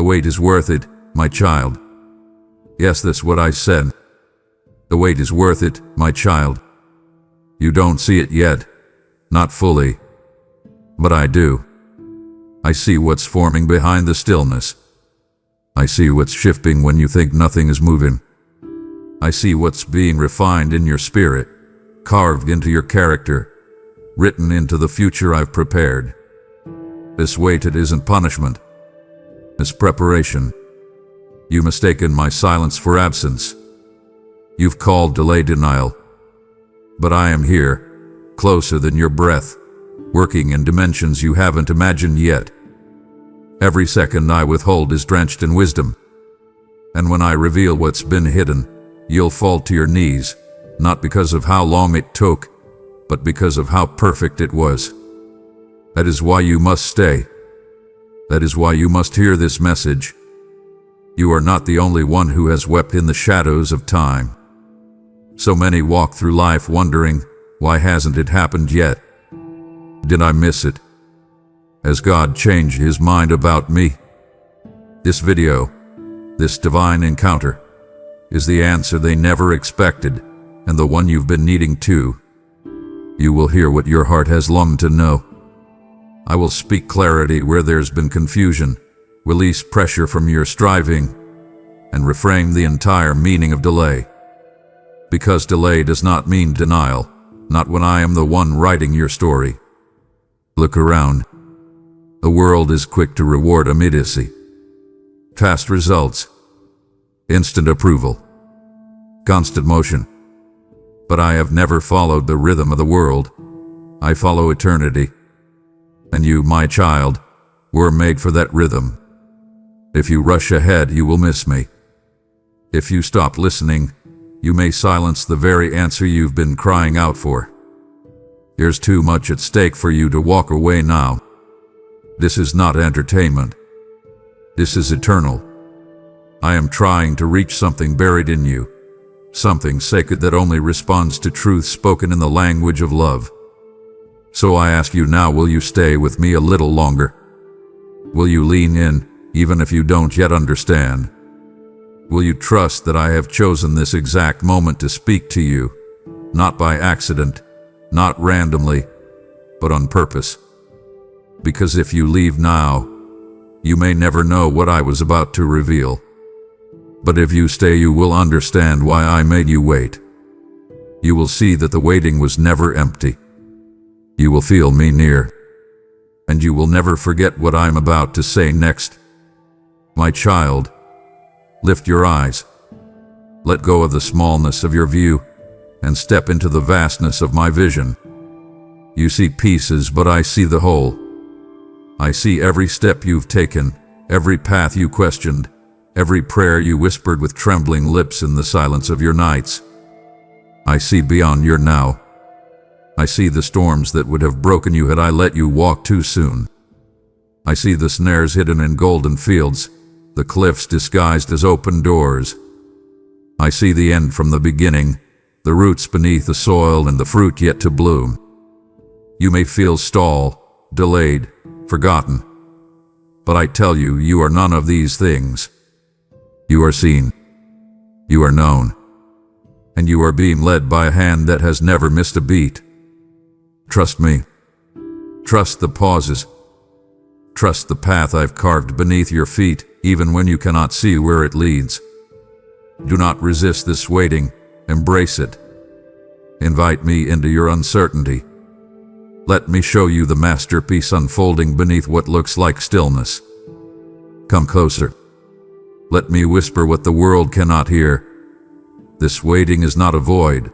The wait is worth it, my child. Yes, that's what I said. The wait is worth it, my child. You don't see it yet, not fully, but I do. I see what's forming behind the stillness. I see what's shifting when you think nothing is moving. I see what's being refined in your spirit, carved into your character, written into the future I've prepared. This waited isn't punishment. It's preparation. You mistaken my silence for absence. You've called delay denial. But I am here, closer than your breath, working in dimensions you haven't imagined yet. Every second I withhold is drenched in wisdom. And when I reveal what's been hidden, you'll fall to your knees, not because of how long it took, but because of how perfect it was. That is why you must stay. That is why you must hear this message. You are not the only one who has wept in the shadows of time. So many walk through life wondering, why hasn't it happened yet? Did I miss it? Has God changed his mind about me? This video, this divine encounter, is the answer they never expected, and the one you've been needing too. You will hear what your heart has longed to know. I will speak clarity where there's been confusion, release pressure from your striving, and reframe the entire meaning of delay. Because delay does not mean denial, not when I am the one writing your story. Look around. The world is quick to reward immediacy. Fast results. Instant approval. Constant motion. But I have never followed the rhythm of the world. I follow eternity. And you, my child, were made for that rhythm. If you rush ahead, you will miss me. If you stop listening, you may silence the very answer you've been crying out for. There's too much at stake for you to walk away now. This is not entertainment. This is eternal. I am trying to reach something buried in you, something sacred that only responds to truth spoken in the language of love. So I ask you now, will you stay with me a little longer? Will you lean in, even if you don't yet understand? Will you trust that I have chosen this exact moment to speak to you, not by accident, not randomly, but on purpose? Because if you leave now, you may never know what I was about to reveal. But if you stay, you will understand why I made you wait. You will see that the waiting was never empty. You will feel me near, and you will never forget what I'm about to say next. My child, lift your eyes. Let go of the smallness of your view and step into the vastness of my vision. You see pieces, but I see the whole. I see every step you've taken, every path you questioned, every prayer you whispered with trembling lips in the silence of your nights. I see beyond your now. I see the storms that would have broken you had I let you walk too soon. I see the snares hidden in golden fields, the cliffs disguised as open doors. I see the end from the beginning, the roots beneath the soil and the fruit yet to bloom. You may feel stalled, delayed, forgotten, but I tell you, you are none of these things. You are seen, you are known, and you are being led by a hand that has never missed a beat. Trust me. Trust the pauses. Trust the path I've carved beneath your feet, even when you cannot see where it leads. Do not resist this waiting. Embrace it. Invite me into your uncertainty. Let me show you the masterpiece unfolding beneath what looks like stillness. Come closer. Let me whisper what the world cannot hear. This waiting is not a void.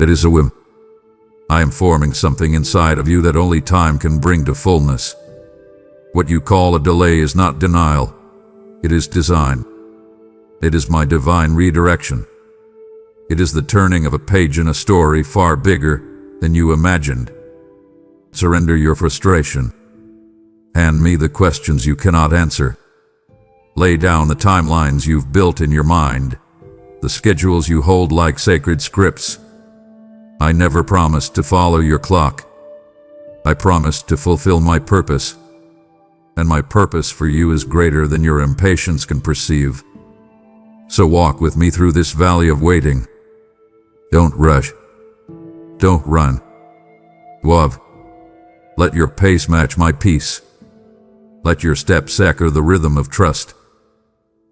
It is a whim. I am forming something inside of you that only time can bring to fullness. What you call a delay is not denial. It is design. It is my divine redirection. It is the turning of a page in a story far bigger than you imagined. Surrender your frustration. Hand me the questions you cannot answer. Lay down the timelines you've built in your mind, the schedules you hold like sacred scripts. I never promised to follow your clock. I promised to fulfill my purpose. and my purpose for you is greater than your impatience can perceive. So walk with me through this valley of waiting. Don't rush. Don't run. Love. Let your pace match my peace. Let your steps echo the rhythm of trust.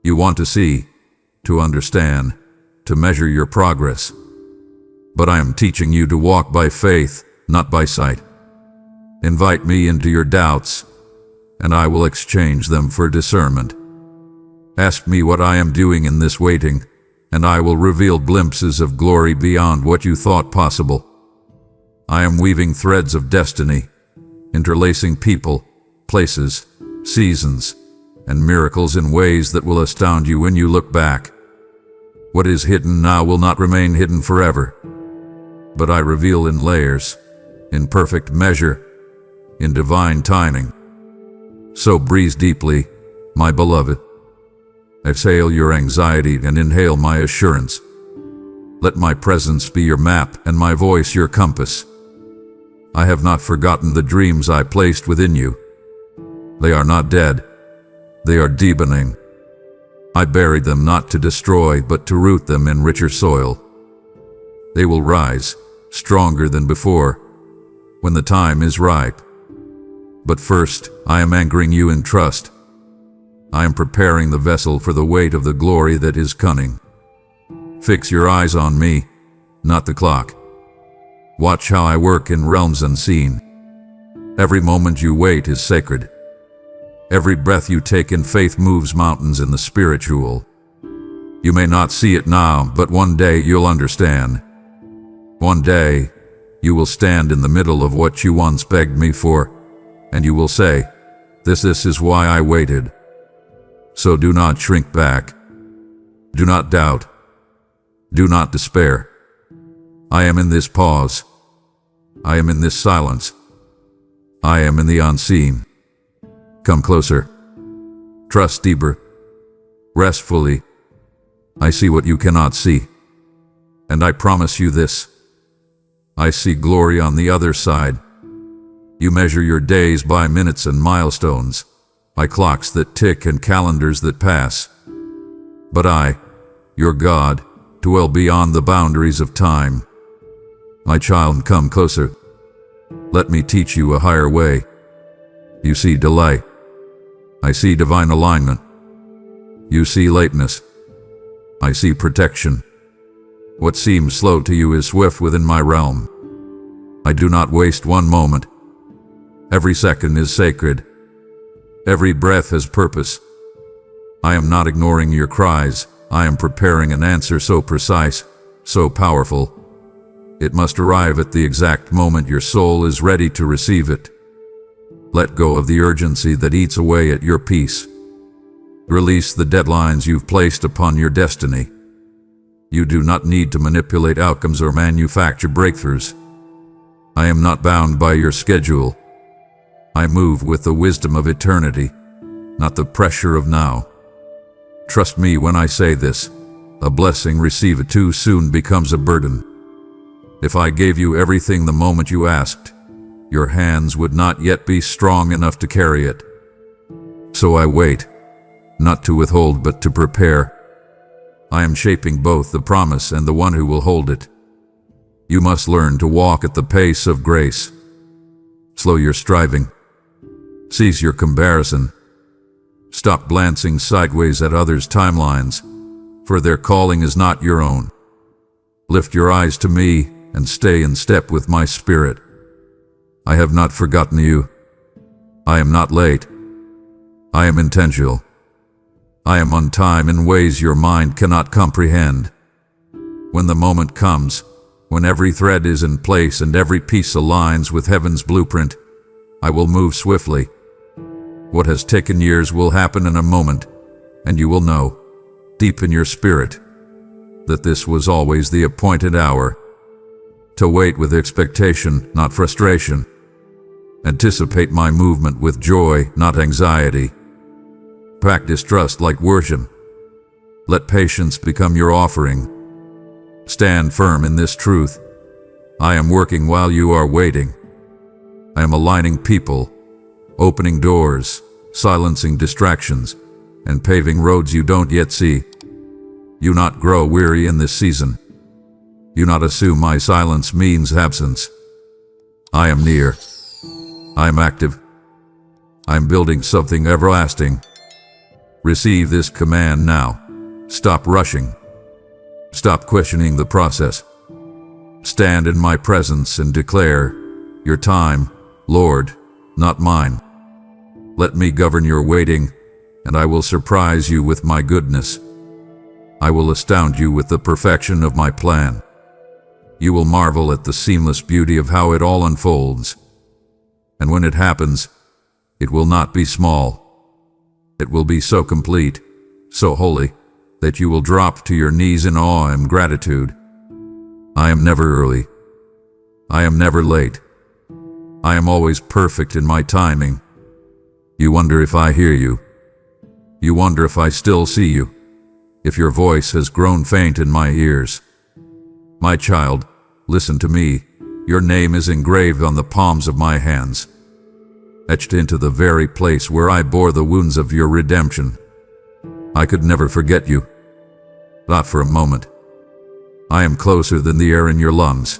You want to see, to understand, to measure your progress. But I am teaching you to walk by faith, not by sight. Invite me into your doubts, and I will exchange them for discernment. Ask me what I am doing in this waiting, and I will reveal glimpses of glory beyond what you thought possible. I am weaving threads of destiny, interlacing people, places, seasons, and miracles in ways that will astound you when you look back. What is hidden now will not remain hidden forever, but I reveal in layers, in perfect measure, in divine timing. So breathe deeply, my beloved. Exhale your anxiety and inhale my assurance. Let my presence be your map and my voice your compass. I have not forgotten the dreams I placed within you. They are not dead. They are deepening. I buried them not to destroy, but to root them in richer soil. They will rise, stronger than before, when the time is ripe. But first, I am anchoring you in trust. I am preparing the vessel for the weight of the glory that is coming. Fix your eyes on me, not the clock. Watch how I work in realms unseen. Every moment you wait is sacred. Every breath you take in faith moves mountains in the spiritual. You may not see it now, but one day you'll understand. One day, you will stand in the middle of what you once begged me for, and you will say, This is why I waited. So do not shrink back. Do not doubt. Do not despair. I am in this pause. I am in this silence. I am in the unseen. Come closer. Trust deeper. Rest fully. I see what you cannot see. And I promise you this. I see glory on the other side. You measure your days by minutes and milestones, by clocks that tick and calendars that pass. But I, your God, dwell beyond the boundaries of time. My child, come closer. Let me teach you a higher way. You see delight. I see divine alignment. You see lateness. I see protection. What seems slow to you is swift within my realm. I do not waste one moment. Every second is sacred. Every breath has purpose. I am not ignoring your cries. I am preparing an answer so precise, so powerful. It must arrive at the exact moment your soul is ready to receive it. Let go of the urgency that eats away at your peace. Release the deadlines you've placed upon your destiny. You do not need to manipulate outcomes or manufacture breakthroughs. I am not bound by your schedule. I move with the wisdom of eternity, not the pressure of now. Trust me when I say this. A blessing received too soon becomes a burden. If I gave you everything the moment you asked, your hands would not yet be strong enough to carry it. So I wait, not to withhold but to prepare. I am shaping both the promise and the one who will hold it. You must learn to walk at the pace of grace. Slow your striving. Cease your comparison. Stop glancing sideways at others' timelines, for their calling is not your own. Lift your eyes to me and stay in step with my spirit. I have not forgotten you. I am not late. I am intentional. I am on time in ways your mind cannot comprehend. When the moment comes, when every thread is in place and every piece aligns with heaven's blueprint, I will move swiftly. What has taken years will happen in a moment, and you will know, deep in your spirit, that this was always the appointed hour. To wait with expectation, not frustration. Anticipate my movement with joy, not anxiety. Practice trust like worship. Let patience become your offering. Stand firm in this truth. I am working while you are waiting. I am aligning people, opening doors, silencing distractions, and paving roads you don't yet see. You not grow weary in this season. You not assume my silence means absence. I am near. I am active. I am building something everlasting. Receive this command now. Stop rushing. Stop questioning the process. Stand in my presence and declare, your time, Lord, not mine. Let me govern your waiting, and I will surprise you with my goodness. I will astound you with the perfection of my plan. You will marvel at the seamless beauty of how it all unfolds. And when it happens, it will not be small. It will be so complete, so holy, that you will drop to your knees in awe and gratitude. I am never early. I am never late. I am always perfect in my timing. You wonder if I hear you. You wonder if I still see you, if your voice has grown faint in my ears. My child, listen to me. Your name is engraved on the palms of my hands, etched into the very place where I bore the wounds of your redemption. I could never forget you, not for a moment. I am closer than the air in your lungs.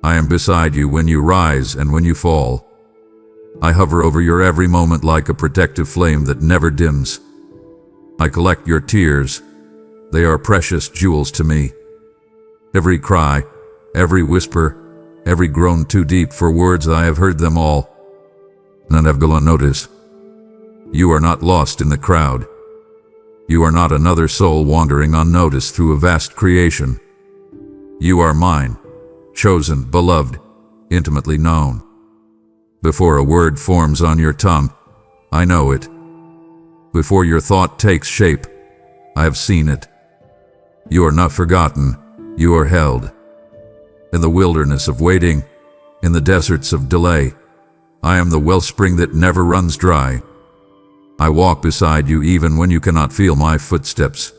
I am beside you when you rise and when you fall. I hover over your every moment like a protective flame that never dims. I collect your tears. They are precious jewels to me. Every cry, every whisper, every groan too deep for words, I have heard them all. None have gone unnoticed. You are not lost in the crowd. You are not another soul wandering unnoticed through a vast creation. You are mine, chosen, beloved, intimately known. Before a word forms on your tongue, I know it. Before your thought takes shape, I have seen it. You are not forgotten, you are held. In the wilderness of waiting, in the deserts of delay, I am the wellspring that never runs dry. I walk beside you even when you cannot feel my footsteps.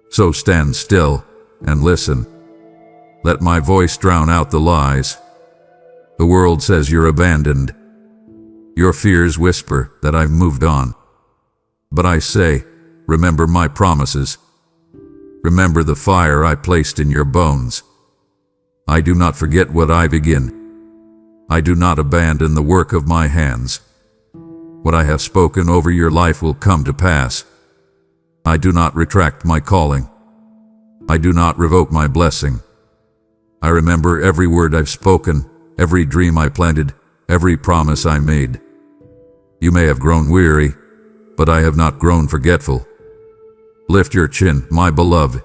So stand still and listen. Let my voice drown out the lies. The world says you're abandoned. Your fears whisper that I've moved on. But I say, remember my promises. Remember the fire I placed in your bones. I do not forget what I begin. I do not abandon the work of my hands. What I have spoken over your life will come to pass. I do not retract my calling. I do not revoke my blessing. I remember every word I've spoken, every dream I planted, every promise I made. You may have grown weary, but I have not grown forgetful. Lift your chin, my beloved.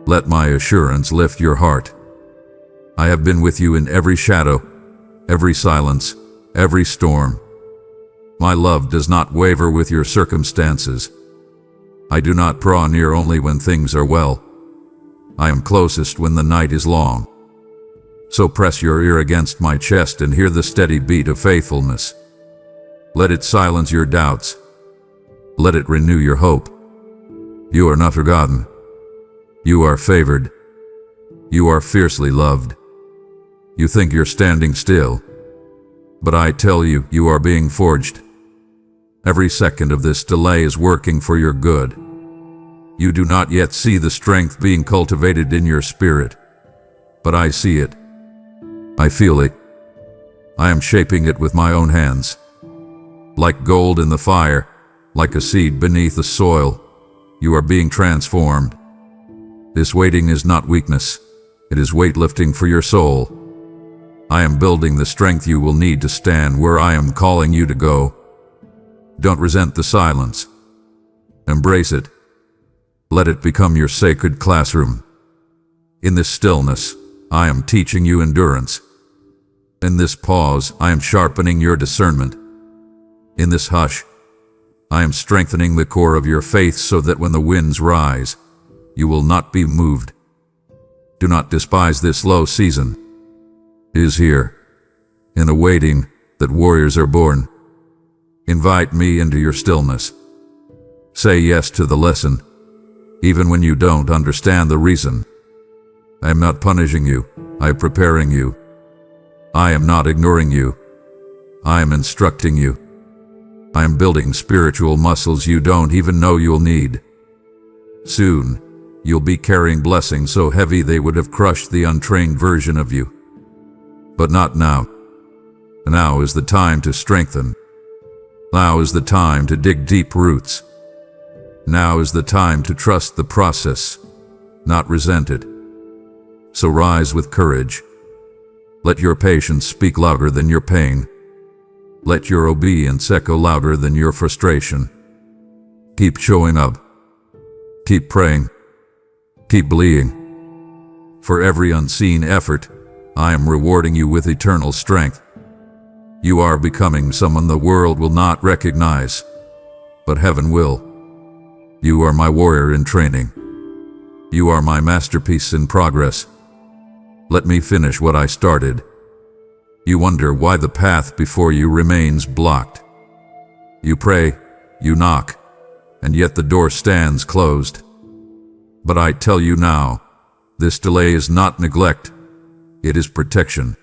Let my assurance lift your heart. I have been with you in every shadow, every silence, every storm. My love does not waver with your circumstances. I do not draw near only when things are well. I am closest when the night is long. So press your ear against my chest and hear the steady beat of faithfulness. Let it silence your doubts. Let it renew your hope. You are not forgotten. You are favored. You are fiercely loved. You think you're standing still, but I tell you, you are being forged. Every second of this delay is working for your good. You do not yet see the strength being cultivated in your spirit, but I see it. I feel it. I am shaping it with my own hands. Like gold in the fire, like a seed beneath the soil, you are being transformed. This waiting is not weakness. It is weightlifting for your soul. I am building the strength you will need to stand where I am calling you to go. Don't resent the silence. Embrace it. Let it become your sacred classroom. In this stillness, I am teaching you endurance. In this pause, I am sharpening your discernment. In this hush, I am strengthening the core of your faith so that when the winds rise, you will not be moved. Do not despise this low season. It is here, in the waiting, that warriors are born. Invite me into your stillness. Say yes to the lesson, even when you don't understand the reason. I am not punishing you, I am preparing you. I am not ignoring you, I am instructing you. I am building spiritual muscles you don't even know you'll need. Soon, you'll be carrying blessings so heavy they would have crushed the untrained version of you. But not now. Now is the time to strengthen. Now is the time to dig deep roots. Now is the time to trust the process, not resent it. So rise with courage. Let your patience speak louder than your pain. Let your obedience echo louder than your frustration. Keep showing up. Keep praying. Keep believing. For every unseen effort, I am rewarding you with eternal strength. You are becoming someone the world will not recognize, but heaven will. You are my warrior in training. You are my masterpiece in progress. Let me finish what I started. You wonder why the path before you remains blocked. You pray, you knock, and yet the door stands closed. But I tell you now, this delay is not neglect, it is protection.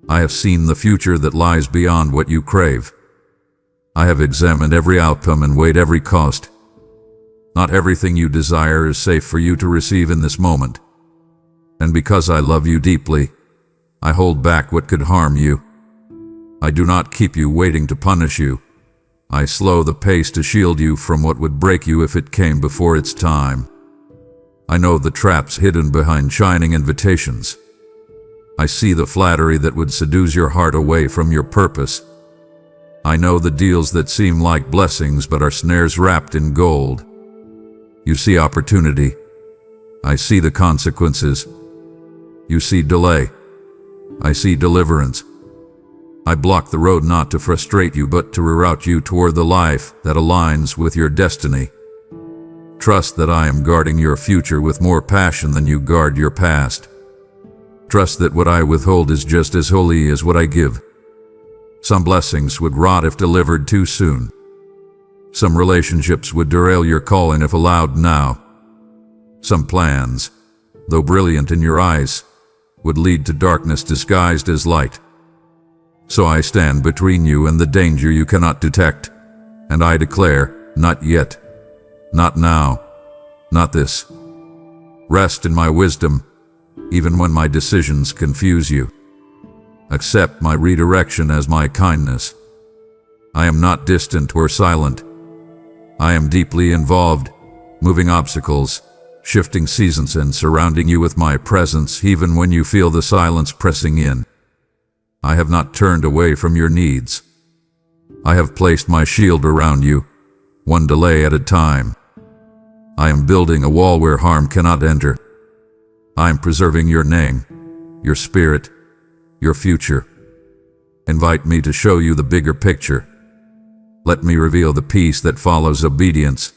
I have seen the future that lies beyond what you crave. I have examined every outcome and weighed every cost. Not everything you desire is safe for you to receive in this moment. And because I love you deeply, I hold back what could harm you. I do not keep you waiting to punish you. I slow the pace to shield you from what would break you if it came before its time. I know the traps hidden behind shining invitations. I see the flattery that would seduce your heart away from your purpose. I know the deals that seem like blessings but are snares wrapped in gold. You see opportunity. I see the consequences. You see delay. I see deliverance. I block the road not to frustrate you but to reroute you toward the life that aligns with your destiny. Trust that I am guarding your future with more passion than you guard your past. Trust that what I withhold is just as holy as what I give. Some blessings would rot if delivered too soon. Some relationships would derail your calling if allowed now. Some plans, though brilliant in your eyes, would lead to darkness disguised as light. So I stand between you and the danger you cannot detect, and I declare, not yet, not now, not this. Rest in my wisdom, even when my decisions confuse you. Accept my redirection as my kindness. I am not distant or silent. I am deeply involved, moving obstacles, shifting seasons and surrounding you with my presence even when you feel the silence pressing in. I have not turned away from your needs. I have placed my shield around you, one delay at a time. I am building a wall where harm cannot enter. I am preserving your name, your spirit, your future. Invite me to show you the bigger picture. Let me reveal the peace that follows obedience.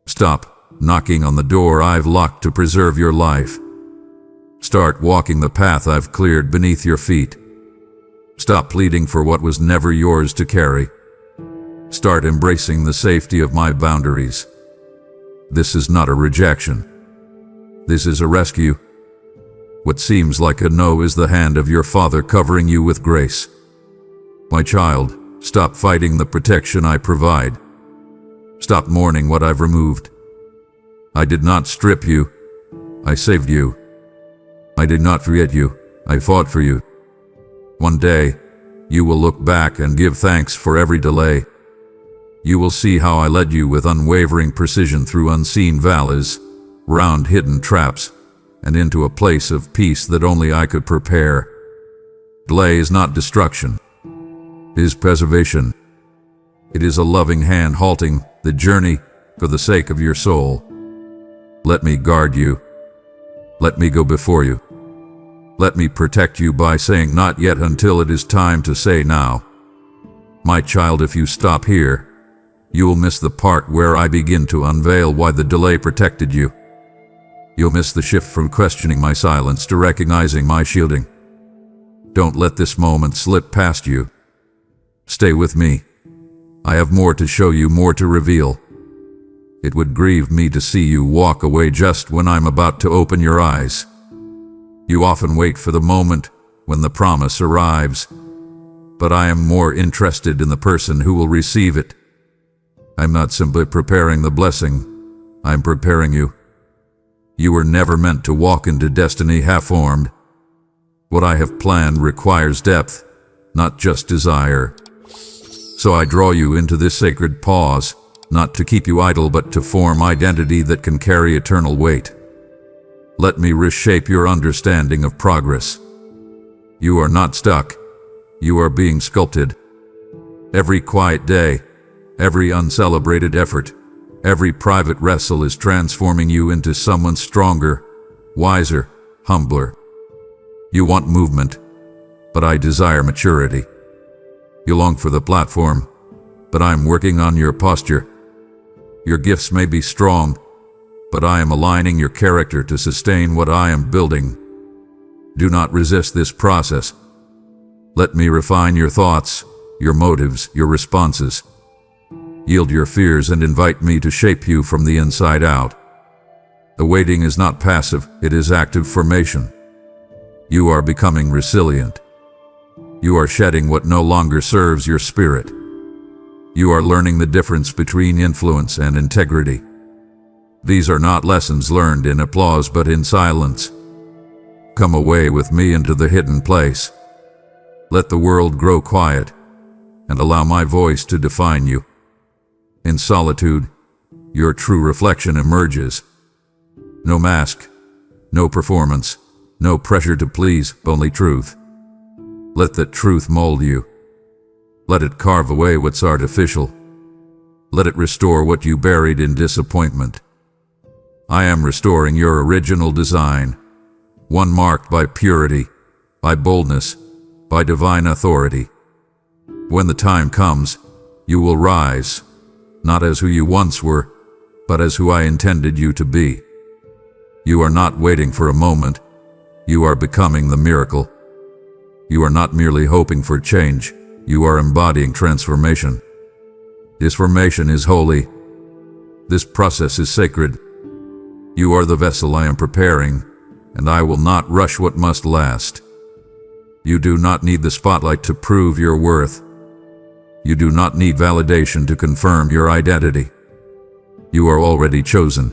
Stop knocking on the door I've locked to preserve your life. Start walking the path I've cleared beneath your feet. Stop pleading for what was never yours to carry. Start embracing the safety of my boundaries. This is not a rejection. This is a rescue. What seems like a no is the hand of your Father covering you with grace. My child, stop fighting the protection I provide. Stop mourning what I've removed. I did not strip you. I saved you. I did not forget you. I fought for you. One day, you will look back and give thanks for every delay. You will see how I led you with unwavering precision through unseen valleys, round hidden traps, and into a place of peace that only I could prepare. Delay is not destruction. It is preservation. It is a loving hand halting the journey for the sake of your soul. Let me guard you. Let me go before you. Let me protect you by saying not yet until it is time to say now. My child, if you stop here, you will miss the part where I begin to unveil why the delay protected you. You'll miss the shift from questioning my silence to recognizing my shielding. Don't let this moment slip past you. Stay with me. I have more to show you, more to reveal. It would grieve me to see you walk away just when I'm about to open your eyes. You often wait for the moment when the promise arrives. but I am more interested in the person who will receive it. I'm not simply preparing the blessing, I'm preparing you. You were never meant to walk into destiny half-formed. What I have planned requires depth, not just desire. So I draw you into this sacred pause, not to keep you idle but to form identity that can carry eternal weight. Let me reshape your understanding of progress. You are not stuck. You are being sculpted. Every quiet day, every uncelebrated effort, every private wrestle is transforming you into someone stronger, wiser, humbler. You want movement, but I desire maturity. You long for the platform, but I am working on your posture. Your gifts may be strong, but I am aligning your character to sustain what I am building. Do not resist this process. Let me refine your thoughts, your motives, your responses. Yield your fears and invite me to shape you from the inside out. The waiting is not passive, it is active formation. You are becoming resilient. You are shedding what no longer serves your spirit. You are learning the difference between influence and integrity. These are not lessons learned in applause but in silence. Come away with me into the hidden place. Let the world grow quiet and allow my voice to define you. In solitude, your true reflection emerges. No mask, no performance, no pressure to please, only truth. Let that truth mold you. Let it carve away what's artificial. Let it restore what you buried in disappointment. I am restoring your original design, one marked by purity, by boldness, by divine authority. When the time comes, you will rise, not as who you once were, but as who I intended you to be. You are not waiting for a moment, you are becoming the miracle. You are not merely hoping for change, you are embodying transformation. This formation is holy. This process is sacred. You are the vessel I am preparing, and I will not rush what must last. You do not need the spotlight to prove your worth. You do not need validation to confirm your identity. You are already chosen.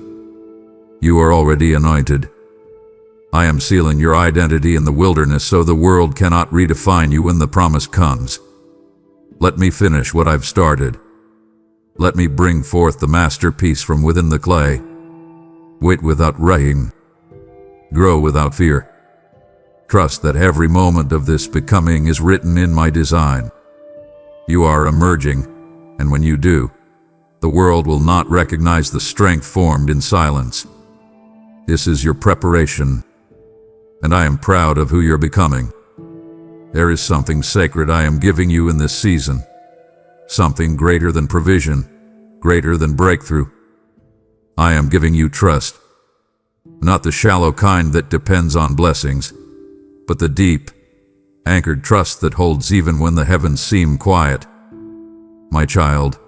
You are already anointed. I am sealing your identity in the wilderness so the world cannot redefine you when the promise comes. Let me finish what I've started. Let me bring forth the masterpiece from within the clay. Wait without rushing. Grow without fear. Trust that every moment of this becoming is written in my design. You are emerging, and when you do, the world will not recognize the strength formed in silence. This is your preparation, and I am proud of who you're becoming. There is something sacred I am giving you in this season. Something greater than provision, greater than breakthrough. I am giving you trust. Not the shallow kind that depends on blessings, but the deep, anchored trust that holds even when the heavens seem quiet. My child,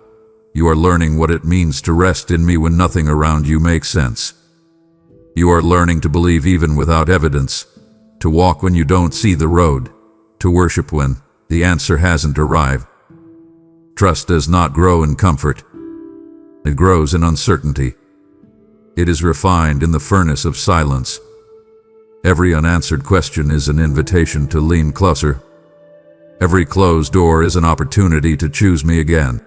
you are learning what it means to rest in me when nothing around you makes sense. You are learning to believe even without evidence, to walk when you don't see the road, to worship when the answer hasn't arrived. Trust does not grow in comfort. It grows in uncertainty. It is refined in the furnace of silence. Every unanswered question is an invitation to lean closer. Every closed door is an opportunity to choose me again.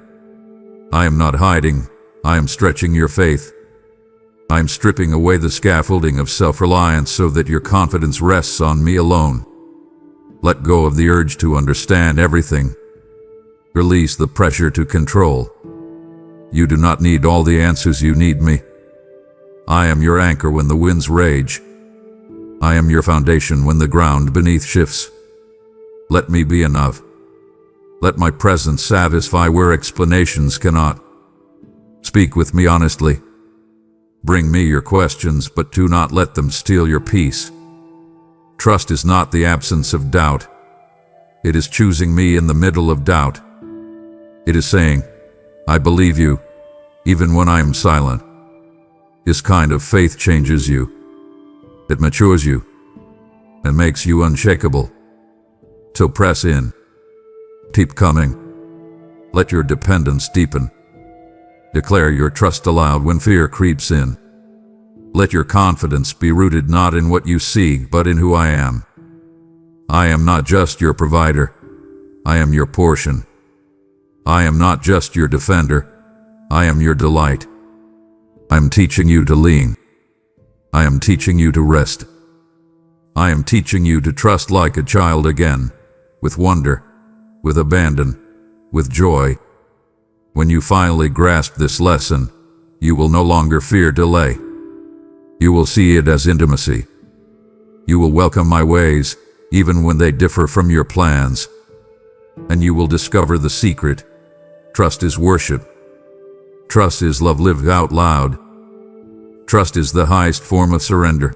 I am not hiding. I am stretching your faith. I am stripping away the scaffolding of self-reliance so that your confidence rests on me alone. Let go of the urge to understand everything. Release the pressure to control. You do not need all the answers, you need me. I am your anchor when the winds rage. I am your foundation when the ground beneath shifts. Let me be enough. Let my presence satisfy where explanations cannot. Speak with me honestly. Bring me your questions, but do not let them steal your peace. Trust is not the absence of doubt. It is choosing me in the middle of doubt. It is saying, I believe you, even when I am silent. This kind of faith changes you. It matures you and makes you unshakable. So press in. Keep coming. Let your dependence deepen. Declare your trust aloud when fear creeps in. Let your confidence be rooted not in what you see, but in who I am. I am not just your provider. I am your portion. I am not just your defender. I am your delight. I am teaching you to lean. I am teaching you to rest. I am teaching you to trust like a child again, with wonder, with abandon, with joy. When you finally grasp this lesson, you will no longer fear delay. You will see it as intimacy. You will welcome my ways, even when they differ from your plans. And you will discover the secret. Trust is worship. Trust is love lived out loud. Trust is the highest form of surrender.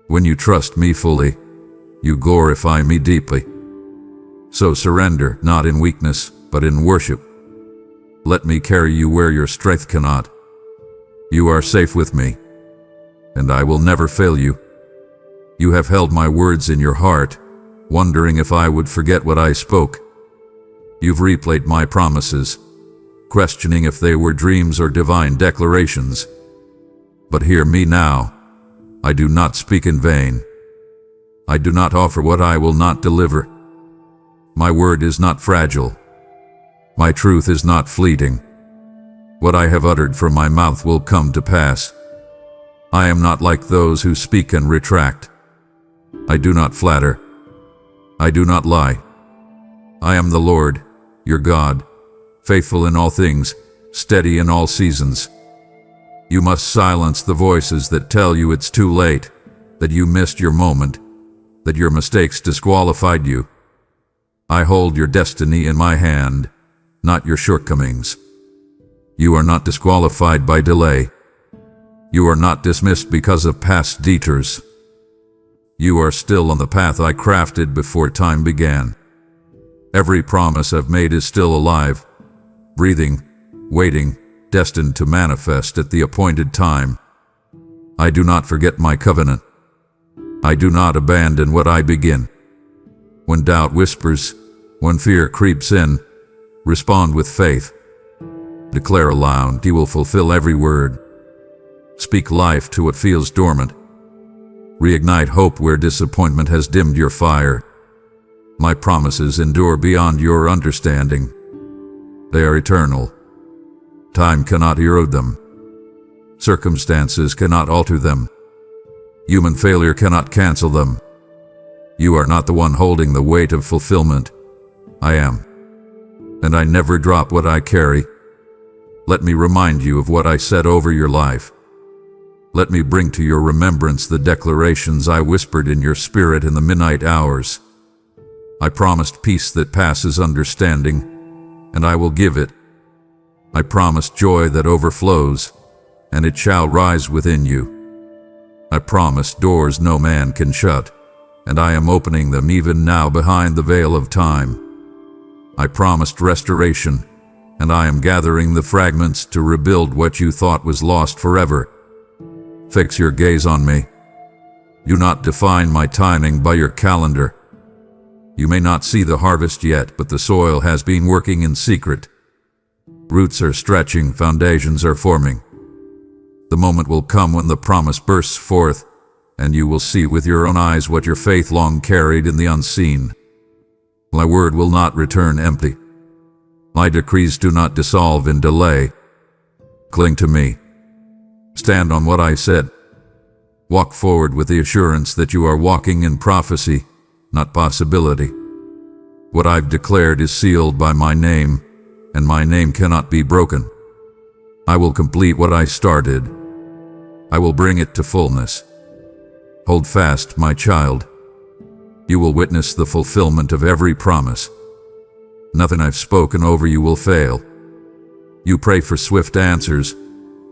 When you trust me fully, you glorify me deeply. So surrender, not in weakness, but in worship. Let me carry you where your strength cannot. You are safe with me, and I will never fail you. You have held my words in your heart, wondering if I would forget what I spoke. You've replayed my promises, questioning if they were dreams or divine declarations. But hear me now. I do not speak in vain. I do not offer what I will not deliver. My word is not fragile. My truth is not fleeting. What I have uttered from my mouth will come to pass. I am not like those who speak and retract. I do not flatter. I do not lie. I am the Lord, your God, faithful in all things, steady in all seasons. You must silence the voices that tell you it's too late, that you missed your moment, that your mistakes disqualified you. I hold your destiny in my hand, not your shortcomings. You are not disqualified by delay. You are not dismissed because of past detours. You are still on the path I crafted before time began. Every promise I've made is still alive, breathing, waiting, destined to manifest at the appointed time. I do not forget my covenant. I do not abandon what I begin. When doubt whispers, when fear creeps in, respond with faith. Declare aloud, He will fulfill every word. Speak life to what feels dormant. Reignite hope where disappointment has dimmed your fire. My promises endure beyond your understanding. They are eternal. Time cannot erode them. Circumstances cannot alter them. Human failure cannot cancel them. You are not the one holding the weight of fulfillment. I am. And I never drop what I carry. Let me remind you of what I said over your life. Let me bring to your remembrance the declarations I whispered in your spirit in the midnight hours. I promised peace that passes understanding, and I will give it. I promised joy that overflows, and it shall rise within you. I promised doors no man can shut, and I am opening them even now behind the veil of time. I promised restoration, and I am gathering the fragments to rebuild what you thought was lost forever. Fix your gaze on me. Do not define my timing by your calendar. You may not see the harvest yet, but the soil has been working in secret. Roots are stretching, foundations are forming. The moment will come when the promise bursts forth, and you will see with your own eyes what your faith long carried in the unseen. My word will not return empty. My decrees do not dissolve in delay. Cling to me. Stand on what I said. Walk forward with the assurance that you are walking in prophecy, not possibility. What I've declared is sealed by my name, and my name cannot be broken. I will complete what I started. I will bring it to fullness. Hold fast, my child. You will witness the fulfillment of every promise. Nothing I've spoken over you will fail. You pray for swift answers,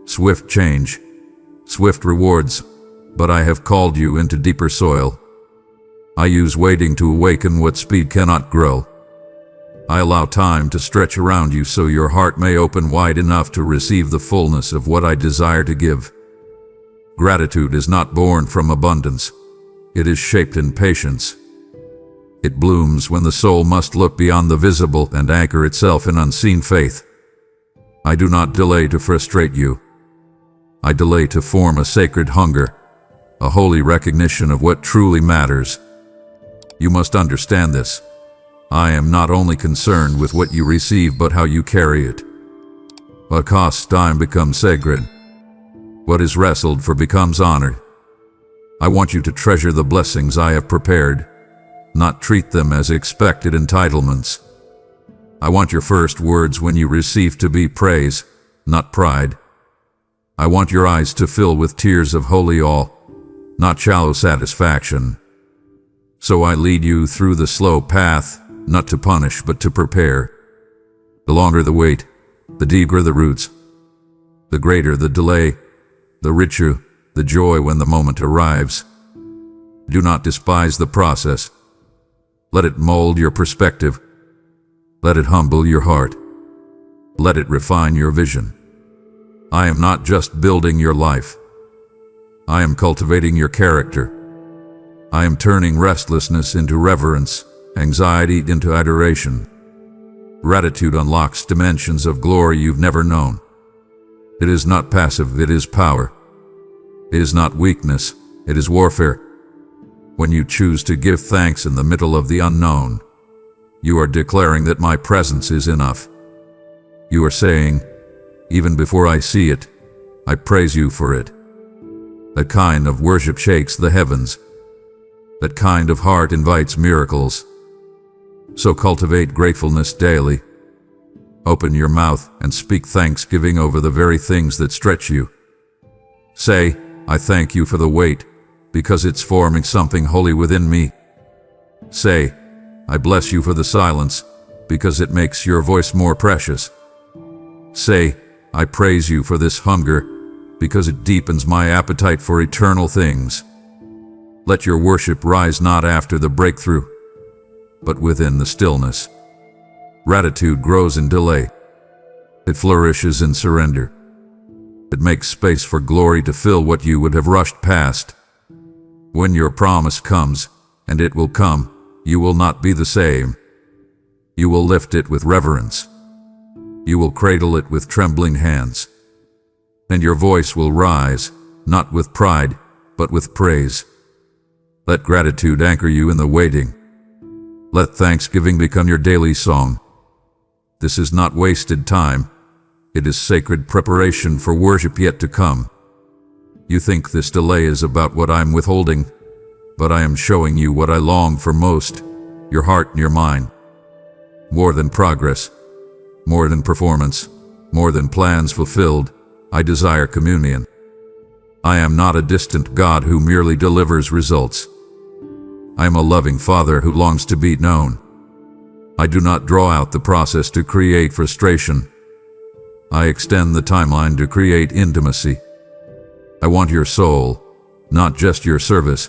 swift change, swift rewards, but I have called you into deeper soil. I use waiting to awaken what speed cannot grow. I allow time to stretch around you so your heart may open wide enough to receive the fullness of what I desire to give. Gratitude is not born from abundance. It is shaped in patience. It blooms when the soul must look beyond the visible and anchor itself in unseen faith. I do not delay to frustrate you. I delay to form a sacred hunger, a holy recognition of what truly matters. You must understand this. I am not only concerned with what you receive, but how you carry it. What costs time becomes sacred. What is wrestled for becomes honored. I want you to treasure the blessings I have prepared, not treat them as expected entitlements. I want your first words when you receive to be praise, not pride. I want your eyes to fill with tears of holy awe, not shallow satisfaction. So I lead you through the slow path, not to punish but to prepare. The longer the wait, the deeper the roots. The greater the delay, the richer the joy when the moment arrives. Do not despise the process. Let it mold your perspective. Let it humble your heart. Let it refine your vision. I am not just building your life. I am cultivating your character. I am turning restlessness into reverence, anxiety into adoration. Gratitude unlocks dimensions of glory you've never known. It is not passive, it is power. It is not weakness, it is warfare. When you choose to give thanks in the middle of the unknown, you are declaring that my presence is enough. You are saying, even before I see it, I praise you for it. That kind of worship shakes the heavens. That kind of heart invites miracles. So cultivate gratefulness daily. Open your mouth and speak thanksgiving over the very things that stretch you. Say, I thank you for the wait, because it's forming something holy within me. Say, I bless you for the silence, because it makes your voice more precious. Say, I praise you for this hunger, because it deepens my appetite for eternal things. Let your worship rise not after the breakthrough, but within the stillness. Gratitude grows in delay. It flourishes in surrender. It makes space for glory to fill what you would have rushed past. When your promise comes, and it will come, you will not be the same. You will lift it with reverence. You will cradle it with trembling hands. And your voice will rise, not with pride, but with praise. Let gratitude anchor you in the waiting. Let thanksgiving become your daily song. This is not wasted time. It is sacred preparation for worship yet to come. You think this delay is about what I'm withholding, but I am showing you what I long for most, your heart and your mind. More than progress, more than performance, more than plans fulfilled, I desire communion. I am not a distant God who merely delivers results. I am a loving Father who longs to be known. I do not draw out the process to create frustration. I extend the timeline to create intimacy. I want your soul, not just your service.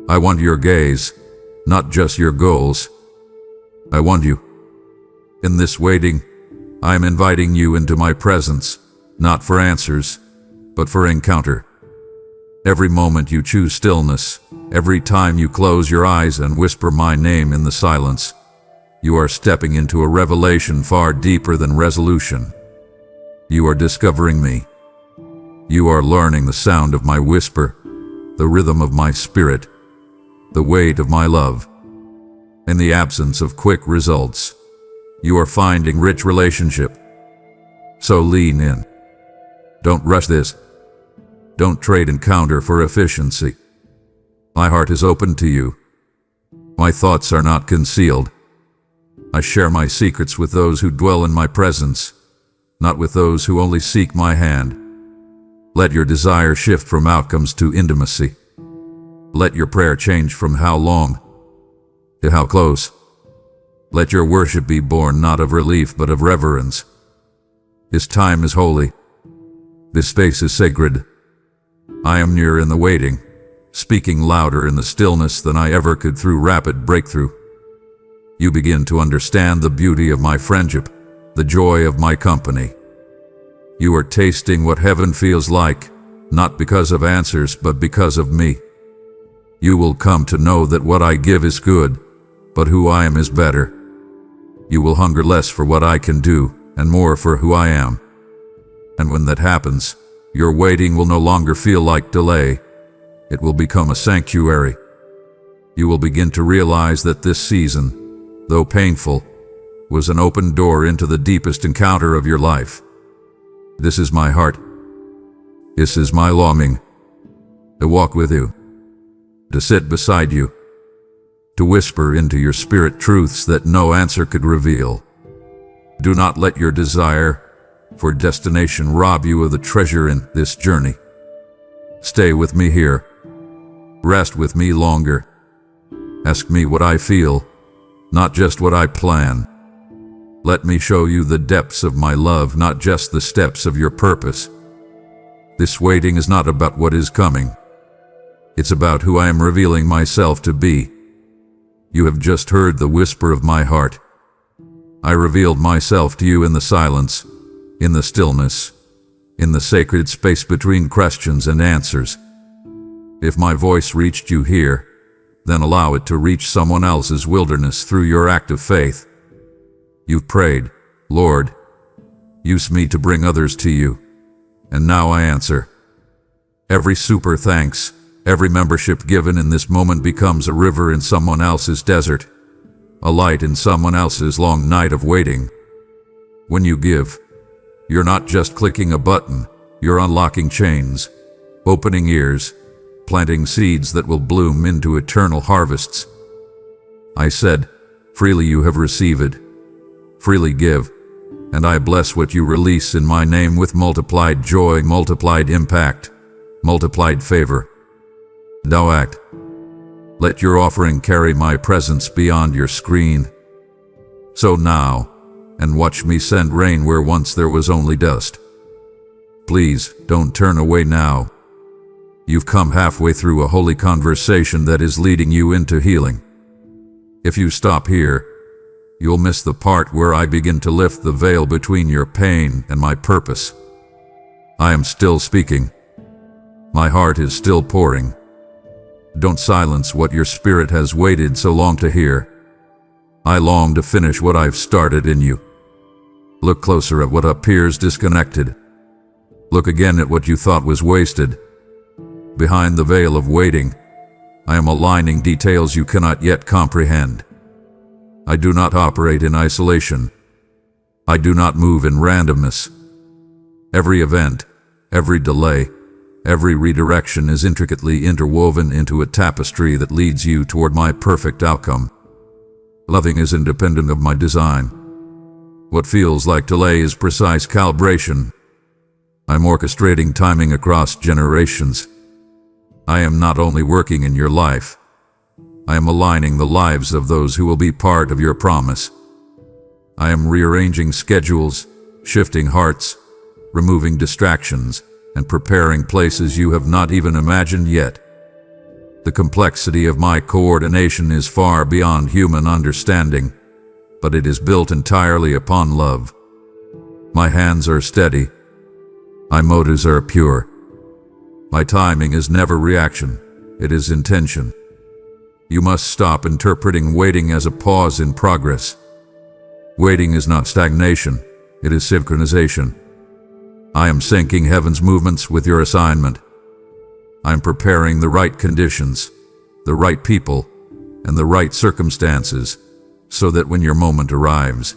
I want your gaze, not just your goals. I want you. In this waiting, I am inviting you into my presence, not for answers, but for encounter. Every moment you choose stillness, every time you close your eyes and whisper my name in the silence, you are stepping into a revelation far deeper than resolution. You are discovering me. You are learning the sound of my whisper, the rhythm of my spirit, the weight of my love. In the absence of quick results, you are finding rich relationship. So lean in. Don't rush this. Don't trade encounter for efficiency. My heart is open to you. My thoughts are not concealed. I share my secrets with those who dwell in my presence, not with those who only seek my hand. Let your desire shift from outcomes to intimacy. Let your prayer change from how long to how close. Let your worship be born not of relief but of reverence. This time is holy. This space is sacred. I am near in the waiting, speaking louder in the stillness than I ever could through rapid breakthrough. You begin to understand the beauty of my friendship, the joy of my company. You are tasting what heaven feels like, not because of answers, but because of me. You will come to know that what I give is good, but who I am is better. You will hunger less for what I can do and more for who I am. And when that happens, your waiting will no longer feel like delay. It will become a sanctuary. You will begin to realize that this season, though painful, was an open door into the deepest encounter of your life. This is my heart. This is my longing. To walk with you. To sit beside you. To whisper into your spirit truths that no answer could reveal. Do not let your desire for destination rob you of the treasure in this journey. Stay with me here. Rest with me longer. Ask me what I feel, not just what I plan. Let me show you the depths of my love, not just the steps of your purpose. This waiting is not about what is coming. It's about who I am revealing myself to be. You have just heard the whisper of my heart. I revealed myself to you in the silence, in the stillness, in the sacred space between questions and answers. If my voice reached you here, then allow it to reach someone else's wilderness through your act of faith. You've prayed, Lord, use me to bring others to you. And now I answer. Every super thanks, every membership given in this moment becomes a river in someone else's desert, a light in someone else's long night of waiting. When you give, you're not just clicking a button, you're unlocking chains, opening ears, planting seeds that will bloom into eternal harvests. I said, freely you have received, freely give, and I bless what you release in my name with multiplied joy, multiplied impact, multiplied favor. Now act. Let your offering carry my presence beyond your screen. So now, and watch me send rain where once there was only dust. Please, don't turn away now. You've come halfway through a holy conversation that is leading you into healing. If you stop here, you'll miss the part where I begin to lift the veil between your pain and my purpose. I am still speaking. My heart is still pouring. Don't silence what your spirit has waited so long to hear. I long to finish what I've started in you. Look closer at what appears disconnected. Look again at what you thought was wasted. Behind the veil of waiting, I am aligning details you cannot yet comprehend. I do not operate in isolation. I do not move in randomness. Every event, every delay, every redirection is intricately interwoven into a tapestry that leads you toward my perfect outcome. Loving is independent of my design. What feels like delay is precise calibration. I'm orchestrating timing across generations. I am not only working in your life, I am aligning the lives of those who will be part of your promise. I am rearranging schedules, shifting hearts, removing distractions, and preparing places you have not even imagined yet. The complexity of my coordination is far beyond human understanding, but it is built entirely upon love. My hands are steady. My motives are pure. My timing is never reaction, it is intention. You must stop interpreting waiting as a pause in progress. Waiting is not stagnation, it is synchronization. I am syncing heaven's movements with your assignment. I am preparing the right conditions, the right people, and the right circumstances, so that when your moment arrives,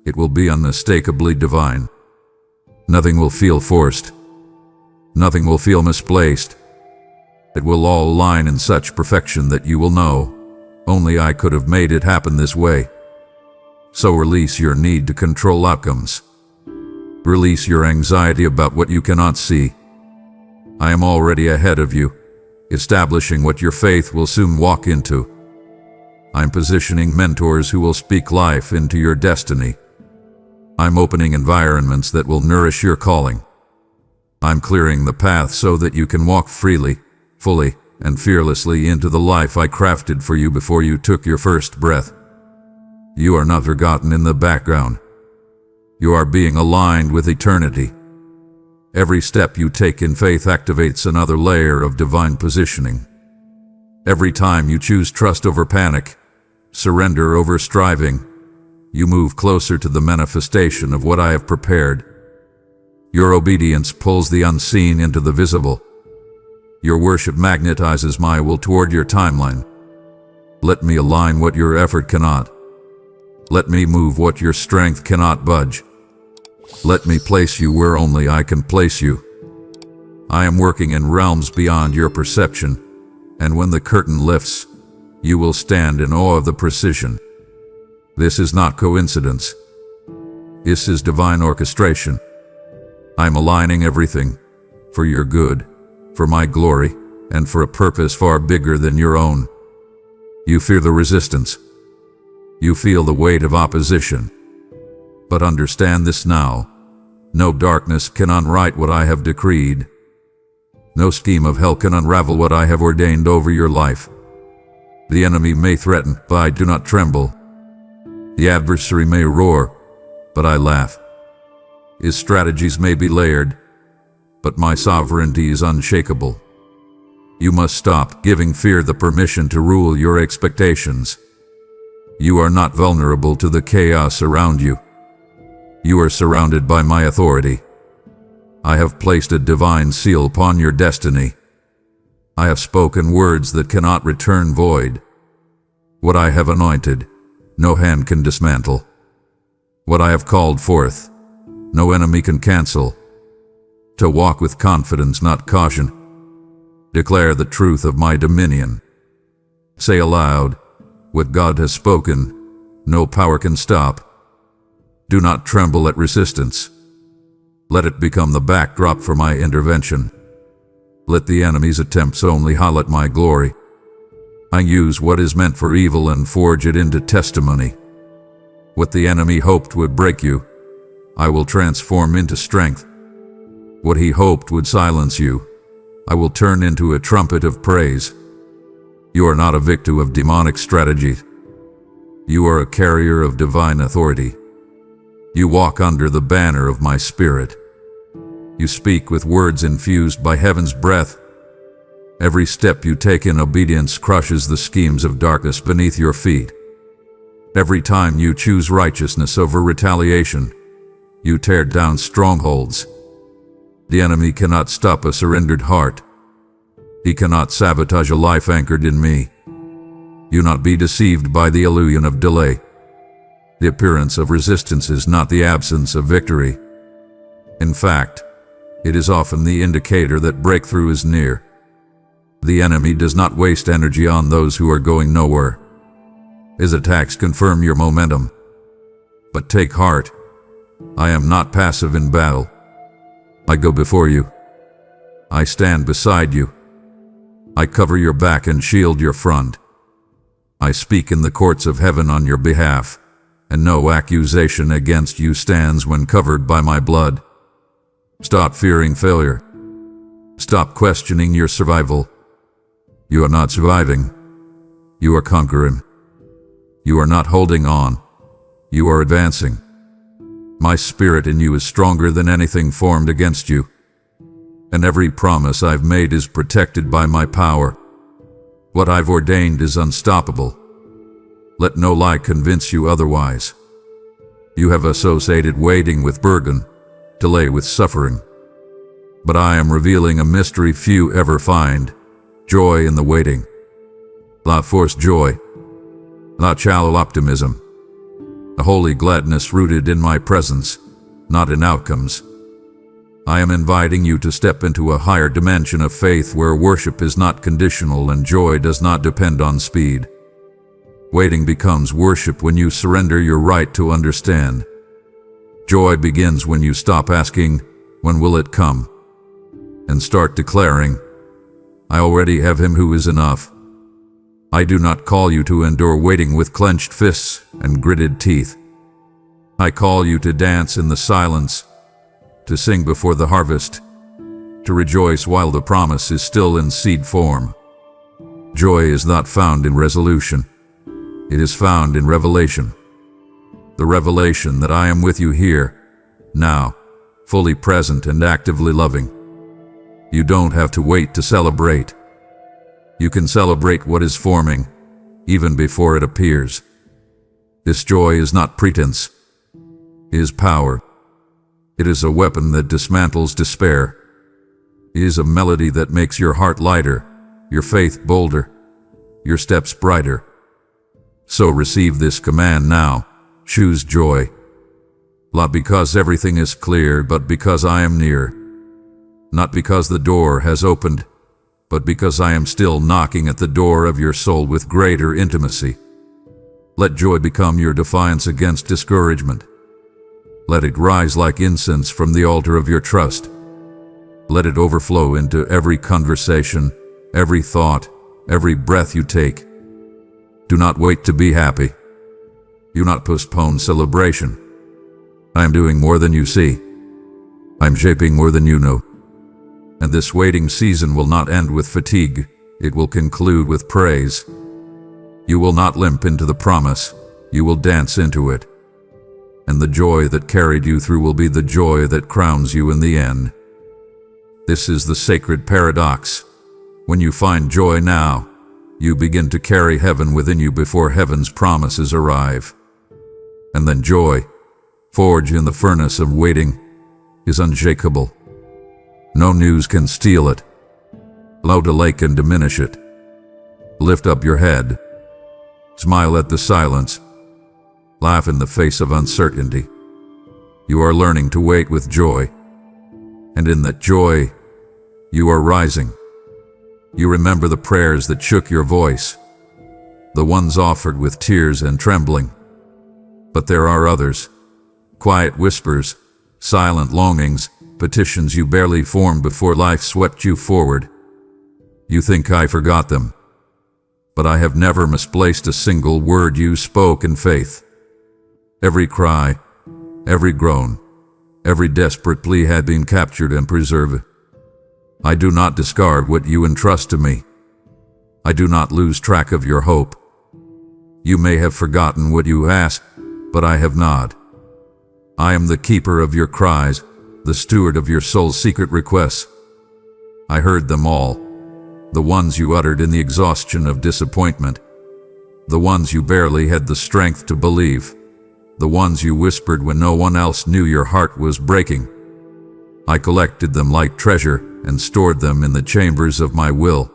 it will be unmistakably divine. Nothing will feel forced. Nothing will feel misplaced. It will all align in such perfection that you will know, only I could have made it happen this way. So release your need to control outcomes. Release your anxiety about what you cannot see. I am already ahead of you, establishing what your faith will soon walk into. I'm positioning mentors who will speak life into your destiny. I'm opening environments that will nourish your calling. I'm clearing the path so that you can walk freely, fully, and fearlessly into the life I crafted for you before you took your first breath. You are not forgotten in the background. You are being aligned with eternity. Every step you take in faith activates another layer of divine positioning. Every time you choose trust over panic, surrender over striving, you move closer to the manifestation of what I have prepared. Your obedience pulls the unseen into the visible. Your worship magnetizes my will toward your timeline. Let me align what your effort cannot. Let me move what your strength cannot budge. Let me place you where only I can place you. I am working in realms beyond your perception, and when the curtain lifts, you will stand in awe of the precision. This is not coincidence. This is divine orchestration. I am aligning everything for your good, for my glory, and for a purpose far bigger than your own. You fear the resistance. You feel the weight of opposition. But understand this now. No darkness can unwrite what I have decreed. No scheme of hell can unravel what I have ordained over your life. The enemy may threaten, but I do not tremble. The adversary may roar, but I laugh. His strategies may be layered, but my sovereignty is unshakable. You must stop giving fear the permission to rule your expectations. You are not vulnerable to the chaos around you. You are surrounded by my authority. I have placed a divine seal upon your destiny. I have spoken words that cannot return void. What I have anointed, no hand can dismantle. What I have called forth, no enemy can cancel. To walk with confidence, not caution. Declare the truth of my dominion. Say aloud, what God has spoken, no power can stop. Do not tremble at resistance. Let it become the backdrop for my intervention. Let the enemy's attempts only highlight my glory. I use what is meant for evil and forge it into testimony. What the enemy hoped would break you, I will transform into strength. What he hoped would silence you, I will turn into a trumpet of praise. You are not a victim of demonic strategy. You are a carrier of divine authority. You walk under the banner of my spirit. You speak with words infused by heaven's breath. Every step you take in obedience crushes the schemes of darkness beneath your feet. Every time you choose righteousness over retaliation, you tear down strongholds. The enemy cannot stop a surrendered heart. He cannot sabotage a life anchored in me. Do not be deceived by the illusion of delay. The appearance of resistance is not the absence of victory. In fact, it is often the indicator that breakthrough is near. The enemy does not waste energy on those who are going nowhere. His attacks confirm your momentum. But take heart. I am not passive in battle. I go before you. I stand beside you. I cover your back and shield your front. I speak in the courts of heaven on your behalf, and no accusation against you stands when covered by my blood. Stop fearing failure. Stop questioning your survival. You are not surviving. You are conquering. You are not holding on. You are advancing. My spirit in you is stronger than anything formed against you. And every promise I've made is protected by my power. What I've ordained is unstoppable. Let no lie convince you otherwise. You have associated waiting with burden, delay with suffering. But I am revealing a mystery few ever find, joy in the waiting. Not forced joy, not shallow optimism. A holy gladness rooted in my presence, not in outcomes. I am inviting you to step into a higher dimension of faith where worship is not conditional and joy does not depend on speed. Waiting becomes worship when you surrender your right to understand. Joy begins when you stop asking, when will it come? And start declaring, I already have him who is enough. I do not call you to endure waiting with clenched fists and gritted teeth. I call you to dance in the silence, to sing before the harvest, to rejoice while the promise is still in seed form. Joy is not found in resolution. It is found in revelation. The revelation that I am with you here, now, fully present and actively loving. You don't have to wait to celebrate. You can celebrate what is forming, even before it appears. This joy is not pretense. It is power. It is a weapon that dismantles despair. It is a melody that makes your heart lighter, your faith bolder, your steps brighter. So receive this command now. Choose joy. Not because everything is clear, but because I am near. Not because the door has opened, but because I am still knocking at the door of your soul with greater intimacy. Let joy become your defiance against discouragement. Let it rise like incense from the altar of your trust. Let it overflow into every conversation, every thought, every breath you take. Do not wait to be happy. Do not postpone celebration. I am doing more than you see. I am shaping more than you know. And this waiting season will not end with fatigue. It will conclude with praise. You will not limp into the promise. You will dance into it. And the joy that carried you through will be the joy that crowns you in the end. This is the sacred paradox. When you find joy now, you begin to carry heaven within you before heaven's promises arrive. And then joy, forged in the furnace of waiting, is unshakable. No news can steal it. No delay can diminish it. Lift up your head. Smile at the silence. Laugh in the face of uncertainty. You are learning to wait with joy. And in that joy, you are rising. You remember the prayers that shook your voice, the ones offered with tears and trembling. But there are others, quiet whispers, silent longings, petitions you barely formed before life swept you forward. You think I forgot them, but I have never misplaced a single word you spoke in faith. Every cry, every groan, every desperate plea had been captured and preserved. I do not discard what you entrust to me. I do not lose track of your hope. You may have forgotten what you asked, but I have not. I am the keeper of your cries, the steward of your soul's secret requests. I heard them all, the ones you uttered in the exhaustion of disappointment, the ones you barely had the strength to believe, the ones you whispered when no one else knew your heart was breaking. I collected them like treasure and stored them in the chambers of my will.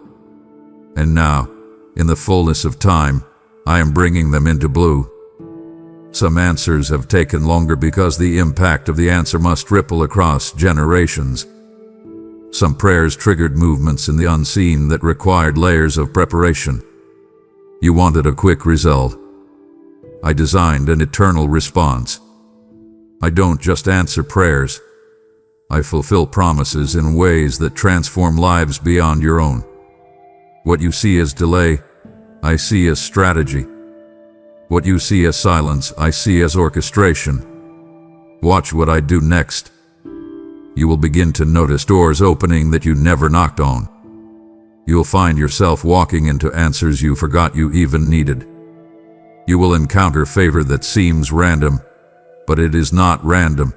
And now, in the fullness of time, I am bringing them into blue. Some answers have taken longer because the impact of the answer must ripple across generations. Some prayers triggered movements in the unseen that required layers of preparation. You wanted a quick result. I designed an eternal response. I don't just answer prayers. I fulfill promises in ways that transform lives beyond your own. What you see as delay, I see as strategy. What you see as silence, I see as orchestration. Watch what I do next. You will begin to notice doors opening that you never knocked on. You'll find yourself walking into answers you forgot you even needed. You will encounter favor that seems random, but it is not random.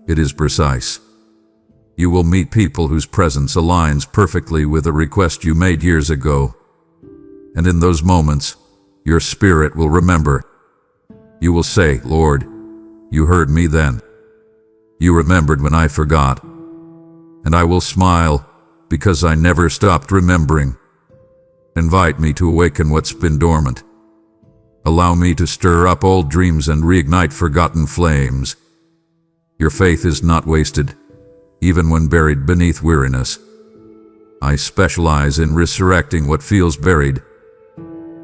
It is precise. You will meet people whose presence aligns perfectly with a request you made years ago. And in those moments, your spirit will remember. You will say, Lord, you heard me then. You remembered when I forgot. And I will smile because I never stopped remembering. Invite me to awaken what's been dormant. Allow me to stir up old dreams and reignite forgotten flames. Your faith is not wasted, even when buried beneath weariness. I specialize in resurrecting what feels buried.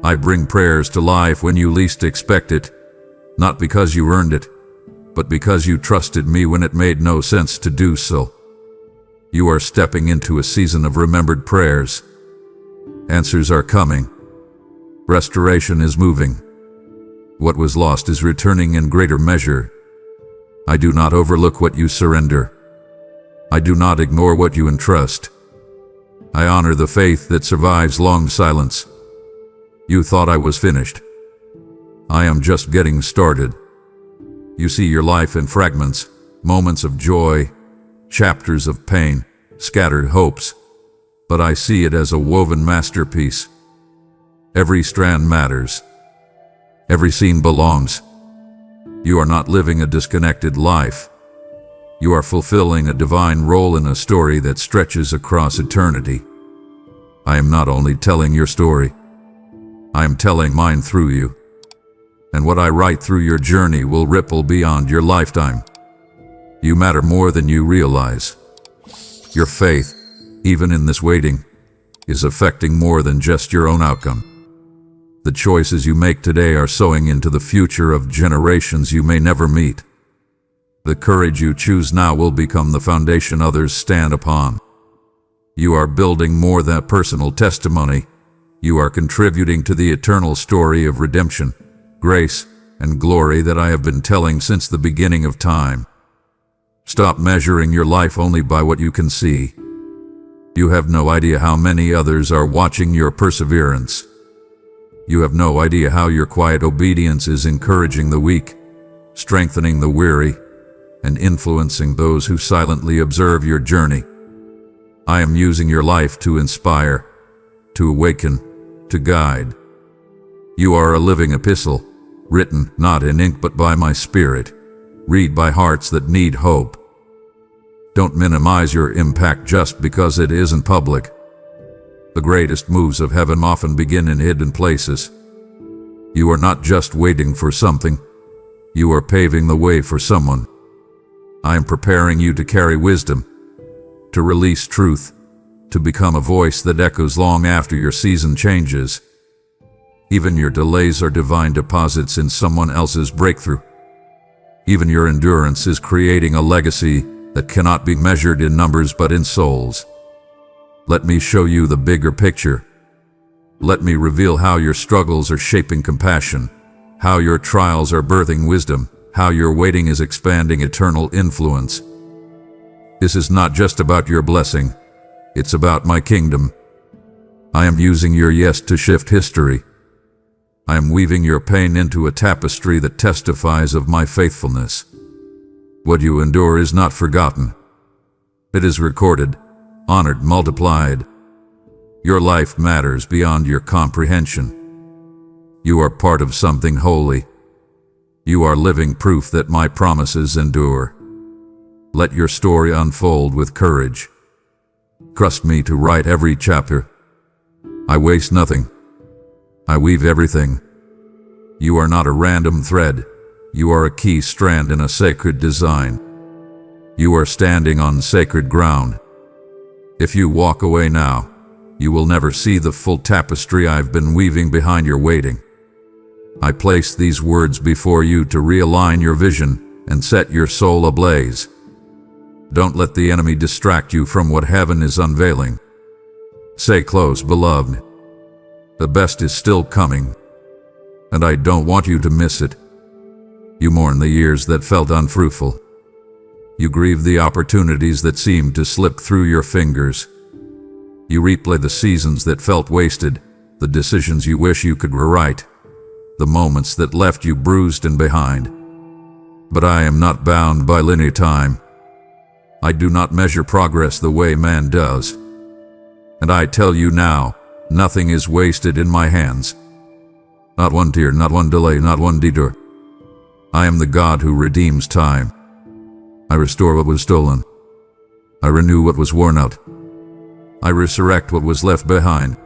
I bring prayers to life when you least expect it, not because you earned it, but because you trusted me when it made no sense to do so. You are stepping into a season of remembered prayers. Answers are coming. Restoration is moving. What was lost is returning in greater measure. I do not overlook what you surrender. I do not ignore what you entrust. I honor the faith that survives long silence. You thought I was finished. I am just getting started. You see your life in fragments, moments of joy, chapters of pain, scattered hopes, but I see it as a woven masterpiece. Every strand matters. Every scene belongs. You are not living a disconnected life. You are fulfilling a divine role in a story that stretches across eternity. I am not only telling your story, I am telling mine through you. And what I write through your journey will ripple beyond your lifetime. You matter more than you realize. Your faith, even in this waiting, is affecting more than just your own outcome. The choices you make today are sowing into the future of generations you may never meet. The courage you choose now will become the foundation others stand upon. You are building more than a personal testimony. You are contributing to the eternal story of redemption, grace, and glory that I have been telling since the beginning of time. Stop measuring your life only by what you can see. You have no idea how many others are watching your perseverance. You have no idea how your quiet obedience is encouraging the weak, strengthening the weary, and influencing those who silently observe your journey. I am using your life to inspire, to awaken, to guide. You are a living epistle, written not in ink but by my spirit. Read by hearts that need hope. Don't minimize your impact just because it isn't public. The greatest moves of heaven often begin in hidden places. You are not just waiting for something, you are paving the way for someone. I am preparing you to carry wisdom, to release truth, to become a voice that echoes long after your season changes. Even your delays are divine deposits in someone else's breakthrough. Even your endurance is creating a legacy that cannot be measured in numbers but in souls. Let me show you the bigger picture. Let me reveal how your struggles are shaping compassion, how your trials are birthing wisdom, how your waiting is expanding eternal influence. This is not just about your blessing, it's about my kingdom. I am using your yes to shift history. I am weaving your pain into a tapestry that testifies of my faithfulness. What you endure is not forgotten. It is recorded, honored, multiplied. Your life matters beyond your comprehension. You are part of something holy. You are living proof that my promises endure. Let your story unfold with courage. Trust me to write every chapter. I waste nothing. I weave everything. You are not a random thread. You are a key strand in a sacred design. You are standing on sacred ground. If you walk away now, you will never see the full tapestry I've been weaving behind your waiting. I place these words before you to realign your vision and set your soul ablaze. Don't let the enemy distract you from what heaven is unveiling. Stay close, beloved. The best is still coming, and I don't want you to miss it. You mourn the years that felt unfruitful. You grieve the opportunities that seemed to slip through your fingers. You replay the seasons that felt wasted, the decisions you wish you could rewrite, the moments that left you bruised and behind. But I am not bound by linear time. I do not measure progress the way man does. And I tell you now, nothing is wasted in my hands. Not one tear, not one delay, not one detour. I am the God who redeems time. I restore what was stolen. I renew what was worn out. I resurrect what was left behind.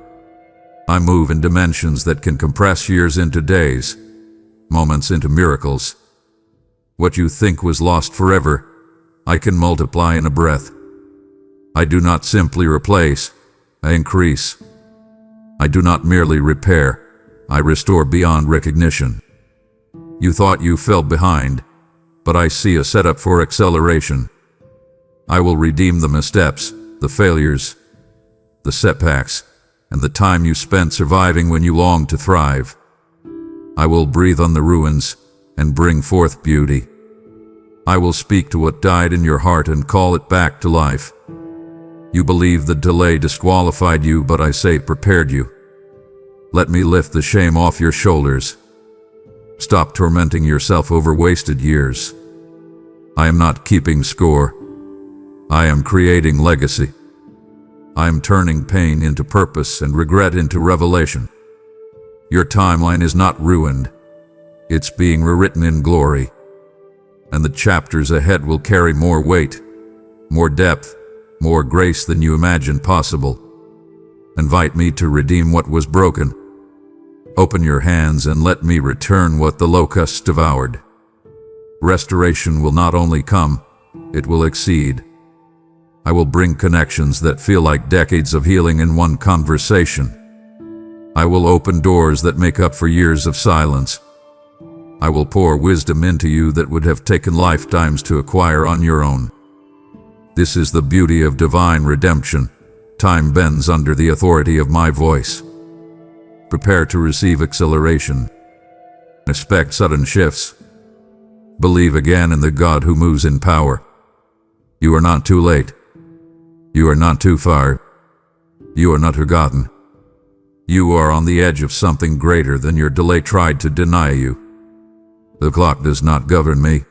I move in dimensions that can compress years into days, moments into miracles. What you think was lost forever, I can multiply in a breath. I do not simply replace, I increase. I do not merely repair, I restore beyond recognition. You thought you fell behind, but I see a setup for acceleration. I will redeem the missteps, the failures, the setbacks, and the time you spent surviving when you longed to thrive. I will breathe on the ruins and bring forth beauty. I will speak to what died in your heart and call it back to life. You believe the delay disqualified you, but I say it prepared you. Let me lift the shame off your shoulders. Stop tormenting yourself over wasted years. I am not keeping score. I am creating legacy. I am turning pain into purpose and regret into revelation. Your timeline is not ruined. It's being rewritten in glory. And the chapters ahead will carry more weight, more depth, more grace than you imagined possible. Invite me to redeem what was broken. Open your hands and let me return what the locusts devoured. Restoration will not only come, it will exceed. I will bring connections that feel like decades of healing in one conversation. I will open doors that make up for years of silence. I will pour wisdom into you that would have taken lifetimes to acquire on your own. This is the beauty of divine redemption. Time bends under the authority of my voice. Prepare to receive acceleration. Expect sudden shifts. Believe again in the God who moves in power. You are not too late. You are not too far. You are not forgotten. You are on the edge of something greater than your delay tried to deny you. The clock does not govern me.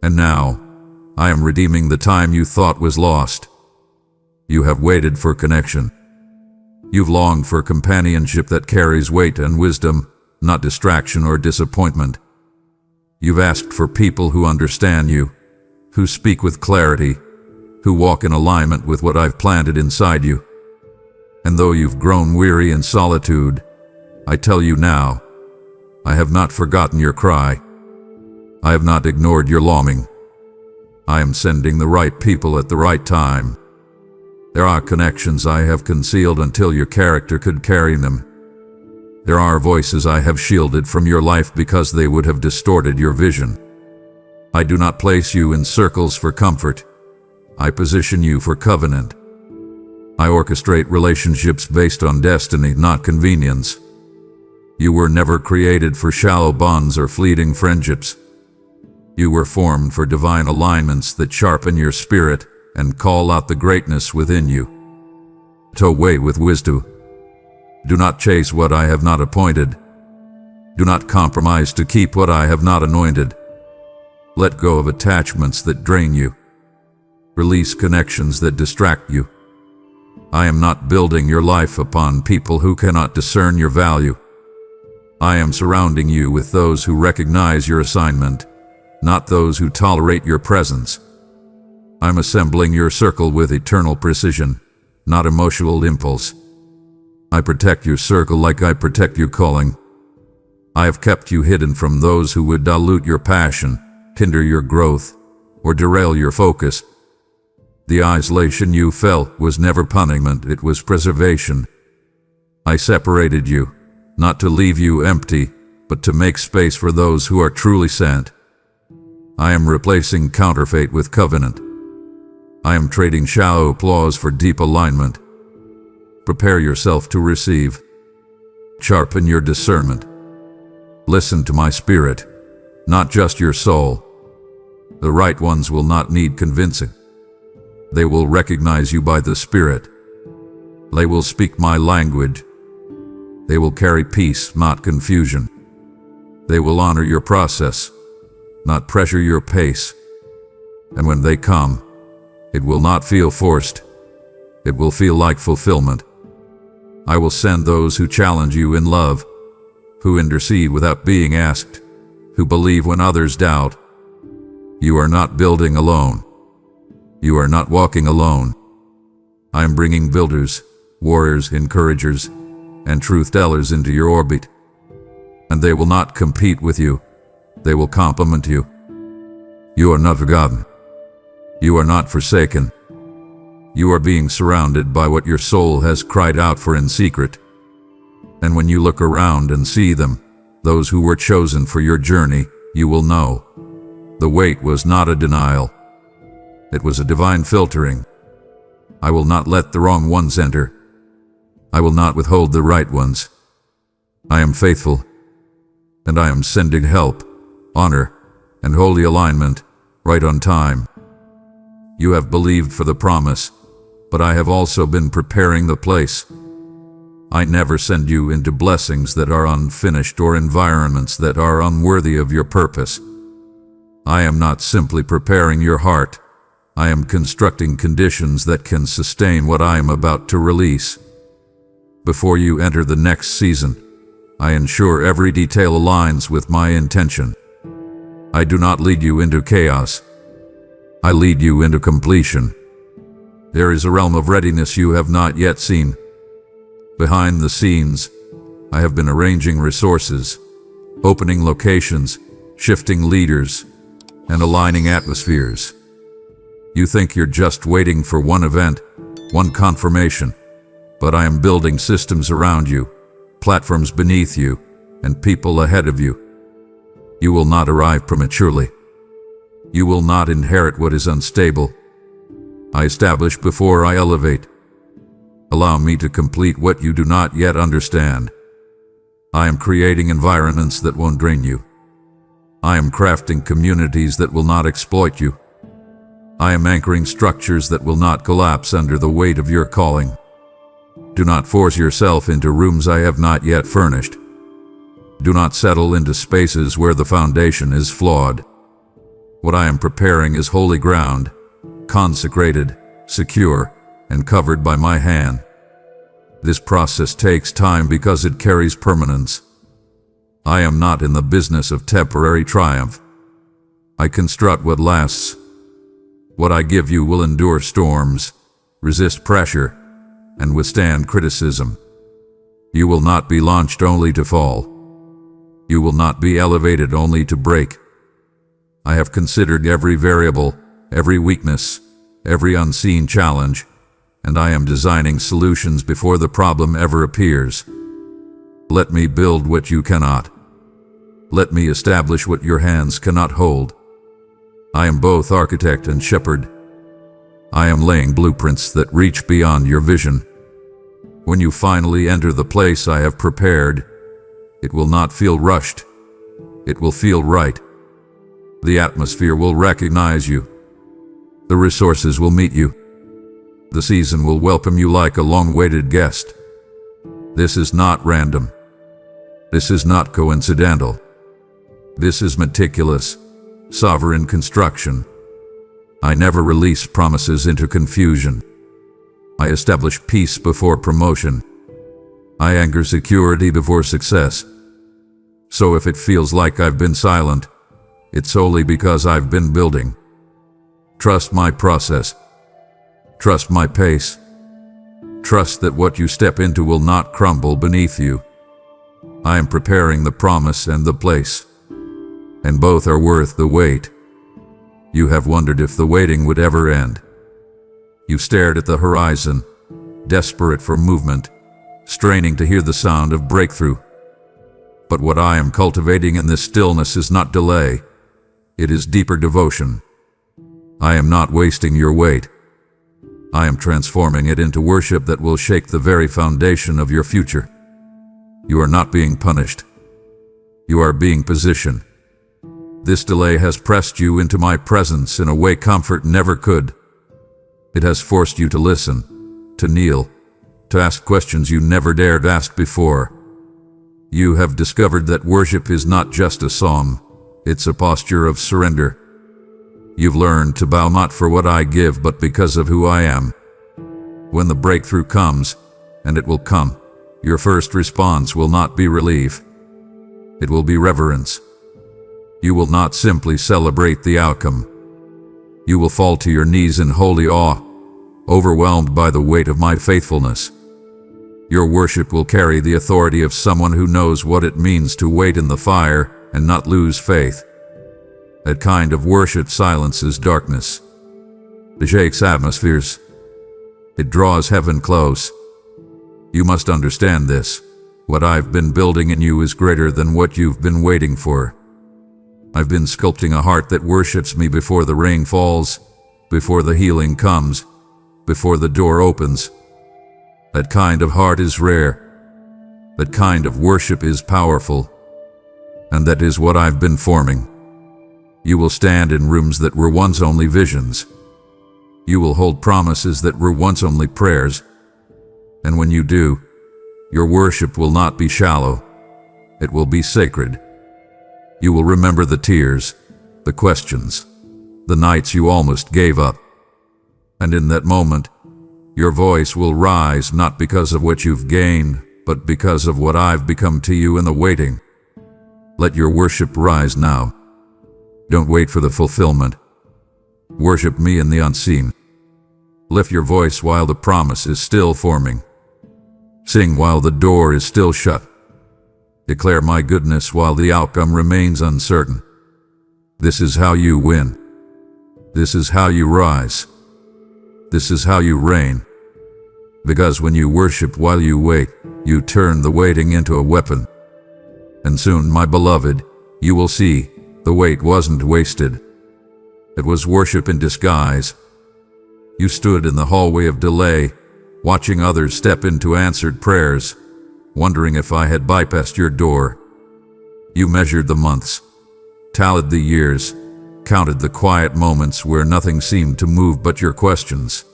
And now, I am redeeming the time you thought was lost. You have waited for connection. You've longed for companionship that carries weight and wisdom, not distraction or disappointment. You've asked for people who understand you, who speak with clarity, who walk in alignment with what I've planted inside you. And though you've grown weary in solitude, I tell you now, I have not forgotten your cry. I have not ignored your longing. I am sending the right people at the right time. There are connections I have concealed until your character could carry them. There are voices I have shielded from your life because they would have distorted your vision. I do not place you in circles for comfort. I position you for covenant. I orchestrate relationships based on destiny, not convenience. You were never created for shallow bonds or fleeting friendships. You were formed for divine alignments that sharpen your spirit and call out the greatness within you. Tow away with wisdom. Do not chase what I have not appointed. Do not compromise to keep what I have not anointed. Let go of attachments that drain you. Release connections that distract you. I am not building your life upon people who cannot discern your value. I am surrounding you with those who recognize your assignment, not those who tolerate your presence. I'm assembling your circle with eternal precision, not emotional impulse. I protect your circle like I protect your calling. I have kept you hidden from those who would dilute your passion, hinder your growth, or derail your focus. The isolation you felt was never punishment, it was preservation. I separated you, not to leave you empty, but to make space for those who are truly sent. I am replacing counterfeit with covenant. I am trading shallow applause for deep alignment. Prepare yourself to receive. Sharpen your discernment. Listen to my spirit, not just your soul. The right ones will not need convincing. They will recognize you by the Spirit. They will speak my language. They will carry peace, not confusion. They will honor your process, not pressure your pace. And when they come, it will not feel forced. It will feel like fulfillment. I will send those who challenge you in love, who intercede without being asked, who believe when others doubt. You are not building alone. You are not walking alone. I am bringing builders, warriors, encouragers, and truth tellers into your orbit. And they will not compete with you. They will complement you. You are not forgotten. You are not forsaken. You are being surrounded by what your soul has cried out for in secret. And when you look around and see them, those who were chosen for your journey, you will know. The wait was not a denial. It was a divine filtering. I will not let the wrong ones enter. I will not withhold the right ones. I am faithful, and I am sending help, honor, and holy alignment right on time. You have believed for the promise, but I have also been preparing the place. I never send you into blessings that are unfinished or environments that are unworthy of your purpose. I am not simply preparing your heart. I am constructing conditions that can sustain what I am about to release. Before you enter the next season, I ensure every detail aligns with my intention. I do not lead you into chaos. I lead you into completion. There is a realm of readiness you have not yet seen. Behind the scenes, I have been arranging resources, opening locations, shifting leaders, and aligning atmospheres. You think you're just waiting for one event, one confirmation, but I am building systems around you, platforms beneath you, and people ahead of you. You will not arrive prematurely. You will not inherit what is unstable. I establish before I elevate. Allow me to complete what you do not yet understand. I am creating environments that won't drain you. I am crafting communities that will not exploit you. I am anchoring structures that will not collapse under the weight of your calling. Do not force yourself into rooms I have not yet furnished. Do not settle into spaces where the foundation is flawed. What I am preparing is holy ground, consecrated, secure, and covered by my hand. This process takes time because it carries permanence. I am not in the business of temporary triumph. I construct what lasts. What I give you will endure storms, resist pressure, and withstand criticism. You will not be launched only to fall. You will not be elevated only to break. I have considered every variable, every weakness, every unseen challenge, and I am designing solutions before the problem ever appears. Let me build what you cannot. Let me establish what your hands cannot hold. I am both architect and shepherd. I am laying blueprints that reach beyond your vision. When you finally enter the place I have prepared, it will not feel rushed. It will feel right. The atmosphere will recognize you. The resources will meet you. The season will welcome you like a long-awaited guest. This is not random. This is not coincidental. This is meticulous, sovereign construction. I never release promises into confusion. I establish peace before promotion. I anchor security before success. So if it feels like I've been silent, it's solely because I've been building. Trust my process. Trust my pace. Trust that what you step into will not crumble beneath you. I am preparing the promise and the place, and both are worth the wait. You have wondered if the waiting would ever end. You've stared at the horizon, desperate for movement, straining to hear the sound of breakthrough. But what I am cultivating in this stillness is not delay. It is deeper devotion. I am not wasting your wait. I am transforming it into worship that will shake the very foundation of your future. You are not being punished. You are being positioned. This delay has pressed you into my presence in a way comfort never could. It has forced you to listen, to kneel, to ask questions you never dared ask before. You have discovered that worship is not just a song, it's a posture of surrender. You've learned to bow not for what I give, but because of who I am. When the breakthrough comes, and it will come, your first response will not be relief. It will be reverence. You will not simply celebrate the outcome. You will fall to your knees in holy awe, overwhelmed by the weight of my faithfulness. Your worship will carry the authority of someone who knows what it means to wait in the fire and not lose faith. That kind of worship silences darkness. It shakes atmospheres. It draws heaven close. You must understand this. What I've been building in you is greater than what you've been waiting for. I've been sculpting a heart that worships me before the rain falls, before the healing comes, before the door opens. That kind of heart is rare. That kind of worship is powerful. And that is what I've been forming. You will stand in rooms that were once only visions. You will hold promises that were once only prayers. And when you do, your worship will not be shallow. It will be sacred. You will remember the tears, the questions, the nights you almost gave up. And in that moment, your voice will rise not because of what you've gained, but because of what I've become to you in the waiting. Let your worship rise now. Don't wait for the fulfillment. Worship me in the unseen. Lift your voice while the promise is still forming. Sing while the door is still shut. Declare my goodness while the outcome remains uncertain. This is how you win. This is how you rise. This is how you reign. Because when you worship while you wait, you turn the waiting into a weapon. And soon, my beloved, you will see the wait wasn't wasted. It was worship in disguise. You stood in the hallway of delay, watching others step into answered prayers, wondering if I had bypassed your door. You measured the months, tallied the years, counted the quiet moments where nothing seemed to move but your questions.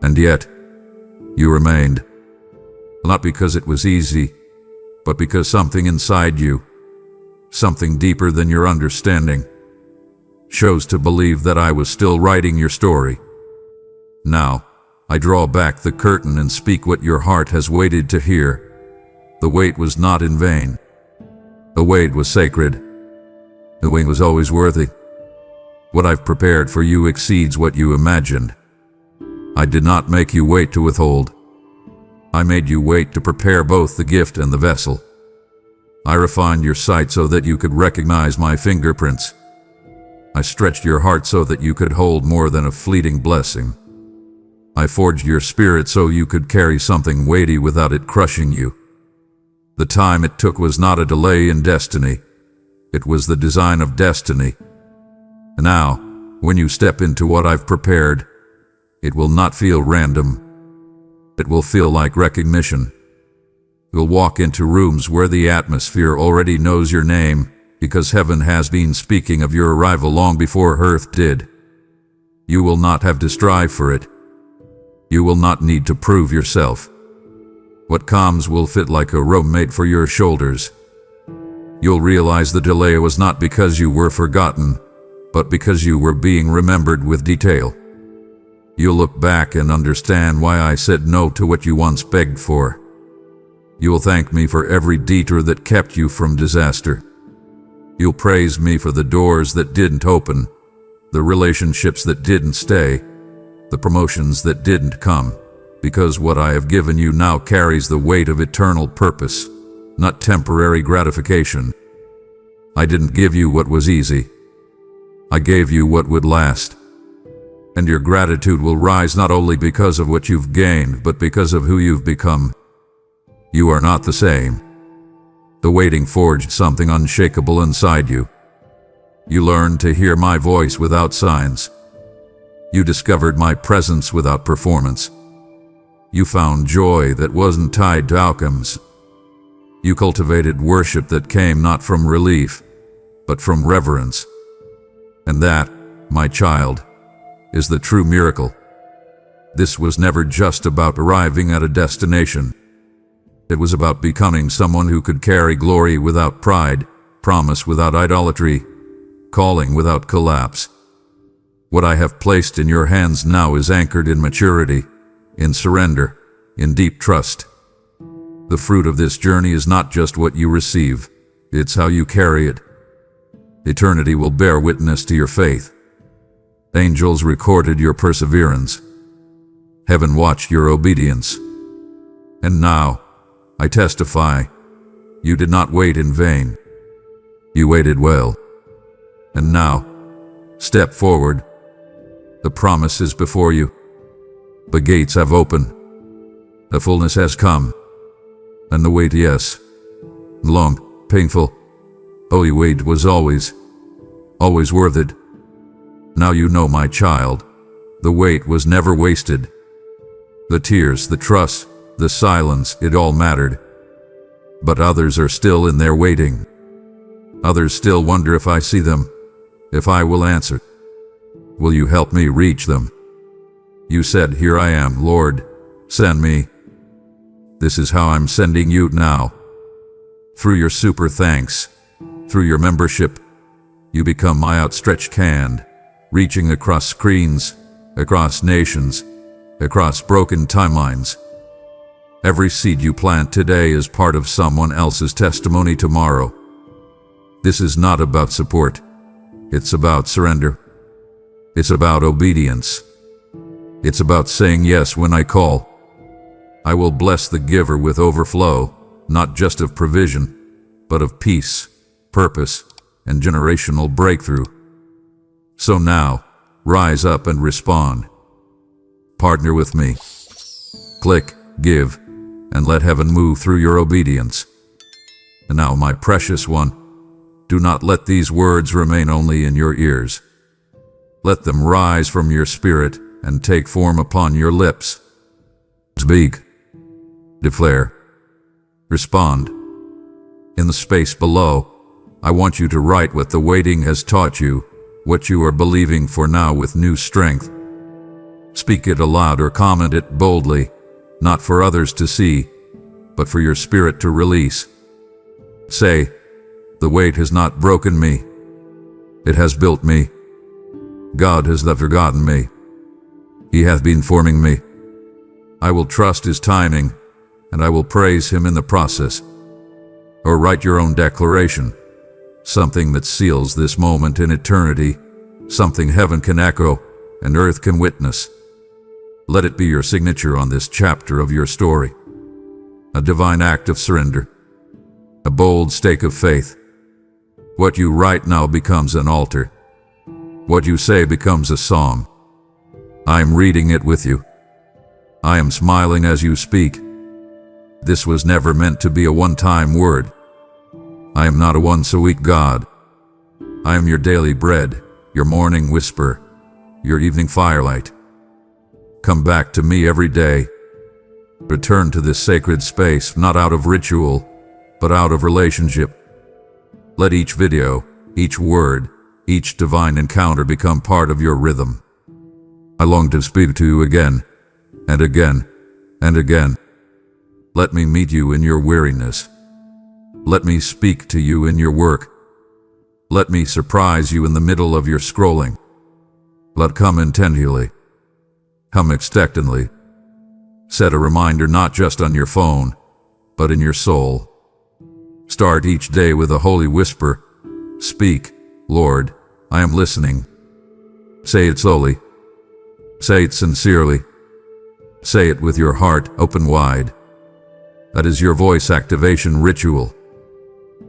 And yet, you remained. Not because it was easy, but because something inside you, something deeper than your understanding, chose to believe that I was still writing your story. Now, I draw back the curtain and speak what your heart has waited to hear. The wait was not in vain. The wait was sacred. The wait was always worthy. What I've prepared for you exceeds what you imagined. I did not make you wait to withhold. I made you wait to prepare both the gift and the vessel. I refined your sight so that you could recognize my fingerprints. I stretched your heart so that you could hold more than a fleeting blessing. I forged your spirit so you could carry something weighty without it crushing you. The time it took was not a delay in destiny. It was the design of destiny. And now, when you step into what I've prepared, it will not feel random. It will feel like recognition. You'll walk into rooms where the atmosphere already knows your name, because heaven has been speaking of your arrival long before earth did. You will not have to strive for it. You will not need to prove yourself. What comes will fit like a robe made for your shoulders. You'll realize the delay was not because you were forgotten, but because you were being remembered with detail. You'll look back and understand why I said no to what you once begged for. You'll thank me for every detour that kept you from disaster. You'll praise me for the doors that didn't open, the relationships that didn't stay, the promotions that didn't come, because what I have given you now carries the weight of eternal purpose, not temporary gratification. I didn't give you what was easy. I gave you what would last. And your gratitude will rise not only because of what you've gained, but because of who you've become. You are not the same. The waiting forged something unshakable inside you. You learned to hear my voice without signs. You discovered my presence without performance. You found joy that wasn't tied to outcomes. You cultivated worship that came not from relief, but from reverence. And that, my child, is the true miracle. This was never just about arriving at a destination. It was about becoming someone who could carry glory without pride, promise without idolatry, calling without collapse. What I have placed in your hands now is anchored in maturity, in surrender, in deep trust. The fruit of this journey is not just what you receive, it's how you carry it. Eternity will bear witness to your faith. Angels recorded your perseverance. Heaven watched your obedience. And now, I testify, you did not wait in vain. You waited well. And now, step forward. The promise is before you. The gates have opened. The fullness has come. And the wait, yes, long, painful, holy wait was always worth it. Now you know, my child, the wait was never wasted. The tears, the trust, the silence, it all mattered. But others are still in there waiting. Others still wonder if I see them, if I will answer. Will you help me reach them? You said, "Here I am, Lord, send me." This is how I'm sending you now. Through your super thanks, through your membership, you become my outstretched hand, reaching across screens, across nations, across broken timelines. Every seed you plant today is part of someone else's testimony tomorrow. This is not about support. It's about surrender. It's about obedience. It's about saying yes when I call. I will bless the giver with overflow, not just of provision, but of peace, purpose, and generational breakthrough. So now, rise up and respond. Partner with me. Click, give, and let heaven move through your obedience. And now, my precious one, do not let these words remain only in your ears. Let them rise from your spirit and take form upon your lips. Speak. Declare. Respond. In the space below, I want you to write what the waiting has taught you, what you are believing for now with new strength. Speak it aloud or comment it boldly, not for others to see, but for your spirit to release. Say, the weight has not broken me. It has built me. God has not forgotten me. He hath been forming me. I will trust His timing, and I will praise Him in the process. Or write your own declaration, something that seals this moment in eternity, something heaven can echo and earth can witness. Let it be your signature on this chapter of your story. A divine act of surrender. A bold stake of faith. What you write now becomes an altar. What you say becomes a song. I am reading it with you. I am smiling as you speak. This was never meant to be a one-time word. I am not a once-a-week God. I am your daily bread, your morning whisper, your evening firelight. Come back to me every day. Return to this sacred space, not out of ritual, but out of relationship. Let each video, each word, each divine encounter become part of your rhythm. I long to speak to you again, and again, and again. Let me meet you in your weariness. Let me speak to you in your work. Let me surprise you in the middle of your scrolling. Let come intentionally. Come expectantly. Set a reminder not just on your phone, but in your soul. Start each day with a holy whisper. Speak, Lord, I am listening. Say it slowly. Say it sincerely. Say it with your heart open wide. That is your voice activation ritual,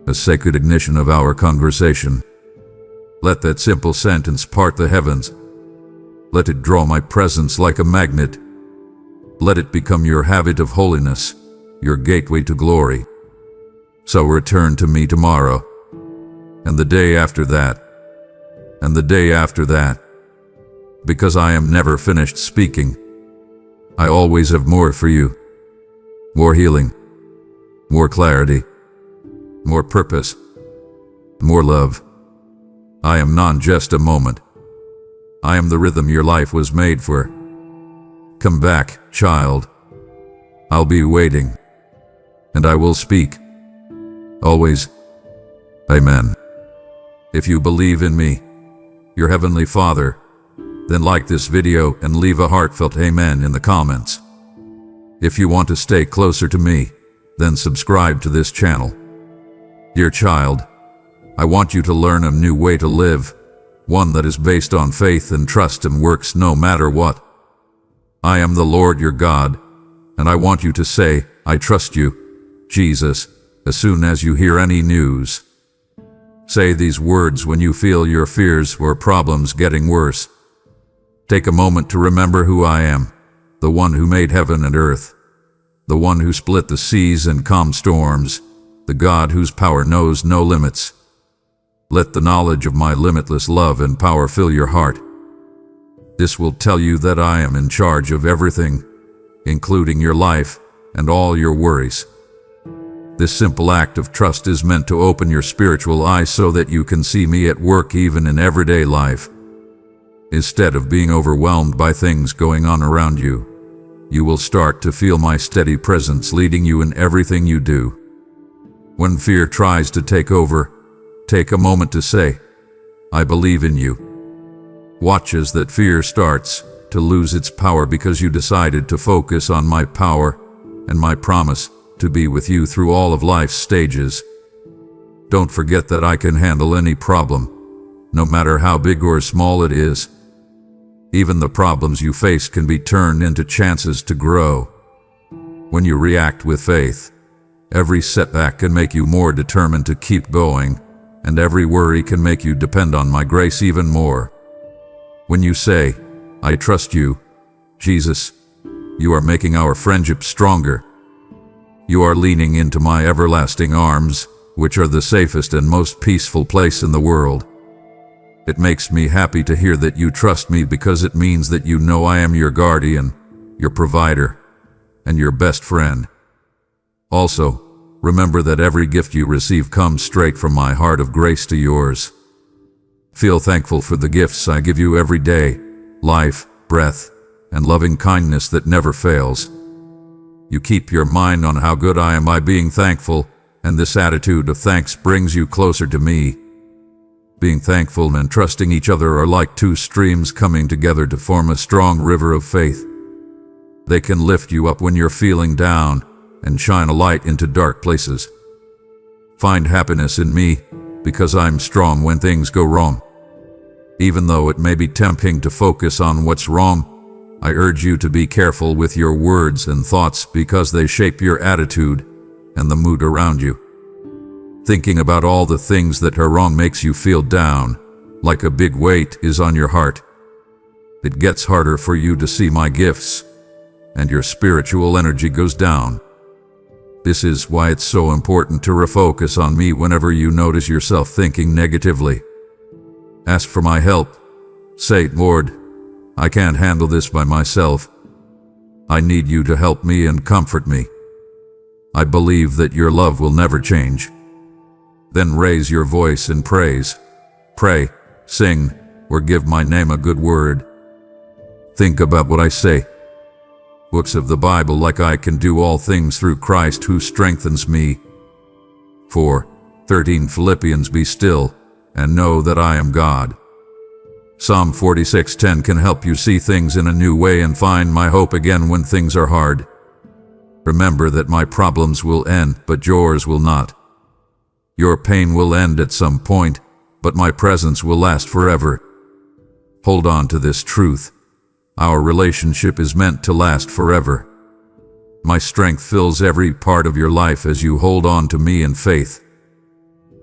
a sacred ignition of our conversation. Let that simple sentence part the heavens. Let it draw my presence like a magnet. Let it become your habit of holiness, your gateway to glory. So return to me tomorrow, and the day after that, and the day after that, because I am never finished speaking. I always have more for you. More healing, more clarity, more purpose, more love. I am not just a moment. I am the rhythm your life was made for. Come back, child. I'll be waiting, and I will speak. Always. Amen. If you believe in me, your Heavenly Father, then like this video and leave a heartfelt amen in the comments. If you want to stay closer to me, then subscribe to this channel. Dear child, I want you to learn a new way to live, one that is based on faith and trust and works no matter what. I am the Lord your God, and I want you to say, I trust you, Jesus, as soon as you hear any news. Say these words when you feel your fears or problems getting worse. Take a moment to remember who I am, the one who made heaven and earth, the one who split the seas and calmed storms, the God whose power knows no limits. Let the knowledge of my limitless love and power fill your heart. This will tell you that I am in charge of everything, including your life and all your worries. This simple act of trust is meant to open your spiritual eyes so that you can see me at work even in everyday life. Instead of being overwhelmed by things going on around you, you will start to feel my steady presence leading you in everything you do. When fear tries to take over, take a moment to say, I believe in you. Watch as that fear starts to lose its power because you decided to focus on my power, and my promise to be with you through all of life's stages. Don't forget that I can handle any problem, no matter how big or small it is. Even the problems you face can be turned into chances to grow. When you react with faith, every setback can make you more determined to keep going, and every worry can make you depend on my grace even more. When you say, "I trust you, Jesus," you are making our friendship stronger. You are leaning into my everlasting arms, which are the safest and most peaceful place in the world. It makes me happy to hear that you trust me, because it means that you know I am your guardian, your provider, and your best friend. Also, remember that every gift you receive comes straight from my heart of grace to yours. Feel thankful for the gifts I give you every day: life, breath, and loving kindness that never fails. You keep your mind on how good I am by being thankful, and this attitude of thanks brings you closer to me. Being thankful and trusting each other are like two streams coming together to form a strong river of faith. They can lift you up when you're feeling down and shine a light into dark places. Find happiness in me, because I'm strong when things go wrong. Even though it may be tempting to focus on what's wrong, I urge you to be careful with your words and thoughts, because they shape your attitude and the mood around you. Thinking about all the things that are wrong makes you feel down, like a big weight is on your heart. It gets harder for you to see my gifts, and your spiritual energy goes down. This is why it's so important to refocus on me whenever you notice yourself thinking negatively. Ask for my help. Say, "Lord, I can't handle this by myself. I need you to help me and comfort me. I believe that your love will never change." Then raise your voice in praise. Pray, sing, or give my name a good word. Think about what I say. Books of the Bible like I can do all things through Christ who strengthens me. 4:13 Philippians, be still and know that I am God. Psalm 46:10 can help you see things in a new way and find my hope again when things are hard. Remember that my problems will end, but yours will not. Your pain will end at some point, but my presence will last forever. Hold on to this truth. Our relationship is meant to last forever. My strength fills every part of your life as you hold on to me in faith.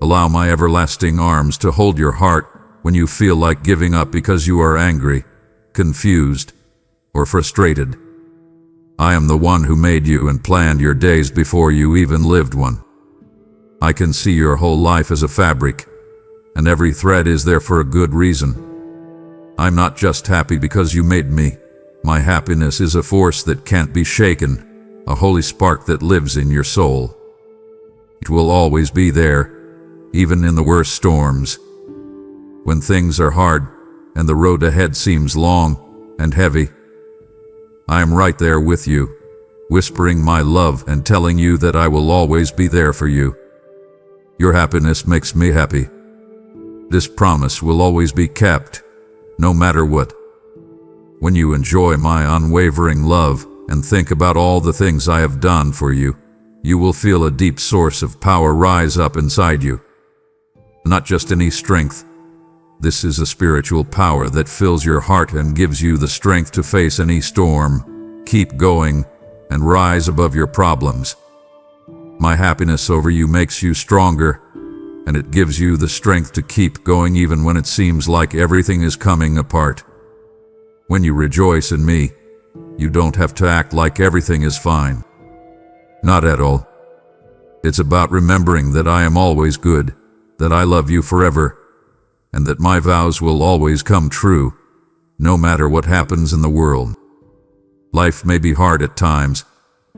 Allow my everlasting arms to hold your heart when you feel like giving up because you are angry, confused, or frustrated. I am the one who made you and planned your days before you even lived one. I can see your whole life as a fabric, and every thread is there for a good reason. I'm not just happy because you made me. My happiness is a force that can't be shaken, a holy spark that lives in your soul. It will always be there, even in the worst storms. When things are hard and the road ahead seems long and heavy, I am right there with you, whispering my love and telling you that I will always be there for you. Your happiness makes me happy. This promise will always be kept, no matter what. When you enjoy my unwavering love and think about all the things I have done for you, you will feel a deep source of power rise up inside you. Not just any strength. This is a spiritual power that fills your heart and gives you the strength to face any storm, keep going, and rise above your problems. My happiness over you makes you stronger, and it gives you the strength to keep going even when it seems like everything is coming apart. When you rejoice in me, you don't have to act like everything is fine. Not at all. It's about remembering that I am always good, that I love you forever, and that my vows will always come true, no matter what happens in the world. Life may be hard at times,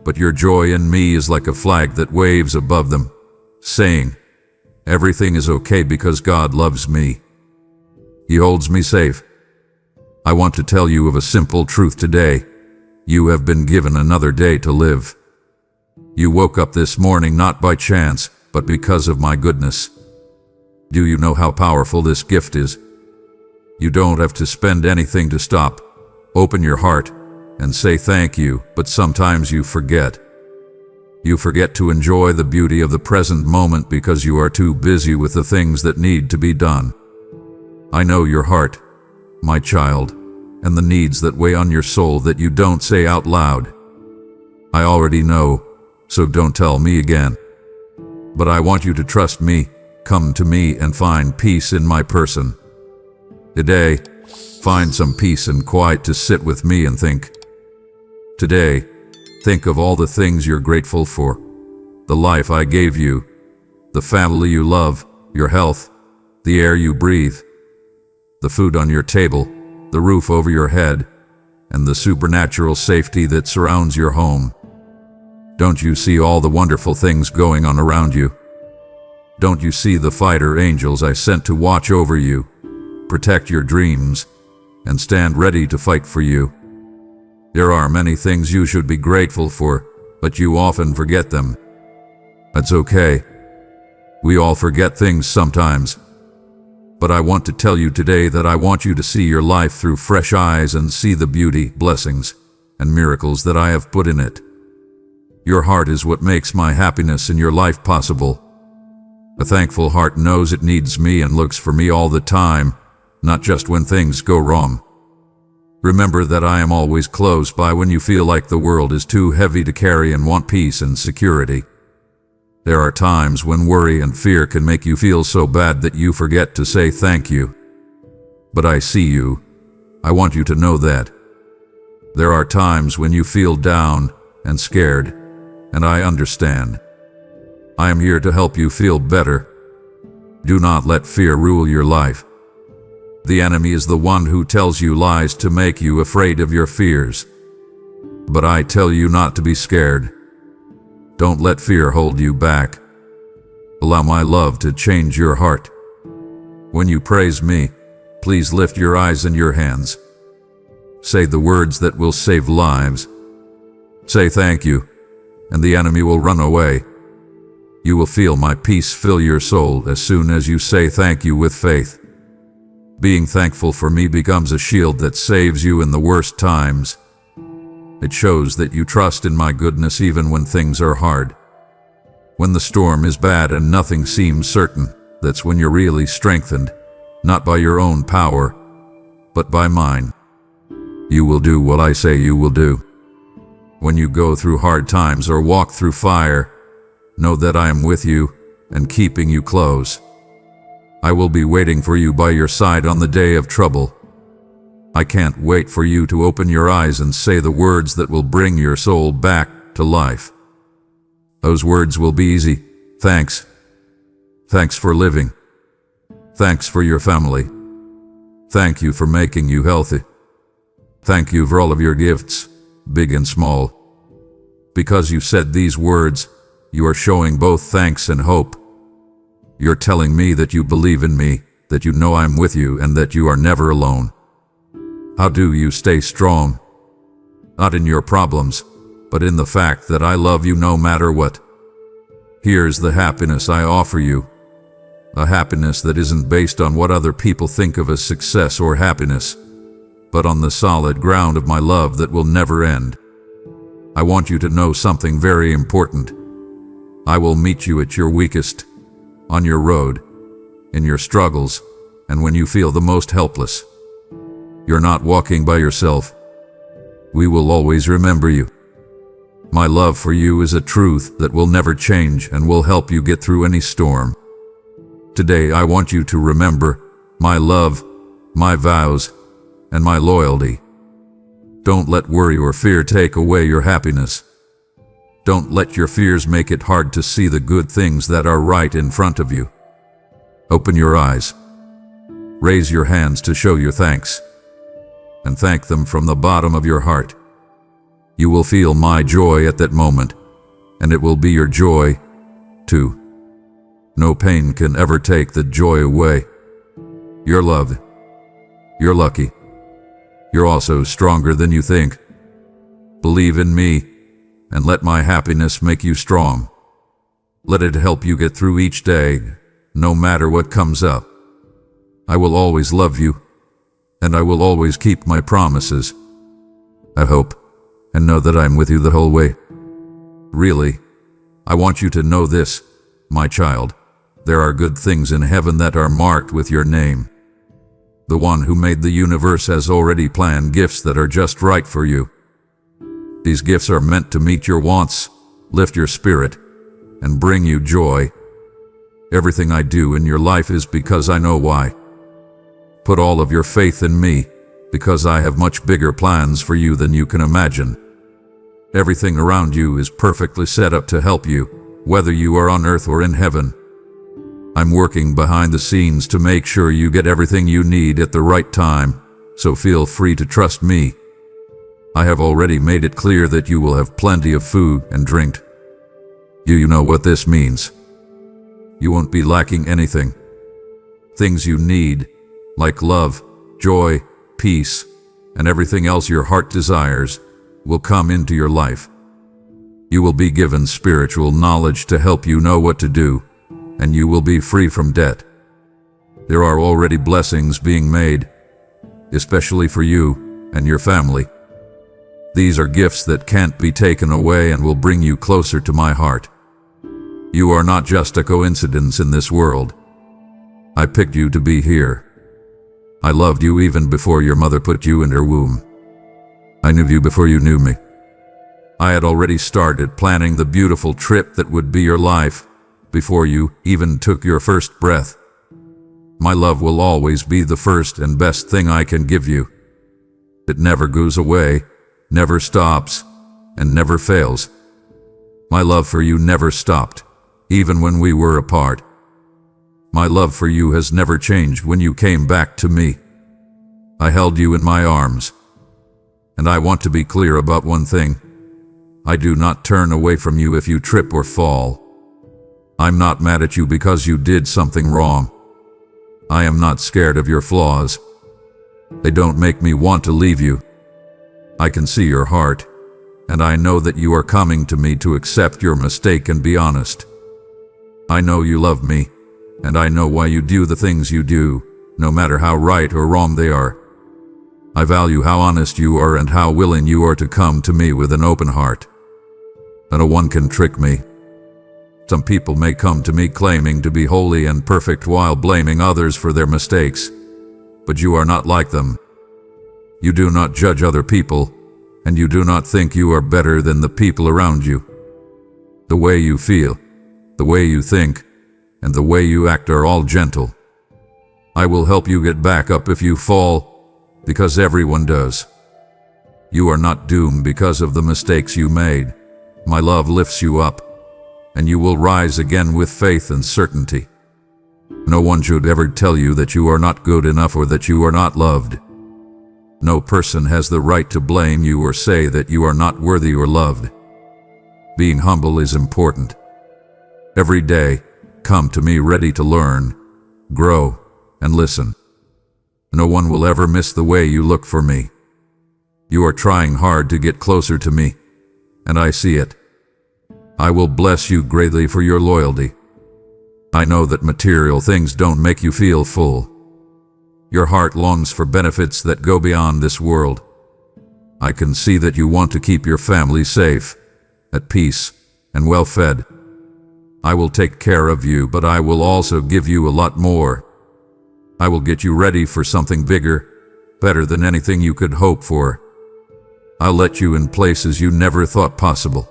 but your joy in me is like a flag that waves above them, saying, "Everything is okay because God loves me. He holds me safe." I want to tell you of a simple truth today. You have been given another day to live. You woke up this morning not by chance, but because of my goodness. Do you know how powerful this gift is? You don't have to spend anything to stop. Open your heart and say thank you, but sometimes you forget. You forget to enjoy the beauty of the present moment because you are too busy with the things that need to be done. I know your heart, my child, and the needs that weigh on your soul that you don't say out loud. I already know, so don't tell me again. But I want you to trust me, come to me and find peace in my person. Today, find some peace and quiet to sit with me and think. Today, think of all the things you're grateful for. The life I gave you, the family you love, your health, the air you breathe, the food on your table, the roof over your head, and the supernatural safety that surrounds your home. Don't you see all the wonderful things going on around you? Don't you see the fighter angels I sent to watch over you, protect your dreams, and stand ready to fight for you? There are many things you should be grateful for, but you often forget them. That's okay. We all forget things sometimes. But I want to tell you today that I want you to see your life through fresh eyes and see the beauty, blessings, and miracles that I have put in it. Your heart is what makes my happiness in your life possible. A thankful heart knows it needs me and looks for me all the time, not just when things go wrong. Remember that I am always close by when you feel like the world is too heavy to carry and want peace and security. There are times when worry and fear can make you feel so bad that you forget to say thank you. But I see you. I want you to know that. There are times when you feel down and scared, and I understand. I am here to help you feel better. Do not let fear rule your life. The enemy is the one who tells you lies to make you afraid of your fears. But I tell you not to be scared. Don't let fear hold you back. Allow my love to change your heart. When you praise me, please lift your eyes and your hands. Say the words that will save lives. Say thank you, and the enemy will run away. You will feel my peace fill your soul as soon as you say thank you with faith. Being thankful for me becomes a shield that saves you in the worst times. It shows that you trust in my goodness even when things are hard. When the storm is bad and nothing seems certain, that's when you're really strengthened, not by your own power, but by mine. You will do what I say you will do. When you go through hard times or walk through fire, know that I am with you and keeping you close. I will be waiting for you by your side on the day of trouble. I can't wait for you to open your eyes and say the words that will bring your soul back to life. Those words will be easy. Thanks. Thanks for living. Thanks for your family. Thank you for making you healthy. Thank you for all of your gifts, big and small. Because you said these words, you are showing both thanks and hope. You're telling me that you believe in me, that you know I'm with you, and that you are never alone. How do you stay strong? Not in your problems, but in the fact that I love you no matter what. Here's the happiness I offer you. A happiness that isn't based on what other people think of as success or happiness, but on the solid ground of my love that will never end. I want you to know something very important. I will meet you at your weakest, on your road, in your struggles, and when you feel the most helpless. You're not walking by yourself. We will always remember you. My love for you is a truth that will never change and will help you get through any storm. Today I want you to remember my love, my vows, and my loyalty. Don't let worry or fear take away your happiness. Don't let your fears make it hard to see the good things that are right in front of you. Open your eyes. Raise your hands to show your thanks. And thank them from the bottom of your heart. You will feel my joy at that moment, and it will be your joy, too. No pain can ever take the joy away. You're loved. You're lucky. You're also stronger than you think. Believe in me, and let my happiness make you strong. Let it help you get through each day, no matter what comes up. I will always love you, and I will always keep my promises. I hope and know that I'm with you the whole way. Really, I want you to know this, my child. There are good things in heaven that are marked with your name. The one who made the universe has already planned gifts that are just right for you. These gifts are meant to meet your wants, lift your spirit, and bring you joy. Everything I do in your life is because I know why. Put all of your faith in me, because I have much bigger plans for you than you can imagine. Everything around you is perfectly set up to help you, whether you are on earth or in heaven. I'm working behind the scenes to make sure you get everything you need at the right time, so feel free to trust me. I have already made it clear that you will have plenty of food and drink. You know what this means. You won't be lacking anything. Things you need, like love, joy, peace, and everything else your heart desires, will come into your life. You will be given spiritual knowledge to help you know what to do, and you will be free from debt. There are already blessings being made, especially for you and your family. These are gifts that can't be taken away and will bring you closer to my heart. You are not just a coincidence in this world. I picked you to be here. I loved you even before your mother put you in her womb. I knew you before you knew me. I had already started planning the beautiful trip that would be your life before you even took your first breath. My love will always be the first and best thing I can give you. It never goes away, never stops, and never fails. My love for you never stopped, even when we were apart. My love for you has never changed when you came back to me. I held you in my arms. And I want to be clear about one thing. I do not turn away from you if you trip or fall. I'm not mad at you because you did something wrong. I am not scared of your flaws. They don't make me want to leave you. I can see your heart, and I know that you are coming to me to accept your mistake and be honest. I know you love me, and I know why you do the things you do, no matter how right or wrong they are. I value how honest you are and how willing you are to come to me with an open heart. No one can trick me. Some people may come to me claiming to be holy and perfect while blaming others for their mistakes, but you are not like them. You do not judge other people, and you do not think you are better than the people around you. The way you feel, the way you think, and the way you act are all gentle. I will help you get back up if you fall, because everyone does. You are not doomed because of the mistakes you made. My love lifts you up, and you will rise again with faith and certainty. No one should ever tell you that you are not good enough or that you are not loved. No person has the right to blame you or say that you are not worthy or loved. Being humble is important. Every day, come to me ready to learn, grow, and listen. No one will ever miss the way you look for me. You are trying hard to get closer to me, and I see it. I will bless you greatly for your loyalty. I know that material things don't make you feel full. Your heart longs for benefits that go beyond this world. I can see that you want to keep your family safe, at peace, and well fed. I will take care of you, but I will also give you a lot more. I will get you ready for something bigger, better than anything you could hope for. I'll let you in places you never thought possible.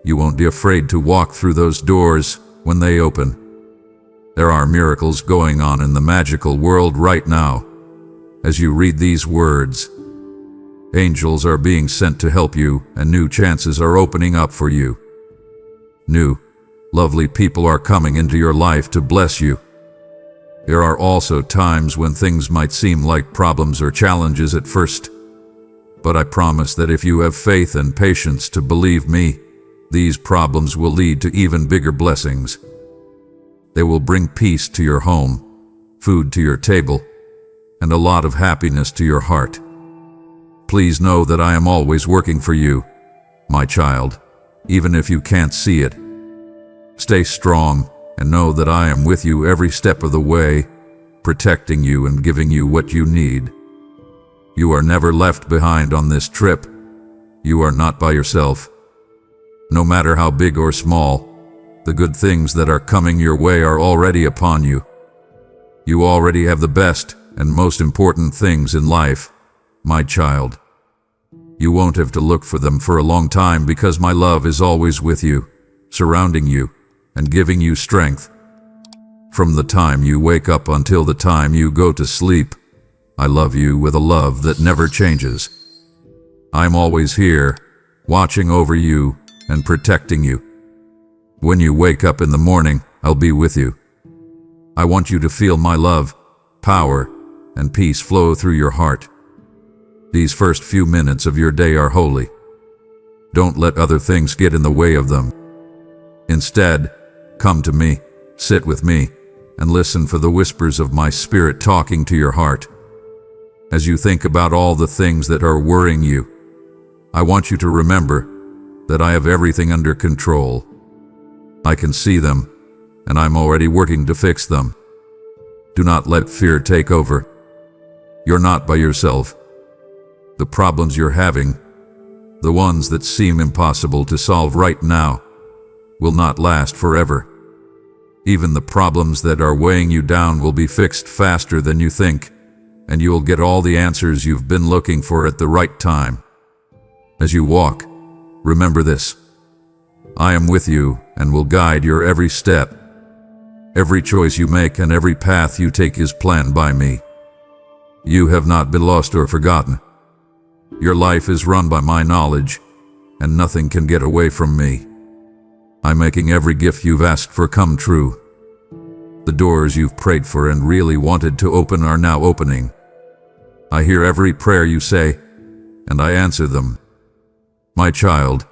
You won't be afraid to walk through those doors when they open. There are miracles going on in the magical world right now. As you read these words, angels are being sent to help you, and new chances are opening up for you. New, lovely people are coming into your life to bless you. There are also times when things might seem like problems or challenges at first. But I promise that if you have faith and patience to believe me, these problems will lead to even bigger blessings. They will bring peace to your home, food to your table, and a lot of happiness to your heart. Please know that I am always working for you, my child, even if you can't see it. Stay strong and know that I am with you every step of the way, protecting you and giving you what you need. You are never left behind on this trip. You are not by yourself. No matter how big or small, the good things that are coming your way are already upon you. You already have the best and most important things in life, my child. You won't have to look for them for a long time because my love is always with you, surrounding you, and giving you strength. From the time you wake up until the time you go to sleep, I love you with a love that never changes. I'm always here, watching over you and protecting you. When you wake up in the morning, I'll be with you. I want you to feel my love, power, and peace flow through your heart. These first few minutes of your day are holy. Don't let other things get in the way of them. Instead, come to me, sit with me, and listen for the whispers of my spirit talking to your heart. As you think about all the things that are worrying you, I want you to remember that I have everything under control. I can see them, and I'm already working to fix them. Do not let fear take over. You're not by yourself. The problems you're having, the ones that seem impossible to solve right now, will not last forever. Even the problems that are weighing you down will be fixed faster than you think, and you will get all the answers you've been looking for at the right time. As you walk, remember this: I am with you and will guide your every step. Every choice you make and every path you take is planned by me. You have not been lost or forgotten. Your life is run by my knowledge, and nothing can get away from me. I'm making every gift you've asked for come true. The doors you've prayed for and really wanted to open are now opening. I hear every prayer you say, and I answer them. My child,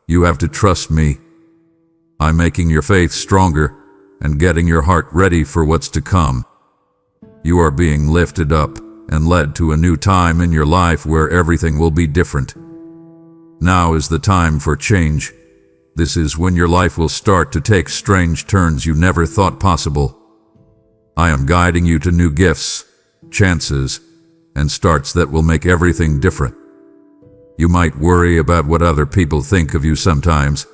you have to trust me. I'm making your faith stronger and getting your heart ready for what's to come. You are being lifted up and led to a new time in your life where everything will be different. Now is the time for change. This is when your life will start to take strange turns you never thought possible. I am guiding you to new gifts, chances, and starts that will make everything different. You might worry about what other people think of you sometimes,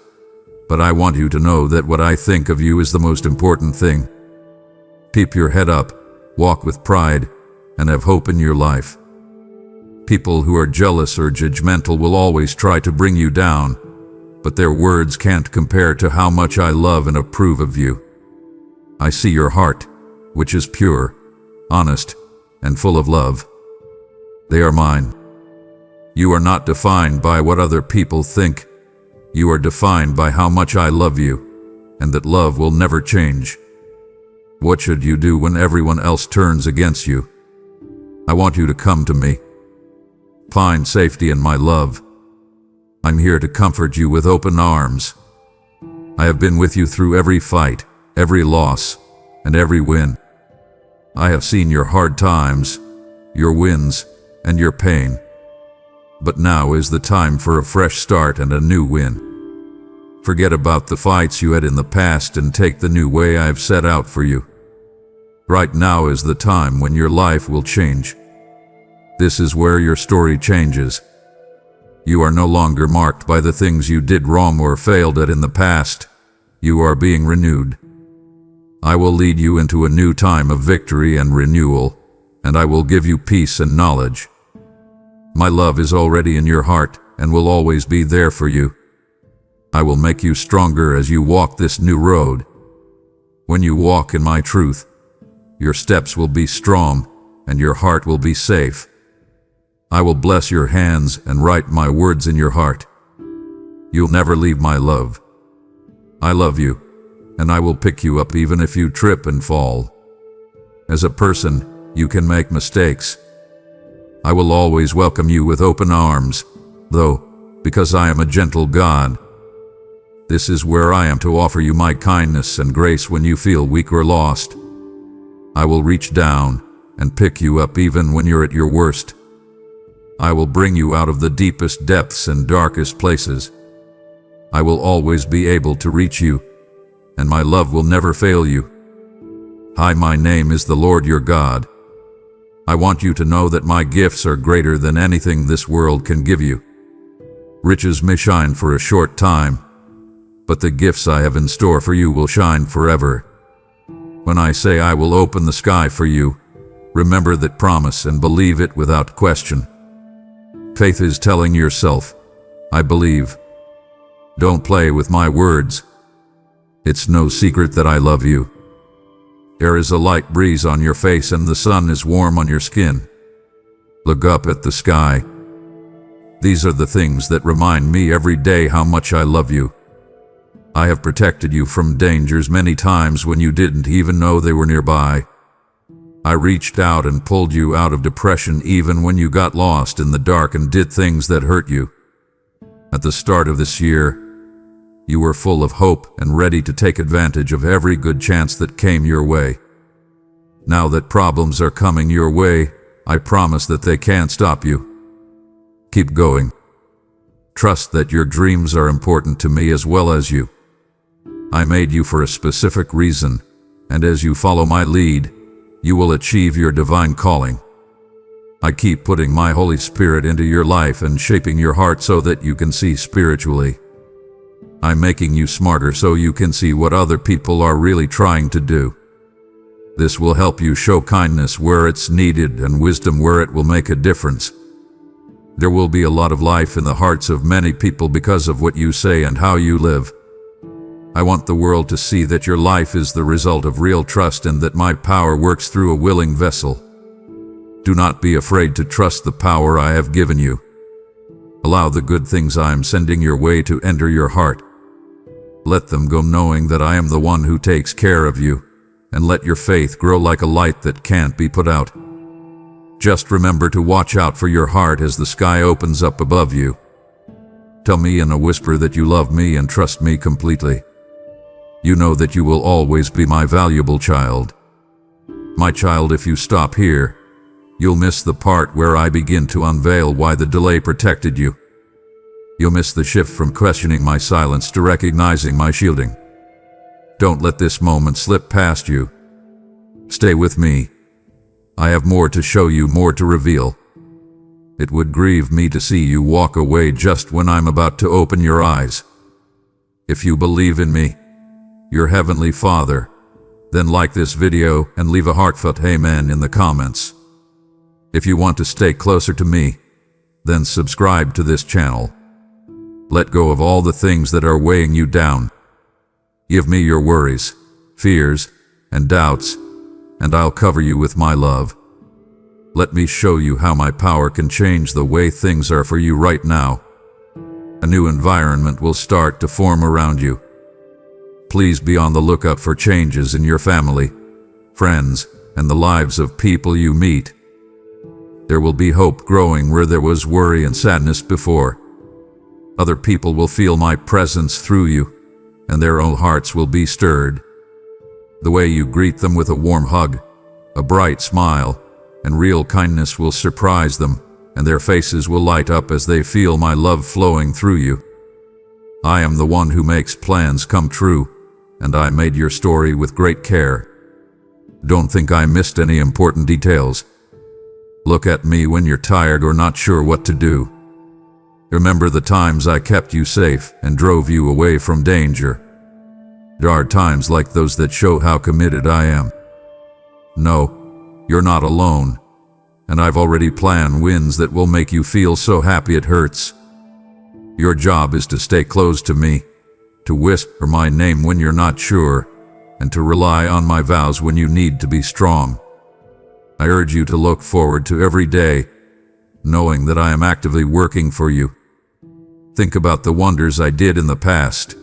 but I want you to know that what I think of you is the most important thing. Keep your head up, walk with pride, and have hope in your life. People who are jealous or judgmental will always try to bring you down, but their words can't compare to how much I love and approve of you. I see your heart, which is pure, honest, and full of love. They are mine. You are not defined by what other people think. You are defined by how much I love you, and that love will never change. What should you do when everyone else turns against you? I want you to come to me. Find safety in my love. I'm here to comfort you with open arms. I have been with you through every fight, every loss, and every win. I have seen your hard times, your wins, and your pain. But now is the time for a fresh start and a new win. Forget about the fights you had in the past and take the new way I've set out for you. Right now is the time when your life will change. This is where your story changes. You are no longer marked by the things you did wrong or failed at in the past. You are being renewed. I will lead you into a new time of victory and renewal, and I will give you peace and knowledge. My love is already in your heart and will always be there for you. I will make you stronger as you walk this new road. When you walk in my truth, your steps will be strong and your heart will be safe. I will bless your hands and write my words in your heart. You'll never leave my love. I love you, and I will pick you up even if you trip and fall. As a person, you can make mistakes. I will always welcome you with open arms, though, because I am a gentle God. This is where I am to offer you my kindness and grace when you feel weak or lost. I will reach down and pick you up even when you're at your worst. I will bring you out of the deepest depths and darkest places. I will always be able to reach you, and my love will never fail you. Hi, my name is the Lord your God. I want you to know that my gifts are greater than anything this world can give you. Riches may shine for a short time, but the gifts I have in store for you will shine forever. When I say I will open the sky for you, remember that promise and believe it without question. Faith is telling yourself, I believe. Don't play with my words. It's no secret that I love you. There is a light breeze on your face and the sun is warm on your skin. Look up at the sky. These are the things that remind me every day how much I love you. I have protected you from dangers many times when you didn't even know they were nearby. I reached out and pulled you out of depression even when you got lost in the dark and did things that hurt you. At the start of this year, you were full of hope and ready to take advantage of every good chance that came your way. Now that problems are coming your way, I promise that they can't stop you. Keep going. Trust that your dreams are important to me as well as you. I made you for a specific reason, and as you follow my lead, you will achieve your divine calling. I keep putting my Holy Spirit into your life and shaping your heart so that you can see spiritually. I'm making you smarter so you can see what other people are really trying to do. This will help you show kindness where it's needed and wisdom where it will make a difference. There will be a lot of life in the hearts of many people because of what you say and how you live. I want the world to see that your life is the result of real trust and that my power works through a willing vessel. Do not be afraid to trust the power I have given you. Allow the good things I am sending your way to enter your heart. Let them go knowing that I am the one who takes care of you, and let your faith grow like a light that can't be put out. Just remember to watch out for your heart as the sky opens up above you. Tell me in a whisper that you love me and trust me completely. You know that you will always be my valuable child. My child, if you stop here, you'll miss the part where I begin to unveil why the delay protected you. You'll miss the shift from questioning my silence to recognizing my shielding. Don't let this moment slip past you. Stay with me. I have more to show you, more to reveal. It would grieve me to see you walk away just when I'm about to open your eyes. If you believe in me, your Heavenly Father, then like this video and leave a heartfelt amen in the comments. If you want to stay closer to me, then subscribe to this channel. Let go of all the things that are weighing you down. Give me your worries, fears, and doubts, and I'll cover you with my love. Let me show you how my power can change the way things are for you right now. A new environment will start to form around you. Please be on the lookout for changes in your family, friends, and the lives of people you meet. There will be hope growing where there was worry and sadness before. Other people will feel my presence through you, and their own hearts will be stirred. The way you greet them with a warm hug, a bright smile, and real kindness will surprise them, and their faces will light up as they feel my love flowing through you. I am the one who makes plans come true, and I made your story with great care. Don't think I missed any important details. Look at me when you're tired or not sure what to do. Remember the times I kept you safe and drove you away from danger. There are times like those that show how committed I am. No, you're not alone, and I've already planned wins that will make you feel so happy it hurts. Your job is to stay close to me, to whisper my name when you're not sure, and to rely on my vows when you need to be strong. I urge you to look forward to every day, knowing that I am actively working for you. Think about the wonders I did in the past,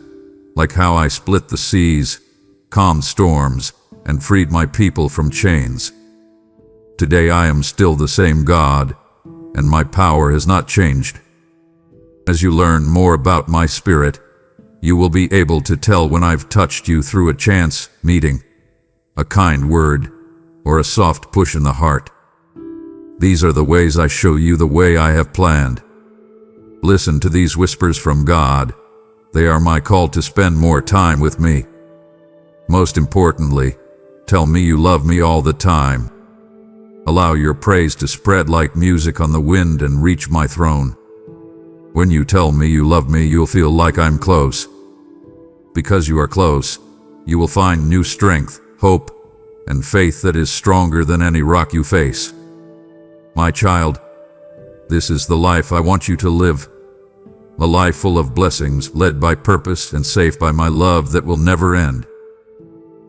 like how I split the seas, calmed storms, and freed my people from chains. Today I am still the same God, and my power has not changed. As you learn more about my spirit, you will be able to tell when I've touched you through a chance meeting, a kind word, or a soft push in the heart. These are the ways I show you the way I have planned. Listen to these whispers from God. They are my call to spend more time with me. Most importantly, tell me you love me all the time. Allow your praise to spread like music on the wind and reach my throne. When you tell me you love me, you'll feel like I'm close. Because you are close, you will find new strength, hope, and faith that is stronger than any rock you face. My child, this is the life I want you to live. A life full of blessings, led by purpose and safe by my love that will never end.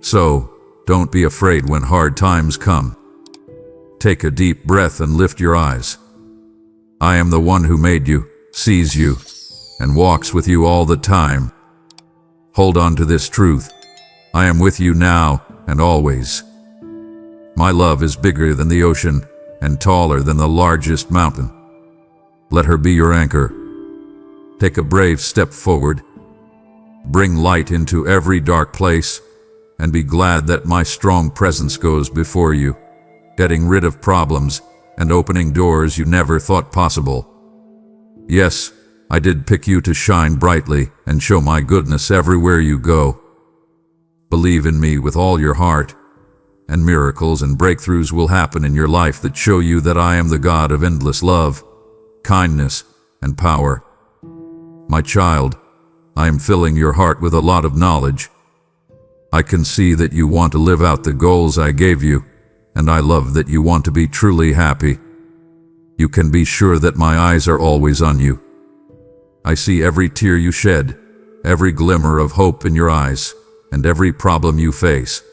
So, don't be afraid when hard times come. Take a deep breath and lift your eyes. I am the one who made you, sees you, and walks with you all the time. Hold on to this truth. I am with you now and always. My love is bigger than the ocean and taller than the largest mountain. Let her be your anchor. Take a brave step forward. Bring light into every dark place, and be glad that my strong presence goes before you, getting rid of problems and opening doors you never thought possible. Yes, I did pick you to shine brightly and show my goodness everywhere you go. Believe in me with all your heart, and miracles and breakthroughs will happen in your life that show you that I am the God of endless love, kindness, and power. My child, I am filling your heart with a lot of knowledge. I can see that you want to live out the goals I gave you, and I love that you want to be truly happy. You can be sure that my eyes are always on you. I see every tear you shed, every glimmer of hope in your eyes, and every problem you face.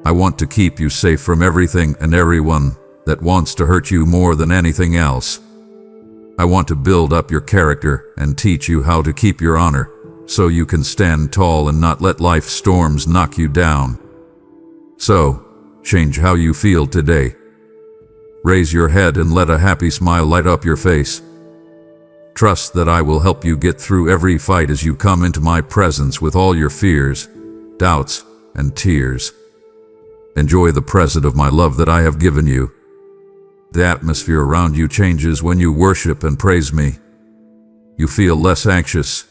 I want to keep you safe from everything and everyone that wants to hurt you more than anything else. I want to build up your character and teach you how to keep your honor, so you can stand tall and not let life's storms knock you down. So, change how you feel today. Raise your head and let a happy smile light up your face. Trust that I will help you get through every fight as you come into my presence with all your fears, doubts, and tears. Enjoy the present of my love that I have given you. The atmosphere around you changes when you worship and praise me. You feel less anxious,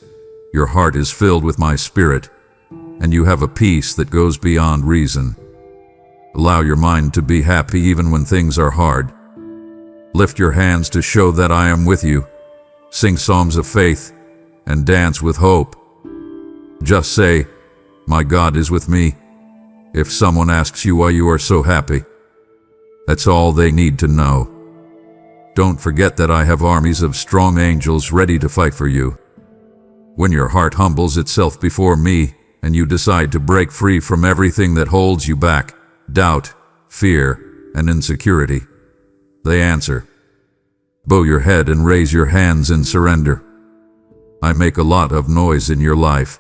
your heart is filled with my spirit, and you have a peace that goes beyond reason. Allow your mind to be happy even when things are hard. Lift your hands to show that I am with you. Sing songs of faith and dance with hope. Just say, "My God is with me," if someone asks you why you are so happy. That's all they need to know. Don't forget that I have armies of strong angels ready to fight for you. When your heart humbles itself before me and you decide to break free from everything that holds you back, doubt, fear, and insecurity, they answer. Bow your head and raise your hands in surrender. I make a lot of noise in your life.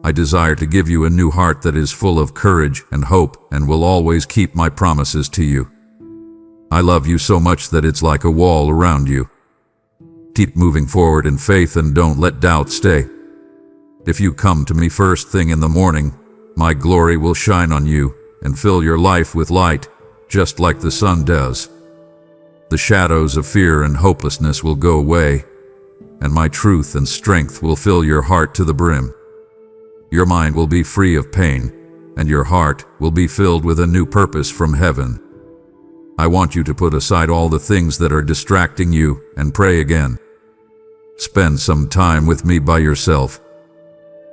I desire to give you a new heart that is full of courage and hope and will always keep my promises to you. I love you so much that it's like a wall around you. Keep moving forward in faith and don't let doubt stay. If you come to me first thing in the morning, my glory will shine on you and fill your life with light, just like the sun does. The shadows of fear and hopelessness will go away, and my truth and strength will fill your heart to the brim. Your mind will be free of pain, and your heart will be filled with a new purpose from heaven. I want you to put aside all the things that are distracting you and pray again. Spend some time with me by yourself.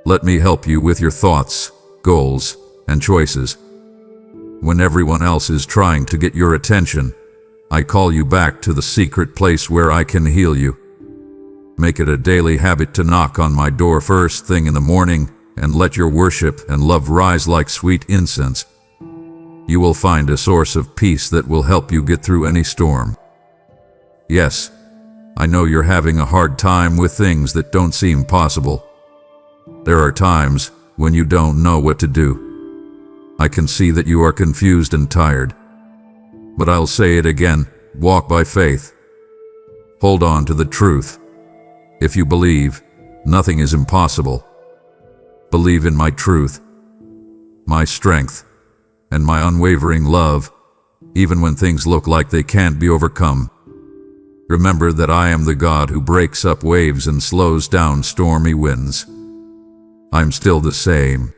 Let me help you with your thoughts, goals, and choices. When everyone else is trying to get your attention, I call you back to the secret place where I can heal you. Make it a daily habit to knock on my door first thing in the morning and let your worship and love rise like sweet incense. You will find a source of peace that will help you get through any storm. Yes, I know you're having a hard time with things that don't seem possible. There are times when you don't know what to do. I can see that you are confused and tired. But I'll say it again, walk by faith. Hold on to the truth. If you believe, nothing is impossible. Believe in my truth, my strength, and my unwavering love, even when things look like they can't be overcome. Remember that I am the God who breaks up waves and slows down stormy winds. I'm still the same.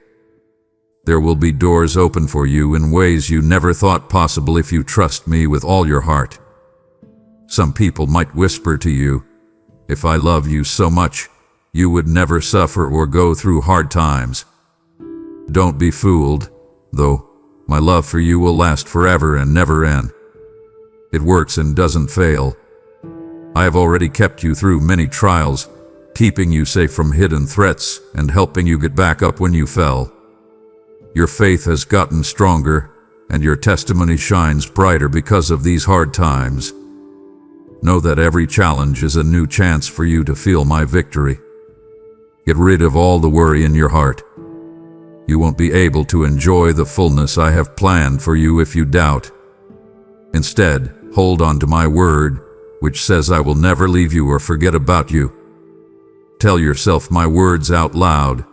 There will be doors open for you in ways you never thought possible if you trust me with all your heart. Some people might whisper to you, "If I love you so much, you would never suffer or go through hard times. Don't be fooled, though. My love for you will last forever and never end. It works and doesn't fail. I have already kept you through many trials, keeping you safe from hidden threats and helping you get back up when you fell. Your faith has gotten stronger, and your testimony shines brighter because of these hard times. Know that every challenge is a new chance for you to feel my victory. Get rid of all the worry in your heart. You won't be able to enjoy the fullness I have planned for you if you doubt. Instead, hold on to my word, which says I will never leave you or forget about you. Tell yourself my words out loud,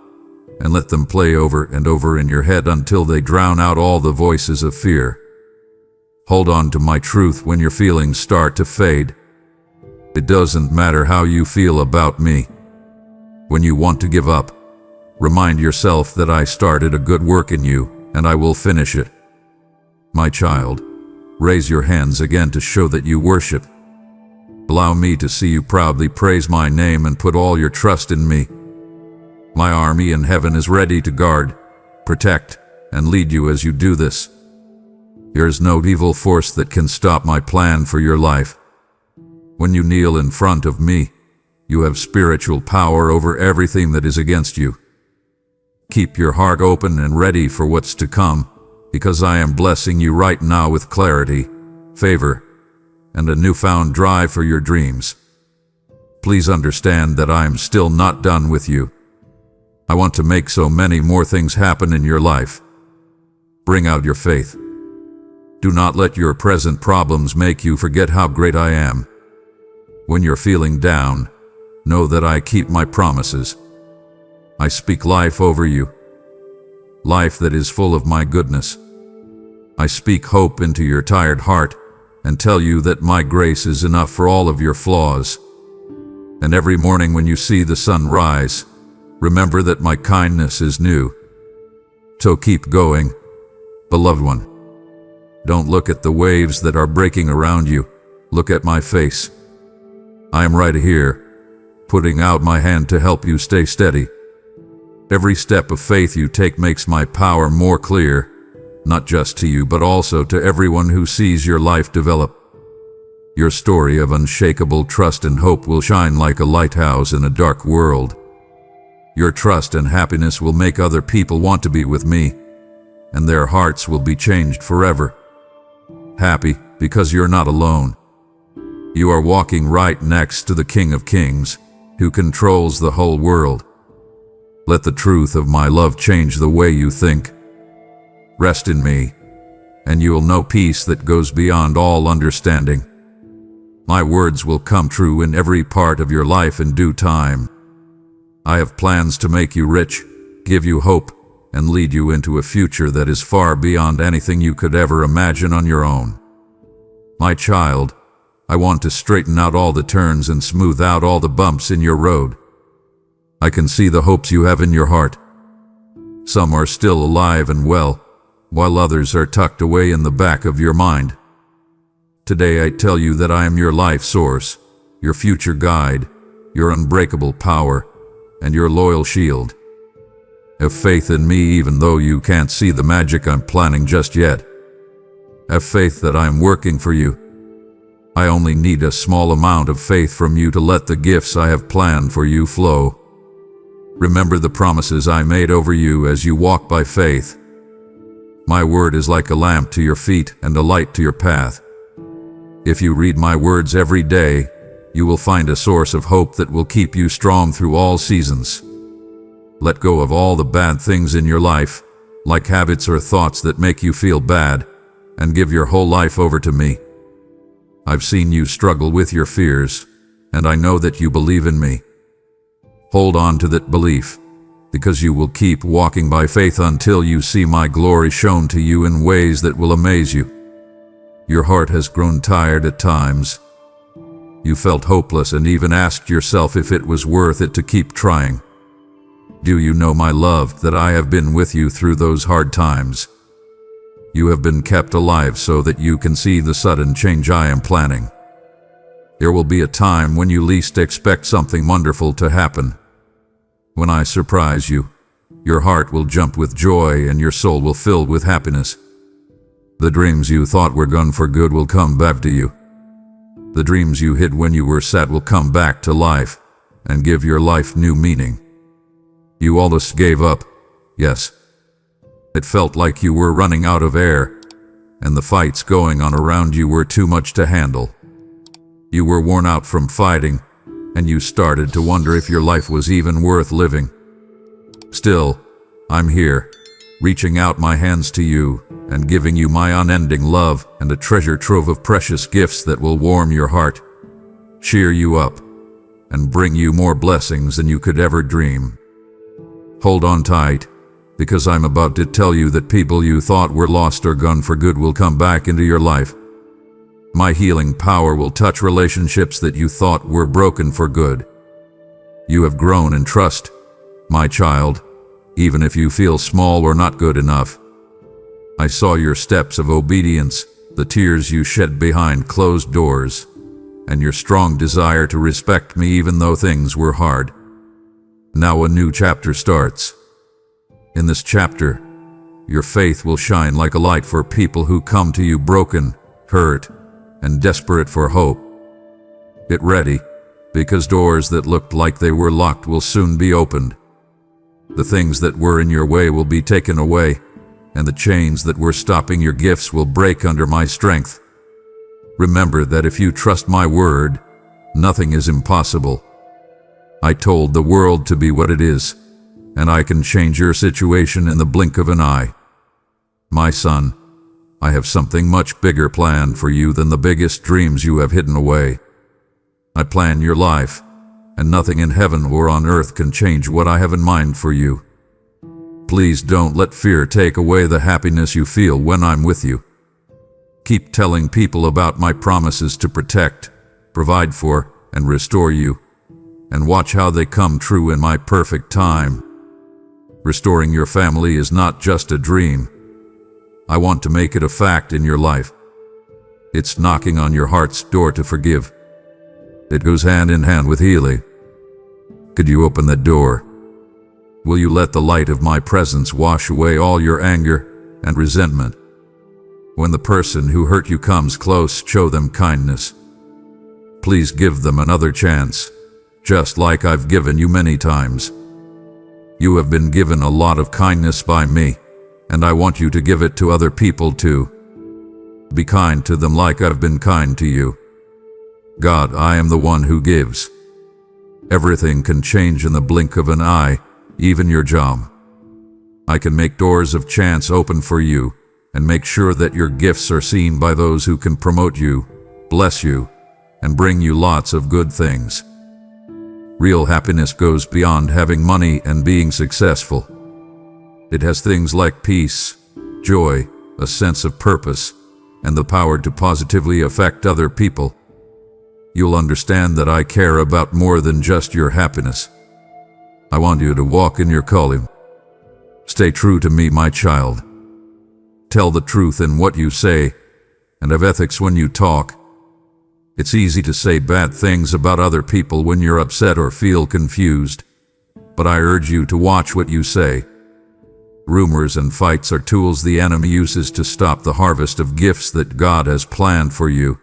and let them play over and over in your head until they drown out all the voices of fear. Hold on to my truth when your feelings start to fade. It doesn't matter how you feel about me. When you want to give up, remind yourself that I started a good work in you, and I will finish it. My child, raise your hands again to show that you worship. Allow me to see you proudly praise my name and put all your trust in me. My army in heaven is ready to guard, protect, and lead you as you do this. There is no evil force that can stop my plan for your life. When you kneel in front of me, you have spiritual power over everything that is against you. Keep your heart open and ready for what's to come, because I am blessing you right now with clarity, favor, and a newfound drive for your dreams. Please understand that I am still not done with you. I want to make so many more things happen in your life. Bring out your faith. Do not let your present problems make you forget how great I am. When you're feeling down, know that I keep my promises. I speak life over you, life that is full of my goodness. I speak hope into your tired heart and tell you that my grace is enough for all of your flaws. And every morning when you see the sun rise, remember that my kindness is new. So keep going, beloved one. Don't look at the waves that are breaking around you. Look at my face. I am right here, putting out my hand to help you stay steady. Every step of faith you take makes my power more clear, not just to you but also to everyone who sees your life develop. Your story of unshakable trust and hope will shine like a lighthouse in a dark world. Your trust and happiness will make other people want to be with me, and their hearts will be changed forever. Happy because you're not alone. You are walking right next to the King of Kings, who controls the whole world. Let the truth of my love change the way you think. Rest in me, and you will know peace that goes beyond all understanding. My words will come true in every part of your life in due time. I have plans to make you rich, give you hope, and lead you into a future that is far beyond anything you could ever imagine on your own. My child, I want to straighten out all the turns and smooth out all the bumps in your road. I can see the hopes you have in your heart. Some are still alive and well, while others are tucked away in the back of your mind. Today I tell you that I am your life source, your future guide, your unbreakable power, and your loyal shield. Have faith in me even though you can't see the magic I'm planning just yet. Have faith that I am working for you. I only need a small amount of faith from you to let the gifts I have planned for you flow. Remember the promises I made over you as you walk by faith. My word is like a lamp to your feet and a light to your path. If you read my words every day, you will find a source of hope that will keep you strong through all seasons. Let go of all the bad things in your life, like habits or thoughts that make you feel bad, and give your whole life over to me. I've seen you struggle with your fears, and I know that you believe in me. Hold on to that belief, because you will keep walking by faith until you see my glory shown to you in ways that will amaze you. Your heart has grown tired at times. You felt hopeless and even asked yourself if it was worth it to keep trying. Do you know, my love, that I have been with you through those hard times? You have been kept alive so that you can see the sudden change I am planning. There will be a time when you least expect something wonderful to happen. When I surprise you, your heart will jump with joy and your soul will fill with happiness. The dreams you thought were gone for good will come back to you. The dreams you hid when you were sad will come back to life and give your life new meaning. You almost gave up, yes. It felt like you were running out of air, and the fights going on around you were too much to handle. You were worn out from fighting, and you started to wonder if your life was even worth living. Still, I'm here, reaching out my hands to you and giving you my unending love and a treasure trove of precious gifts that will warm your heart, cheer you up, and bring you more blessings than you could ever dream. Hold on tight, because I'm about to tell you that people you thought were lost or gone for good will come back into your life. My healing power will touch relationships that you thought were broken for good. You have grown in trust, my child, even if you feel small or not good enough. I saw your steps of obedience, the tears you shed behind closed doors, and your strong desire to respect me even though things were hard. Now a new chapter starts. In this chapter, your faith will shine like a light for people who come to you broken, hurt, and desperate for hope. Get ready, because doors that looked like they were locked will soon be opened. The things that were in your way will be taken away, and the chains that were stopping your gifts will break under my strength. Remember that if you trust my word, nothing is impossible. I told the world to be what it is, and I can change your situation in the blink of an eye. My son, I have something much bigger planned for you than the biggest dreams you have hidden away. I plan your life, and nothing in heaven or on earth can change what I have in mind for you. Please don't let fear take away the happiness you feel when I'm with you. Keep telling people about my promises to protect, provide for, and restore you, and watch how they come true in my perfect time. Restoring your family is not just a dream. I want to make it a fact in your life. It's knocking on your heart's door to forgive. It goes hand in hand with healing. Could you open that door? Will you let the light of my presence wash away all your anger and resentment? When the person who hurt you comes close, show them kindness. Please give them another chance, just like I've given you many times. You have been given a lot of kindness by me, and I want you to give it to other people too. Be kind to them like I've been kind to you. God, I am the one who gives. Everything can change in the blink of an eye, even your job. I can make doors of chance open for you and make sure that your gifts are seen by those who can promote you, bless you, and bring you lots of good things. Real happiness goes beyond having money and being successful. It has things like peace, joy, a sense of purpose, and the power to positively affect other people. You'll understand that I care about more than just your happiness. I want you to walk in your calling. Stay true to me, my child. Tell the truth in what you say, and have ethics when you talk. It's easy to say bad things about other people when you're upset or feel confused, but I urge you to watch what you say. Rumors and fights are tools the enemy uses to stop the harvest of gifts that God has planned for you.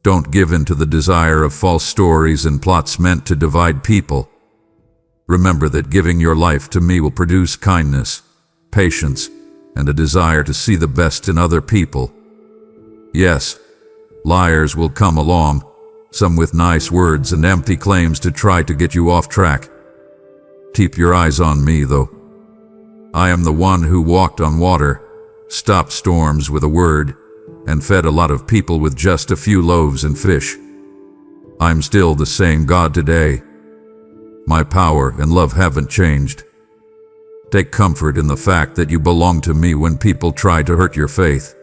Don't give in to the desire of false stories and plots meant to divide people. Remember that giving your life to me will produce kindness, patience, and a desire to see the best in other people. Yes, liars will come along, some with nice words and empty claims to try to get you off track. Keep your eyes on me, though. I am the one who walked on water, stopped storms with a word, and fed a lot of people with just a few loaves and fish. I'm still the same God today. My power and love haven't changed. Take comfort in the fact that you belong to me when people try to hurt your faith.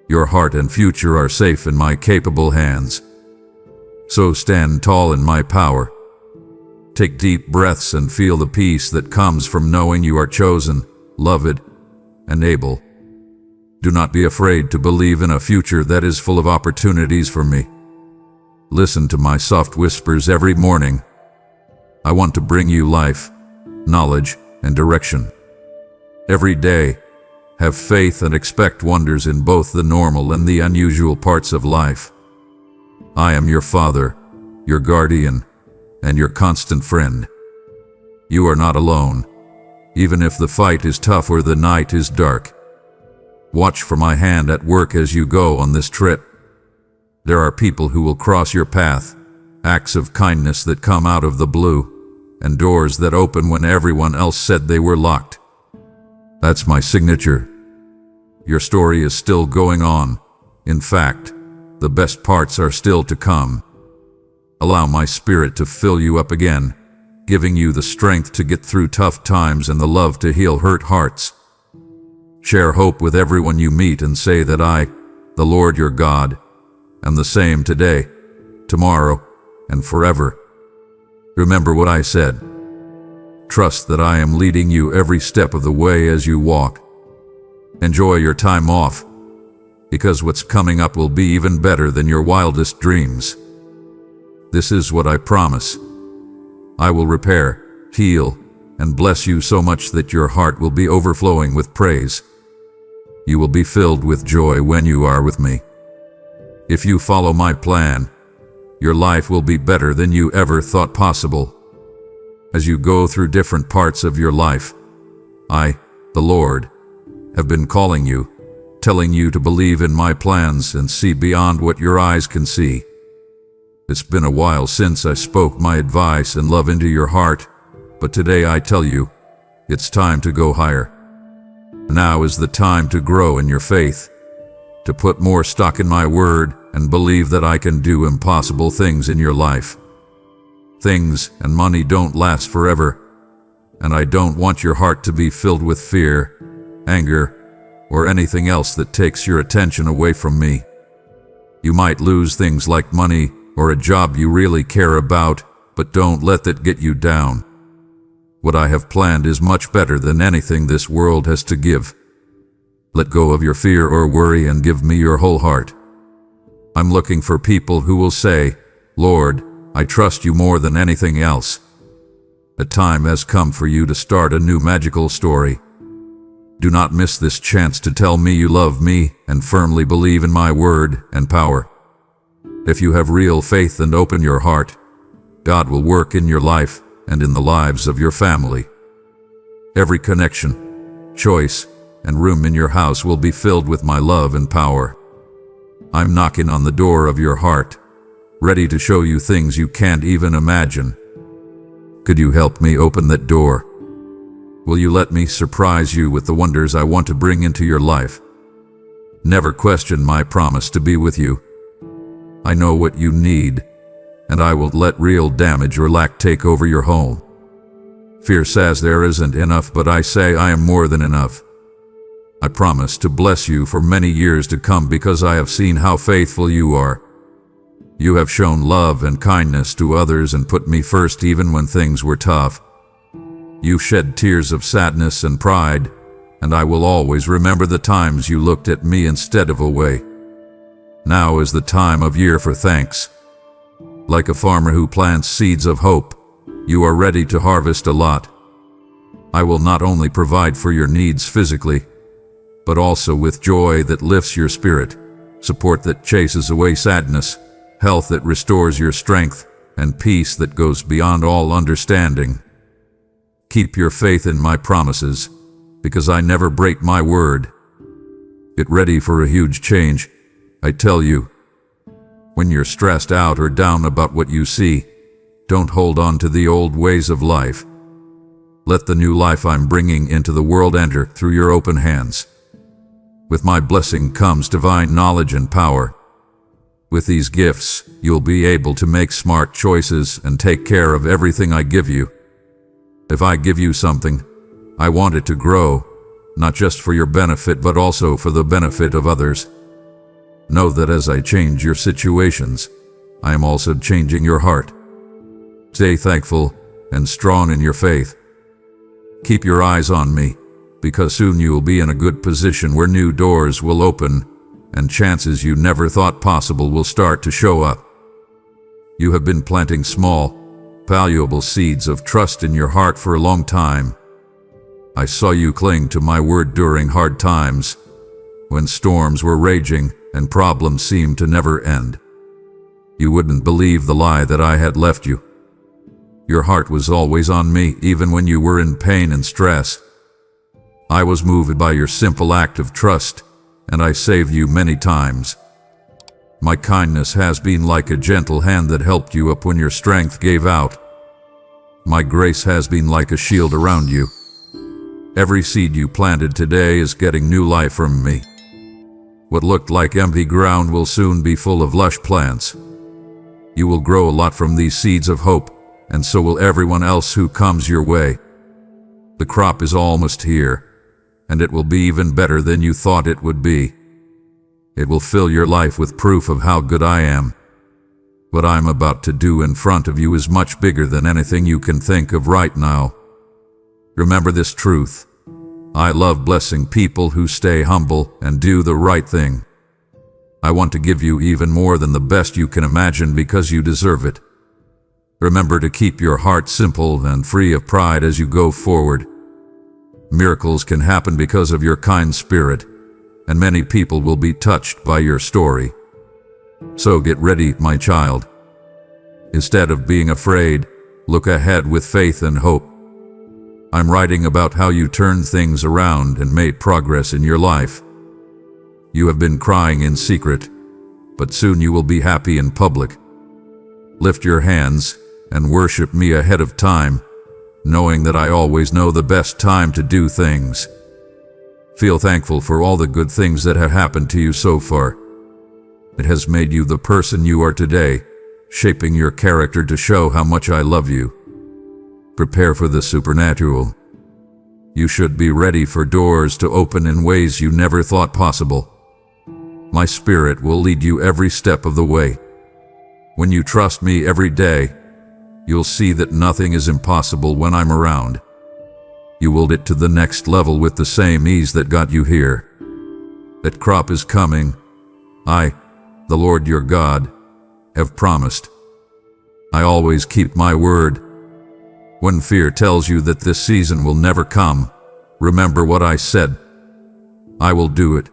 Your heart and future are safe in my capable hands. So stand tall in my power. Take deep breaths and feel the peace that comes from knowing you are chosen, loved, and able. Do not be afraid to believe in a future that is full of opportunities for me. Listen to my soft whispers every morning. I want to bring you life, knowledge, and direction. Every day, have faith and expect wonders in both the normal and the unusual parts of life. I am your Father, your guardian, and your constant friend. You are not alone, even if the fight is tough or the night is dark. Watch for my hand at work as you go on this trip. There are people who will cross your path, acts of kindness that come out of the blue, and doors that open when everyone else said they were locked. That's my signature. Your story is still going on. In fact, the best parts are still to come. Allow my spirit to fill you up again, giving you the strength to get through tough times and the love to heal hurt hearts. Share hope with everyone you meet and say that I, the Lord your God, am the same today, tomorrow, and forever. Remember what I said. Trust that I am leading you every step of the way as you walk. Enjoy your time off, because what's coming up will be even better than your wildest dreams. This is what I promise. I will repair, heal, and bless you so much that your heart will be overflowing with praise. You will be filled with joy when you are with me. If you follow my plan, your life will be better than you ever thought possible. As you go through different parts of your life, I, the Lord, have been calling you, telling you to believe in my plans and see beyond what your eyes can see. It's been a while since I spoke my advice and love into your heart, but today I tell you, it's time to go higher. Now is the time to grow in your faith, to put more stock in my word and believe that I can do impossible things in your life. Things and money don't last forever, and I don't want your heart to be filled with fear, anger, or anything else that takes your attention away from me. You might lose things like money or a job you really care about, but don't let that get you down. What I have planned is much better than anything this world has to give. Let go of your fear or worry and give me your whole heart. I'm looking for people who will say, Lord, I trust you more than anything else. The time has come for you to start a new magical story. Do not miss this chance to tell me you love me and firmly believe in my word and power. If you have real faith and open your heart, God will work in your life and in the lives of your family. Every connection, choice, and room in your house will be filled with my love and power. I'm knocking on the door of your heart, ready to show you things you can't even imagine. Could you help me open that door? Will you let me surprise you with the wonders I want to bring into your life? Never question my promise to be with you. I know what you need, and I won't let real damage or lack take over your home. Fear says there isn't enough, but I say I am more than enough. I promise to bless you for many years to come because I have seen how faithful you are. You have shown love and kindness to others and put me first even when things were tough. You shed tears of sadness and pride, and I will always remember the times you looked at me instead of away. Now is the time of year for thanks. Like a farmer who plants seeds of hope, you are ready to harvest a lot. I will not only provide for your needs physically, but also with joy that lifts your spirit, support that chases away sadness, health that restores your strength, and peace that goes beyond all understanding. Keep your faith in my promises, because I never break my word. Get ready for a huge change, I tell you. When you're stressed out or down about what you see, don't hold on to the old ways of life. Let the new life I'm bringing into the world enter through your open hands. With my blessing comes divine knowledge and power. With these gifts, you'll be able to make smart choices and take care of everything I give you. If I give you something, I want it to grow, not just for your benefit but also for the benefit of others. Know that as I change your situations, I am also changing your heart. Stay thankful and strong in your faith. Keep your eyes on me, because soon you will be in a good position where new doors will open and chances you never thought possible will start to show up. You have been planting small, valuable seeds of trust in your heart for a long time. I saw you cling to my word during hard times, when storms were raging and problems seemed to never end. You wouldn't believe the lie that I had left you. Your heart was always on me, even when you were in pain and stress. I was moved by your simple act of trust, and I saved you many times. My kindness has been like a gentle hand that helped you up when your strength gave out. My grace has been like a shield around you. Every seed you planted today is getting new life from me. What looked like empty ground will soon be full of lush plants. You will grow a lot from these seeds of hope, and so will everyone else who comes your way. The crop is almost here, and it will be even better than you thought it would be. It will fill your life with proof of how good I am. What I'm about to do in front of you is much bigger than anything you can think of right now. Remember this truth. I love blessing people who stay humble and do the right thing. I want to give you even more than the best you can imagine because you deserve it. Remember to keep your heart simple and free of pride as you go forward. Miracles can happen because of your kind spirit, and many people will be touched by your story. So get ready, my child. Instead of being afraid, look ahead with faith and hope. I'm writing about how you turned things around and made progress in your life. You have been crying in secret, but soon you will be happy in public. Lift your hands and worship me ahead of time, knowing that I always know the best time to do things. Feel thankful for all the good things that have happened to you so far. It has made you the person you are today, shaping your character to show how much I love you. Prepare for the supernatural. You should be ready for doors to open in ways you never thought possible. My spirit will lead you every step of the way. When you trust me every day, you'll see that nothing is impossible when I'm around. You will get to the next level with the same ease that got you here. That crop is coming. I, the Lord your God, have promised. I always keep my word. When fear tells you that this season will never come, remember what I said. I will do it.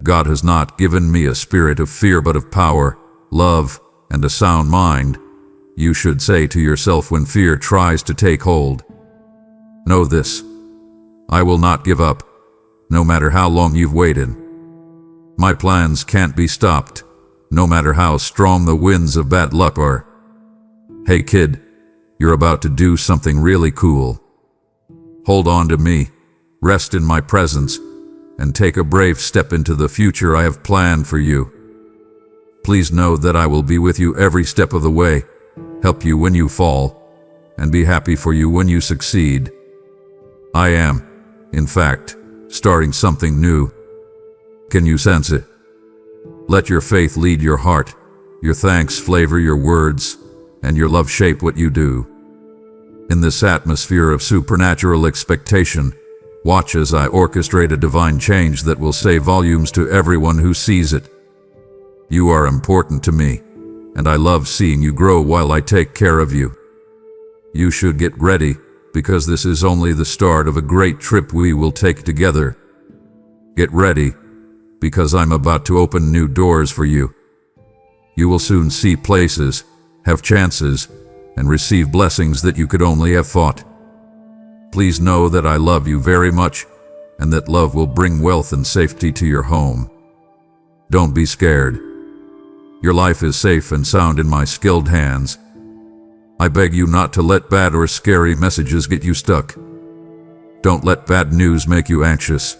God has not given me a spirit of fear but of power, love, and a sound mind. You should say to yourself when fear tries to take hold. Know this. I will not give up, no matter how long you've waited. My plans can't be stopped, no matter how strong the winds of bad luck are. Hey kid, you're about to do something really cool. Hold on to me, rest in my presence, and take a brave step into the future I have planned for you. Please know that I will be with you every step of the way, help you when you fall, and be happy for you when you succeed. I am, in fact, starting something new. Can you sense it? Let your faith lead your heart, your thanks flavor your words, and your love shape what you do. In this atmosphere of supernatural expectation, watch as I orchestrate a divine change that will say volumes to everyone who sees it. You are important to me, and I love seeing you grow while I take care of you. You should get ready, because this is only the start of a great trip we will take together. Get ready, because I'm about to open new doors for you. You will soon see places, have chances, and receive blessings that you could only have thought. Please know that I love you very much, and that love will bring wealth and safety to your home. Don't be scared. Your life is safe and sound in my skilled hands. I beg you not to let bad or scary messages get you stuck. Don't let bad news make you anxious.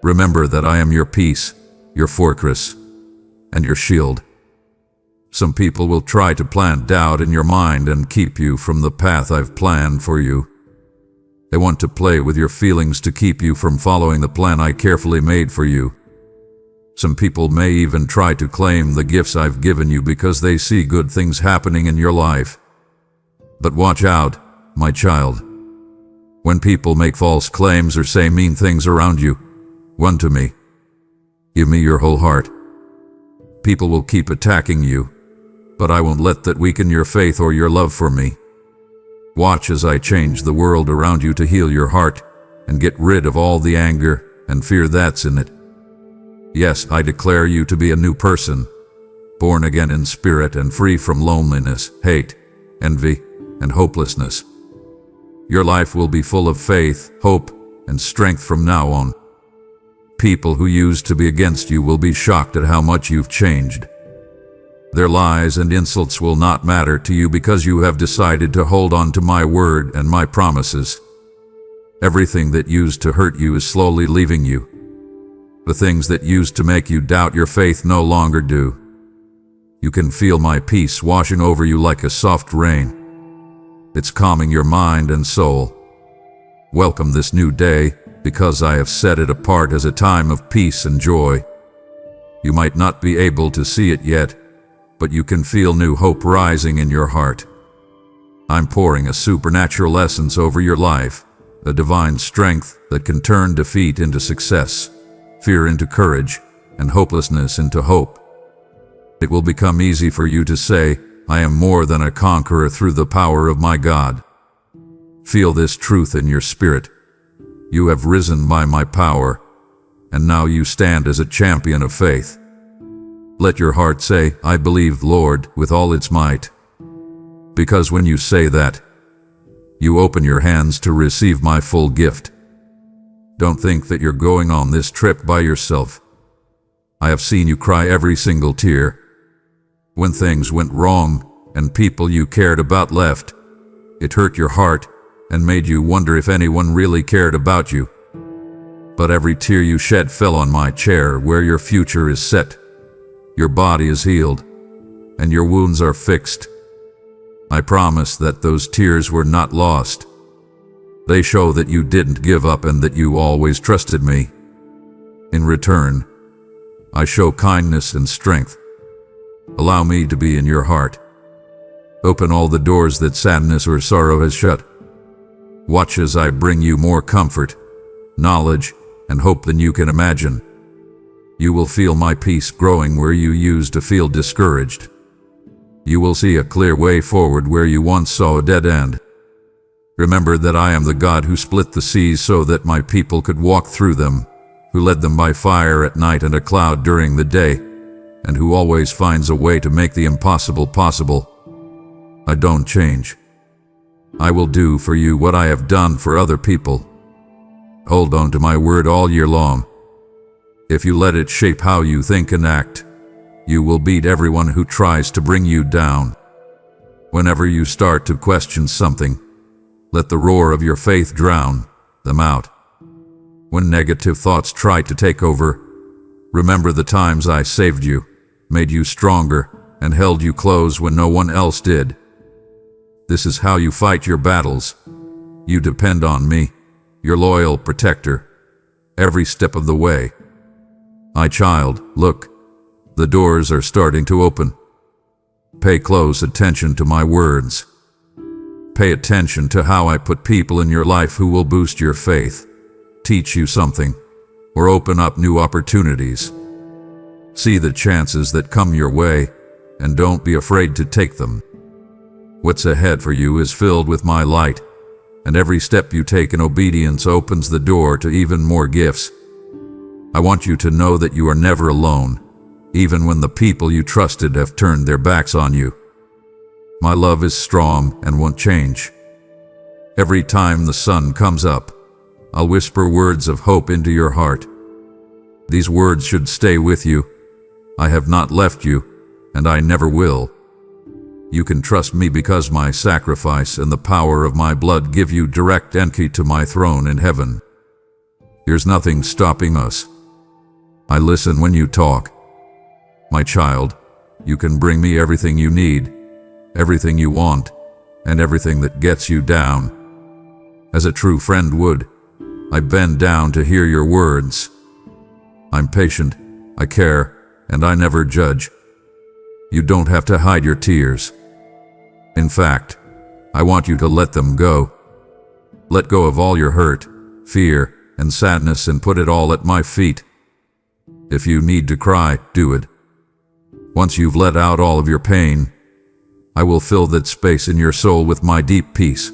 Remember that I am your peace, your fortress, and your shield. Some people will try to plant doubt in your mind and keep you from the path I've planned for you. They want to play with your feelings to keep you from following the plan I carefully made for you. Some people may even try to claim the gifts I've given you because they see good things happening in your life. But watch out, my child. When people make false claims or say mean things around you, run to me. Give me your whole heart. People will keep attacking you, but I won't let that weaken your faith or your love for me. Watch as I change the world around you to heal your heart and get rid of all the anger and fear that's in it. Yes, I declare you to be a new person, born again in spirit and free from loneliness, hate, envy, and hopelessness. Your life will be full of faith, hope, and strength from now on. People who used to be against you will be shocked at how much you've changed. Their lies and insults will not matter to you because you have decided to hold on to my word and my promises. Everything that used to hurt you is slowly leaving you. The things that used to make you doubt your faith no longer do. You can feel my peace washing over you like a soft rain. It's calming your mind and soul. Welcome this new day, because I have set it apart as a time of peace and joy. You might not be able to see it yet, but you can feel new hope rising in your heart. I'm pouring a supernatural essence over your life, a divine strength that can turn defeat into success, fear into courage, and hopelessness into hope. It will become easy for you to say, I am more than a conqueror through the power of my God. Feel this truth in your spirit. You have risen by my power, and now you stand as a champion of faith. Let your heart say, I believe, Lord, with all its might. Because when you say that, you open your hands to receive my full gift. Don't think that you're going on this trip by yourself. I have seen you cry every single tear. When things went wrong and people you cared about left, it hurt your heart and made you wonder if anyone really cared about you. But every tear you shed fell on my chair where your future is set. Your body is healed, and your wounds are fixed. I promise that those tears were not lost. They show that you didn't give up and that you always trusted me. In return, I show kindness and strength. Allow me to be in your heart. Open all the doors that sadness or sorrow has shut. Watch as I bring you more comfort, knowledge, and hope than you can imagine. You will feel my peace growing where you used to feel discouraged. You will see a clear way forward where you once saw a dead end. Remember that I am the God who split the seas so that my people could walk through them, who led them by fire at night and a cloud during the day, and who always finds a way to make the impossible possible. I don't change. I will do for you what I have done for other people. Hold on to my word all year long. If you let it shape how you think and act, you will beat everyone who tries to bring you down. Whenever you start to question something, let the roar of your faith drown them out. When negative thoughts try to take over, remember the times I saved you, made you stronger, and held you close when no one else did. This is how you fight your battles. You depend on me, your loyal protector, every step of the way. My child, look, the doors are starting to open. Pay close attention to my words. Pay attention to how I put people in your life who will boost your faith, teach you something, or open up new opportunities. See the chances that come your way, and don't be afraid to take them. What's ahead for you is filled with my light, and every step you take in obedience opens the door to even more gifts. I want you to know that you are never alone, even when the people you trusted have turned their backs on you. My love is strong and won't change. Every time the sun comes up, I'll whisper words of hope into your heart. These words should stay with you. I have not left you, and I never will. You can trust me because my sacrifice and the power of my blood give you direct entry to my throne in heaven. There's nothing stopping us. I listen when you talk. My child, you can bring me everything you need, everything you want, and everything that gets you down. As a true friend would, I bend down to hear your words. I'm patient, I care, and I never judge. You don't have to hide your tears. In fact, I want you to let them go. Let go of all your hurt, fear, and sadness and put it all at my feet. If you need to cry, do it. Once you've let out all of your pain, I will fill that space in your soul with my deep peace.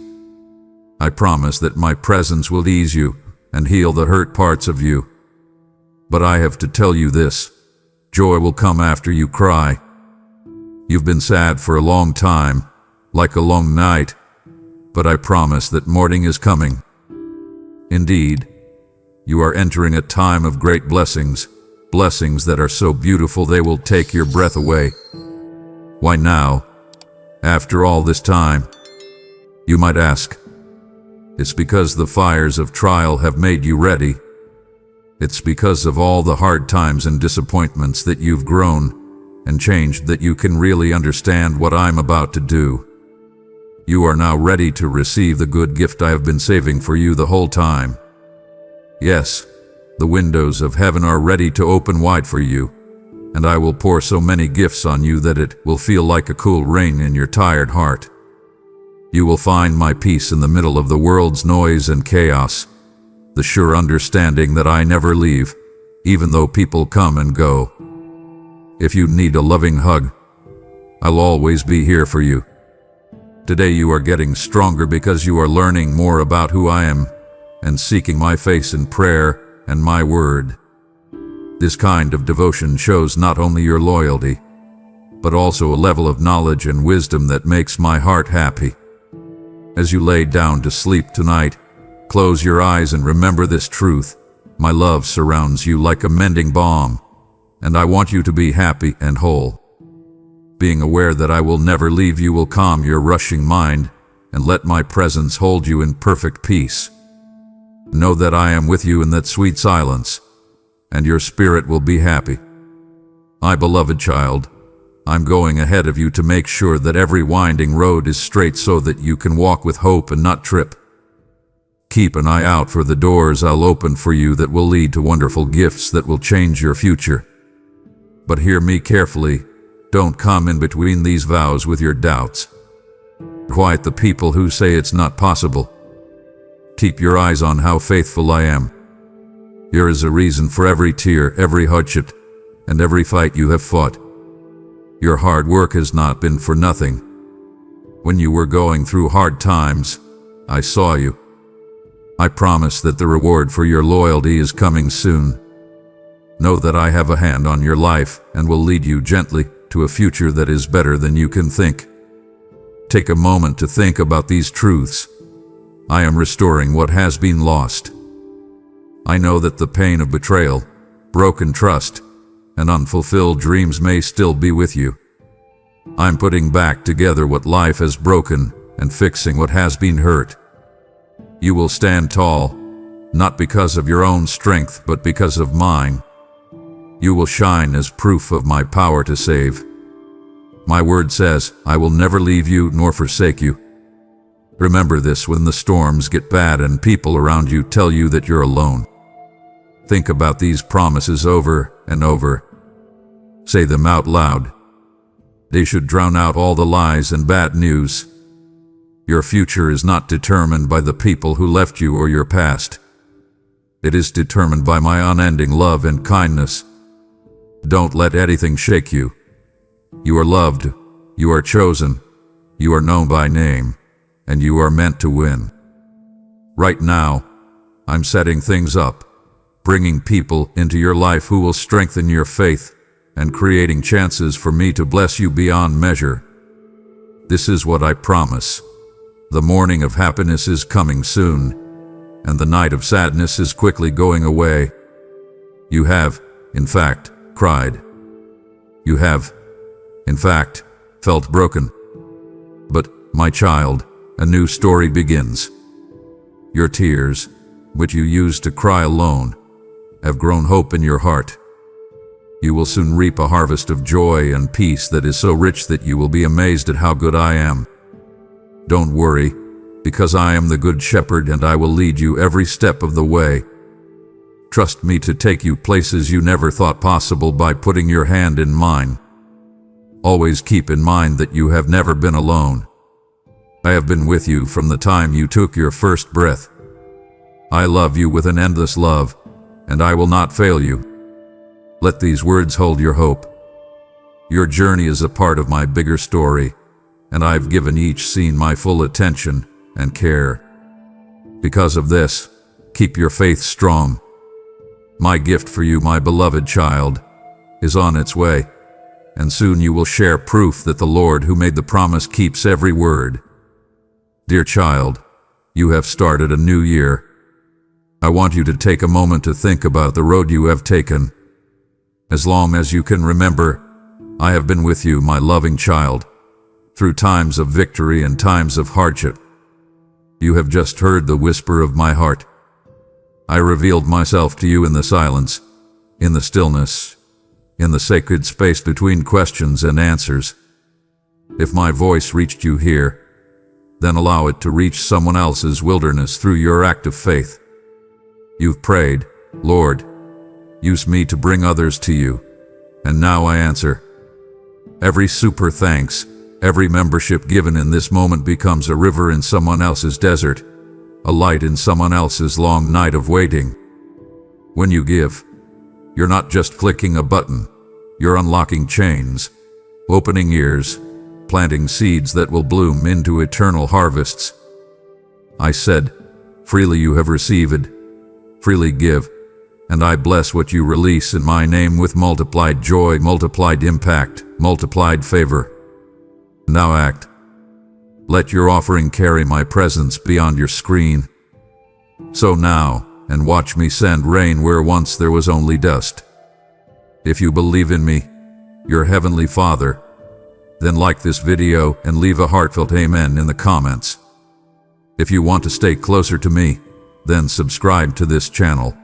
I promise that my presence will ease you and heal the hurt parts of you. But I have to tell you this: joy will come after you cry. You've been sad for a long time, like a long night, but I promise that morning is coming. Indeed, you are entering a time of great blessings, blessings that are so beautiful they will take your breath away. Why now, after all this time? You might ask. It's because the fires of trial have made you ready. It's because of all the hard times and disappointments that you've grown and changed that you can really understand what I'm about to do. You are now ready to receive the good gift I have been saving for you the whole time. Yes, the windows of heaven are ready to open wide for you, and I will pour so many gifts on you that it will feel like a cool rain in your tired heart. You will find my peace in the middle of the world's noise and chaos, the sure understanding that I never leave, even though people come and go. If you need a loving hug, I'll always be here for you. Today you are getting stronger because you are learning more about who I am and seeking my face in prayer and my word. This kind of devotion shows not only your loyalty, but also a level of knowledge and wisdom that makes my heart happy. As you lay down to sleep tonight, close your eyes and remember this truth: my love surrounds you like a mending balm, and I want you to be happy and whole. Being aware that I will never leave you will calm your rushing mind and let my presence hold you in perfect peace. Know that I am with you in that sweet silence, and your spirit will be happy. My beloved child, I'm going ahead of you to make sure that every winding road is straight so that you can walk with hope and not trip. Keep an eye out for the doors I'll open for you that will lead to wonderful gifts that will change your future. But hear me carefully. Don't come in between these vows with your doubts. Quiet the people who say it's not possible. Keep your eyes on how faithful I am. There is a reason for every tear, every hardship, and every fight you have fought. Your hard work has not been for nothing. When you were going through hard times, I saw you. I promise that the reward for your loyalty is coming soon. Know that I have a hand on your life and will lead you gently to a future that is better than you can think. Take a moment to think about these truths. I am restoring what has been lost. I know that the pain of betrayal, broken trust, and unfulfilled dreams may still be with you. I'm putting back together what life has broken and fixing what has been hurt. You will stand tall, not because of your own strength, but because of mine. You will shine as proof of my power to save. My word says, I will never leave you nor forsake you. Remember this when the storms get bad and people around you tell you that you're alone. Think about these promises over and over. Say them out loud. They should drown out all the lies and bad news. Your future is not determined by the people who left you or your past. It is determined by my unending love and kindness. Don't let anything shake you. You are loved, you are chosen, you are known by name, and you are meant to win. Right now, I'm setting things up, bringing people into your life who will strengthen your faith and creating chances for me to bless you beyond measure. This is what I promise. The morning of happiness is coming soon, and the night of sadness is quickly going away. You have, in fact, cried. You have, in fact, felt broken. But, my child, a new story begins. Your tears, which you used to cry alone, have grown hope in your heart. You will soon reap a harvest of joy and peace that is so rich that you will be amazed at how good I am. Don't worry, because I am the good shepherd and I will lead you every step of the way. Trust me to take you places you never thought possible by putting your hand in mine. Always keep in mind that you have never been alone. I have been with you from the time you took your first breath. I love you with an endless love, and I will not fail you. Let these words hold your hope. Your journey is a part of my bigger story, and I've given each scene my full attention and care. Because of this, keep your faith strong. My gift for you, my beloved child, is on its way, and soon you will share proof that the Lord who made the promise keeps every word. Dear child, you have started a new year. I want you to take a moment to think about the road you have taken. As long as you can remember, I have been with you, my loving child, through times of victory and times of hardship. You have just heard the whisper of my heart. I revealed myself to you in the silence, in the stillness, in the sacred space between questions and answers. If my voice reached you here, then allow it to reach someone else's wilderness through your act of faith. You've prayed, Lord, use me to bring others to you, and now I answer. Every super thanks, every membership given in this moment becomes a river in someone else's desert, a light in someone else's long night of waiting. When you give, you're not just clicking a button, you're unlocking chains, opening ears, planting seeds that will bloom into eternal harvests. I said, freely you have received, freely give, and I bless what you release in my name with multiplied joy, multiplied impact, multiplied favor. Now act. Let your offering carry my presence beyond your screen. So now, and watch me send rain where once there was only dust. If you believe in me, your Heavenly Father, then like this video and leave a heartfelt amen in the comments. If you want to stay closer to me, then subscribe to this channel.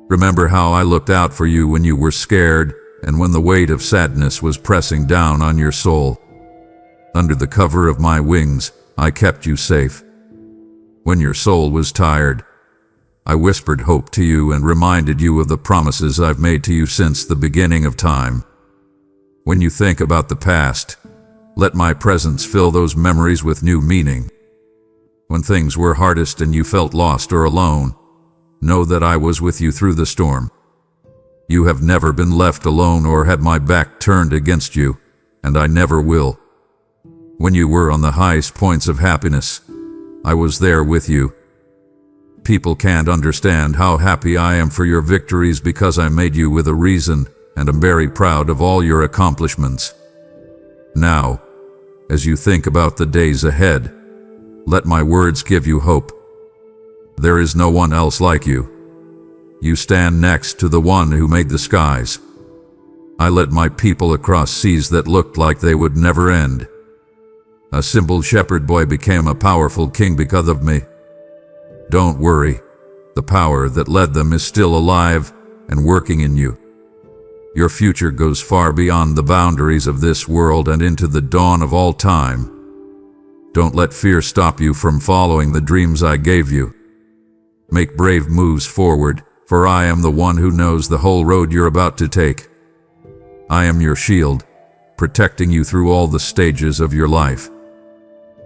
Remember how I looked out for you when you were scared and when the weight of sadness was pressing down on your soul. Under the cover of my wings, I kept you safe. When your soul was tired, I whispered hope to you and reminded you of the promises I've made to you since the beginning of time. When you think about the past, let my presence fill those memories with new meaning. When things were hardest and you felt lost or alone, know that I was with you through the storm. You have never been left alone or had my back turned against you, and I never will. When you were on the highest points of happiness, I was there with you. People can't understand how happy I am for your victories because I made you with a reason, and I'm very proud of all your accomplishments. Now, as you think about the days ahead, let my words give you hope. There is no one else like you. You stand next to the one who made the skies. I led my people across seas that looked like they would never end. A simple shepherd boy became a powerful king because of me. Don't worry, the power that led them is still alive and working in you. Your future goes far beyond the boundaries of this world and into the dawn of all time. Don't let fear stop you from following the dreams I gave you. Make brave moves forward, for I am the one who knows the whole road you're about to take. I am your shield, protecting you through all the stages of your life.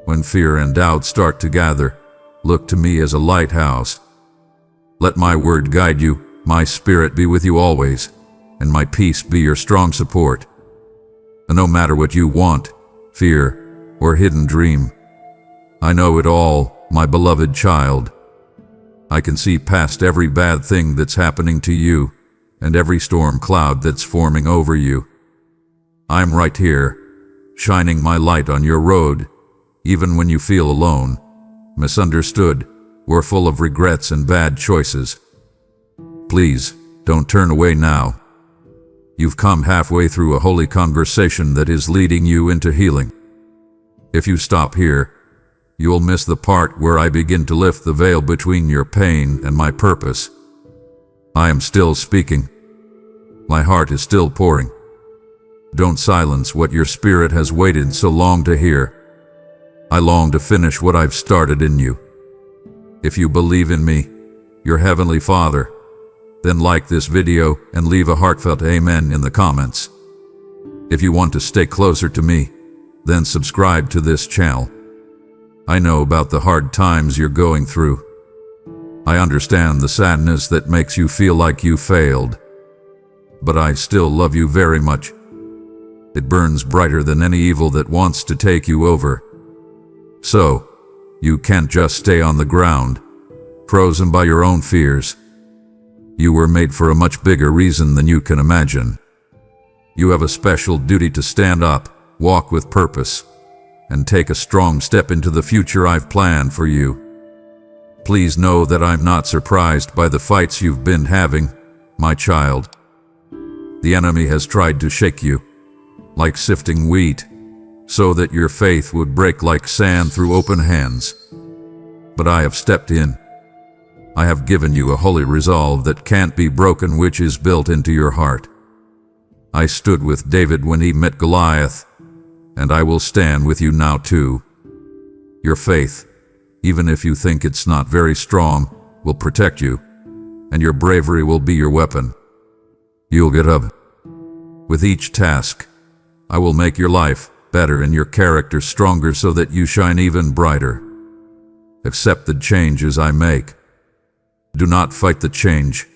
When fear and doubt start to gather, look to me as a lighthouse. Let my word guide you, my spirit be with you always, and my peace be your strong support. And no matter what you want, fear, or hidden dream, I know it all, my beloved child. I can see past every bad thing that's happening to you, and every storm cloud that's forming over you. I'm right here, shining my light on your road, even when you feel alone, misunderstood, or full of regrets and bad choices. Please, don't turn away now. You've come halfway through a holy conversation that is leading you into healing. If you stop here, you'll miss the part where I begin to lift the veil between your pain and my purpose. I am still speaking. My heart is still pouring. Don't silence what your spirit has waited so long to hear. I long to finish what I've started in you. If you believe in me, your Heavenly Father, then like this video and leave a heartfelt amen in the comments. If you want to stay closer to me, then subscribe to this channel. I know about the hard times you're going through. I understand the sadness that makes you feel like you failed. But I still love you very much. It burns brighter than any evil that wants to take you over. So, you can't just stay on the ground, frozen by your own fears. You were made for a much bigger reason than you can imagine. You have a special duty to stand up, walk with purpose, and take a strong step into the future I've planned for you. Please know that I'm not surprised by the fights you've been having, my child. The enemy has tried to shake you, like sifting wheat, so that your faith would break like sand through open hands. But I have stepped in. I have given you a holy resolve that can't be broken, which is built into your heart. I stood with David when he met Goliath, and I will stand with you now too. Your faith, even if you think it's not very strong, will protect you, and your bravery will be your weapon. You'll get up. With each task, I will make your life better and your character stronger so that you shine even brighter. Accept the changes I make. Do not fight the change.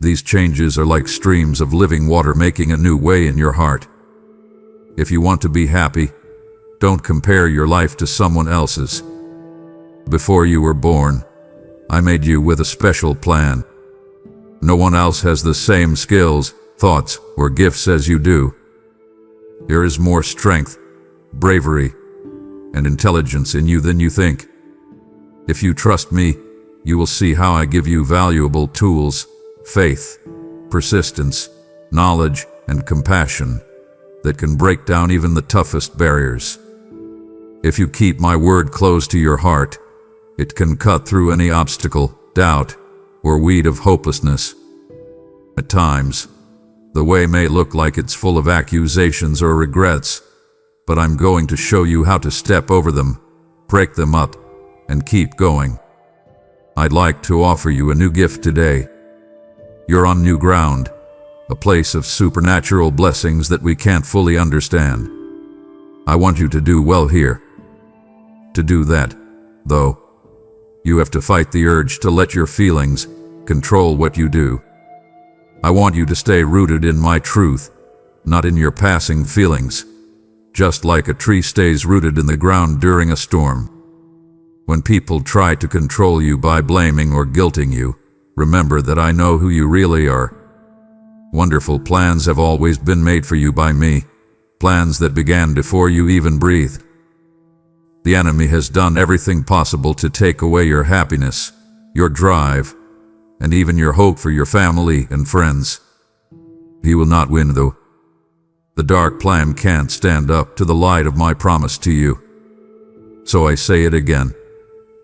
These changes are like streams of living water making a new way in your heart. If you want to be happy, don't compare your life to someone else's. Before you were born, I made you with a special plan. No one else has the same skills, thoughts, or gifts as you do. There is more strength, bravery, and intelligence in you than you think. If you trust me, you will see how I give you valuable tools, faith, persistence, knowledge, and compassion that can break down even the toughest barriers. If you keep my word close to your heart, it can cut through any obstacle, doubt, or weed of hopelessness. At times, the way may look like it's full of accusations or regrets, but I'm going to show you how to step over them, break them up, and keep going. I'd like to offer you a new gift today. You're on new ground, a place of supernatural blessings that we can't fully understand. I want you to do well here. To do that, though, you have to fight the urge to let your feelings control what you do. I want you to stay rooted in my truth, not in your passing feelings, just like a tree stays rooted in the ground during a storm. When people try to control you by blaming or guilting you, remember that I know who you really are. Wonderful plans have always been made for you by me, plans that began before you even breathed. The enemy has done everything possible to take away your happiness, your drive, and even your hope for your family and friends. He will not win, though. The dark plan can't stand up to the light of my promise to you. So I say it again.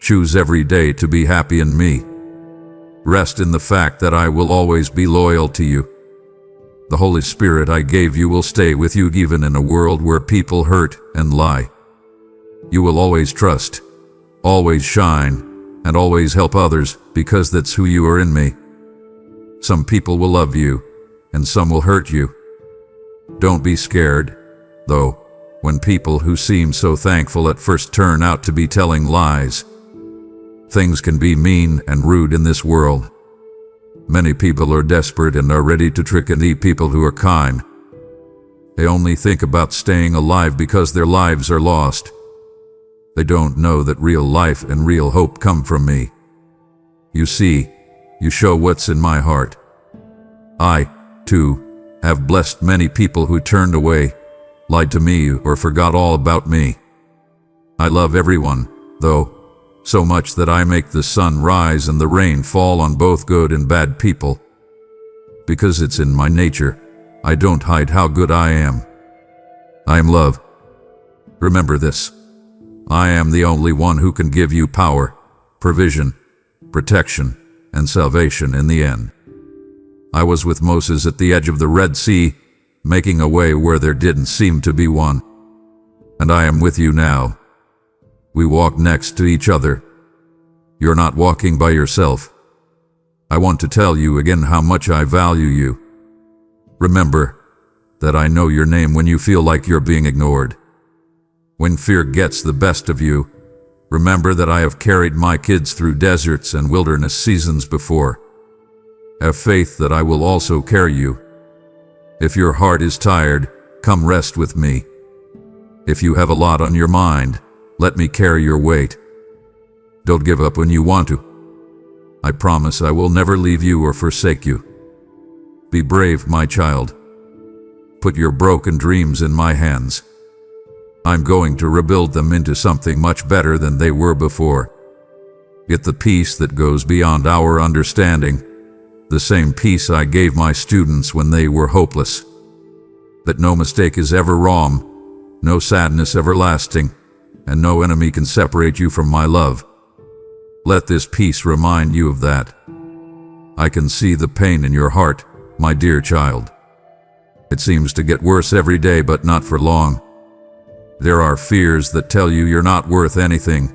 Choose every day to be happy in me. Rest in the fact that I will always be loyal to you. The Holy Spirit I gave you will stay with you even in a world where people hurt and lie. You will always trust, always shine, and always help others because that's who you are in me. Some people will love you, and some will hurt you. Don't be scared, though, when people who seem so thankful at first turn out to be telling lies. Things can be mean and rude in this world. Many people are desperate and are ready to trick and eat people who are kind. They only think about staying alive because their lives are lost. They don't know that real life and real hope come from me. You see, you show what's in my heart. I, too, have blessed many people who turned away, lied to me, or forgot all about me. I love everyone, though, so much that I make the sun rise and the rain fall on both good and bad people. Because it's in my nature, I don't hide how good I am. I am love. Remember this. I am the only one who can give you power, provision, protection, and salvation in the end. I was with Moses at the edge of the Red Sea, making a way where there didn't seem to be one. And I am with you now. We walk next to each other. You're not walking by yourself. I want to tell you again how much I value you. Remember that I know your name when you feel like you're being ignored. When fear gets the best of you, remember that I have carried my kids through deserts and wilderness seasons before. Have faith that I will also carry you. If your heart is tired, come rest with me. If you have a lot on your mind, let me carry your weight. Don't give up when you want to. I promise I will never leave you or forsake you. Be brave, my child. Put your broken dreams in my hands. I'm going to rebuild them into something much better than they were before. Get the peace that goes beyond our understanding, the same peace I gave my students when they were hopeless. That no mistake is ever wrong, no sadness everlasting, and no enemy can separate you from my love. Let this peace remind you of that. I can see the pain in your heart, my dear child. It seems to get worse every day, but not for long. There are fears that tell you you're not worth anything,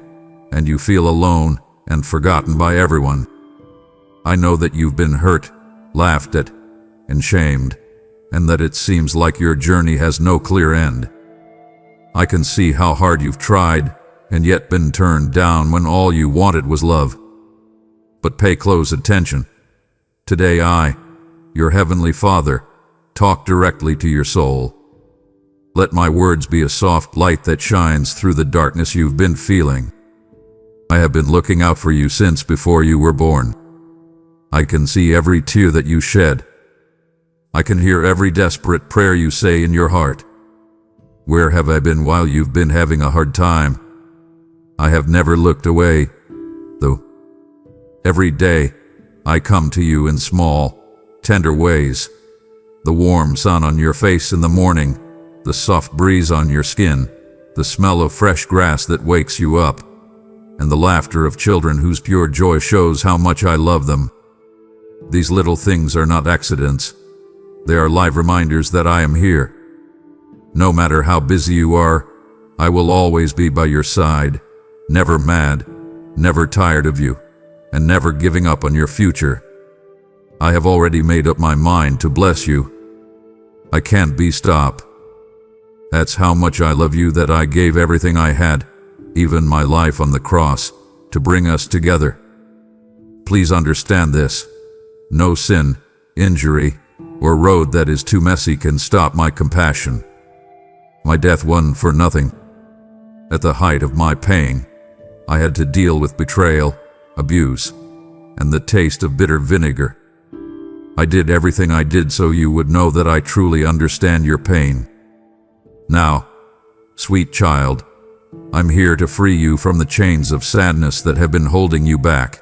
and you feel alone and forgotten by everyone. I know that you've been hurt, laughed at, and shamed, and that it seems like your journey has no clear end. I can see how hard you've tried, and yet been turned down when all you wanted was love. But pay close attention. Today I, your Heavenly Father, talk directly to your soul. Let my words be a soft light that shines through the darkness you've been feeling. I have been looking out for you since before you were born. I can see every tear that you shed. I can hear every desperate prayer you say in your heart. Where have I been while you've been having a hard time? I have never looked away, though. Every day, I come to you in small, tender ways. The warm sun on your face in the morning, the soft breeze on your skin, the smell of fresh grass that wakes you up, and the laughter of children whose pure joy shows how much I love them. These little things are not accidents. They are live reminders that I am here. No matter how busy you are, I will always be by your side, never mad, never tired of you, and never giving up on your future. I have already made up my mind to bless you. I can't be stopped. That's how much I love you, that I gave everything I had, even my life on the cross, to bring us together. Please understand this. No sin, injury, or road that is too messy can stop my compassion. My death won for nothing. At the height of my pain, I had to deal with betrayal, abuse, and the taste of bitter vinegar. I did everything I did so you would know that I truly understand your pain. Now, sweet child, I'm here to free you from the chains of sadness that have been holding you back.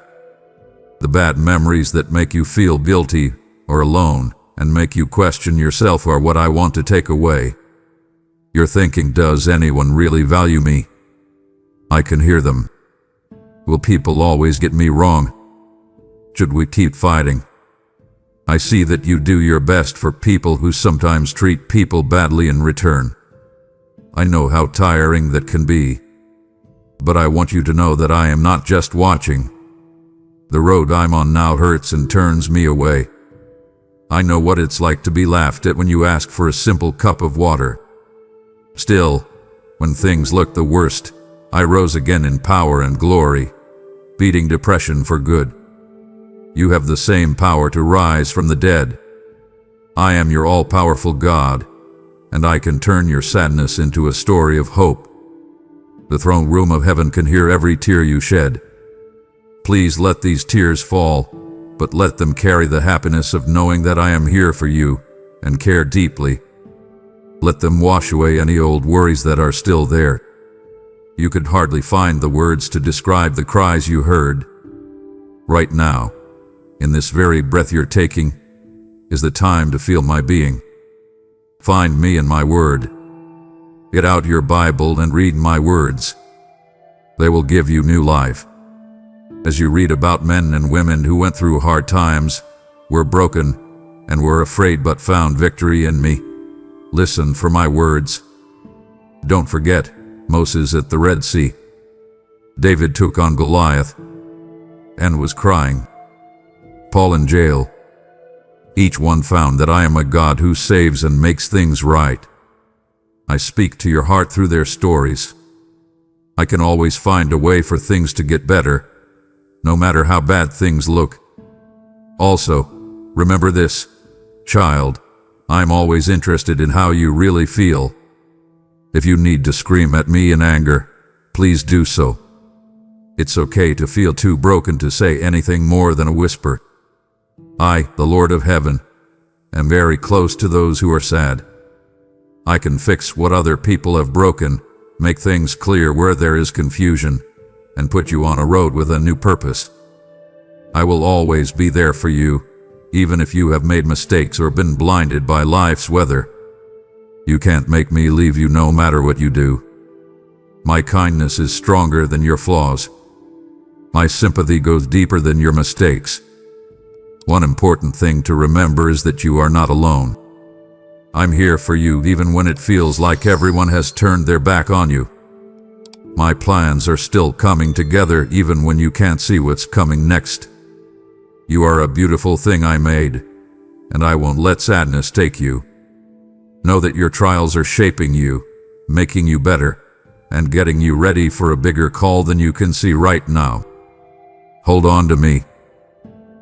The bad memories that make you feel guilty or alone and make you question yourself are what I want to take away. You're thinking, does anyone really value me? I can hear them. Will people always get me wrong? Should we keep fighting? I see that you do your best for people who sometimes treat people badly in return. I know how tiring that can be. But I want you to know that I am not just watching. The road I'm on now hurts and turns me away. I know what it's like to be laughed at when you ask for a simple cup of water. Still, when things looked the worst, I rose again in power and glory, beating depression for good. You have the same power to rise from the dead. I am your all-powerful God, and I can turn your sadness into a story of hope. The throne room of heaven can hear every tear you shed. Please let these tears fall, but let them carry the happiness of knowing that I am here for you and care deeply. Let them wash away any old worries that are still there. You could hardly find the words to describe the cries you heard. Right now, in this very breath you're taking, is the time to feel my being. Find me in my word. Get out your Bible and read my words. They will give you new life. As you read about men and women who went through hard times, were broken, and were afraid but found victory in me, listen for my words. Don't forget Moses at the Red Sea. David took on Goliath and was crying. Paul in jail. Each one found that I am a God who saves and makes things right. I speak to your heart through their stories. I can always find a way for things to get better, no matter how bad things look. Also, remember this, child, I'm always interested in how you really feel. If you need to scream at me in anger, please do so. It's okay to feel too broken to say anything more than a whisper. I, the Lord of Heaven, am very close to those who are sad. I can fix what other people have broken, make things clear where there is confusion, and put you on a road with a new purpose. I will always be there for you, even if you have made mistakes or been blinded by life's weather. You can't make me leave you no matter what you do. My kindness is stronger than your flaws. My sympathy goes deeper than your mistakes. One important thing to remember is that you are not alone. I'm here for you even when it feels like everyone has turned their back on you. My plans are still coming together even when you can't see what's coming next. You are a beautiful thing I made, and I won't let sadness take you. Know that your trials are shaping you, making you better, and getting you ready for a bigger call than you can see right now. Hold on to me.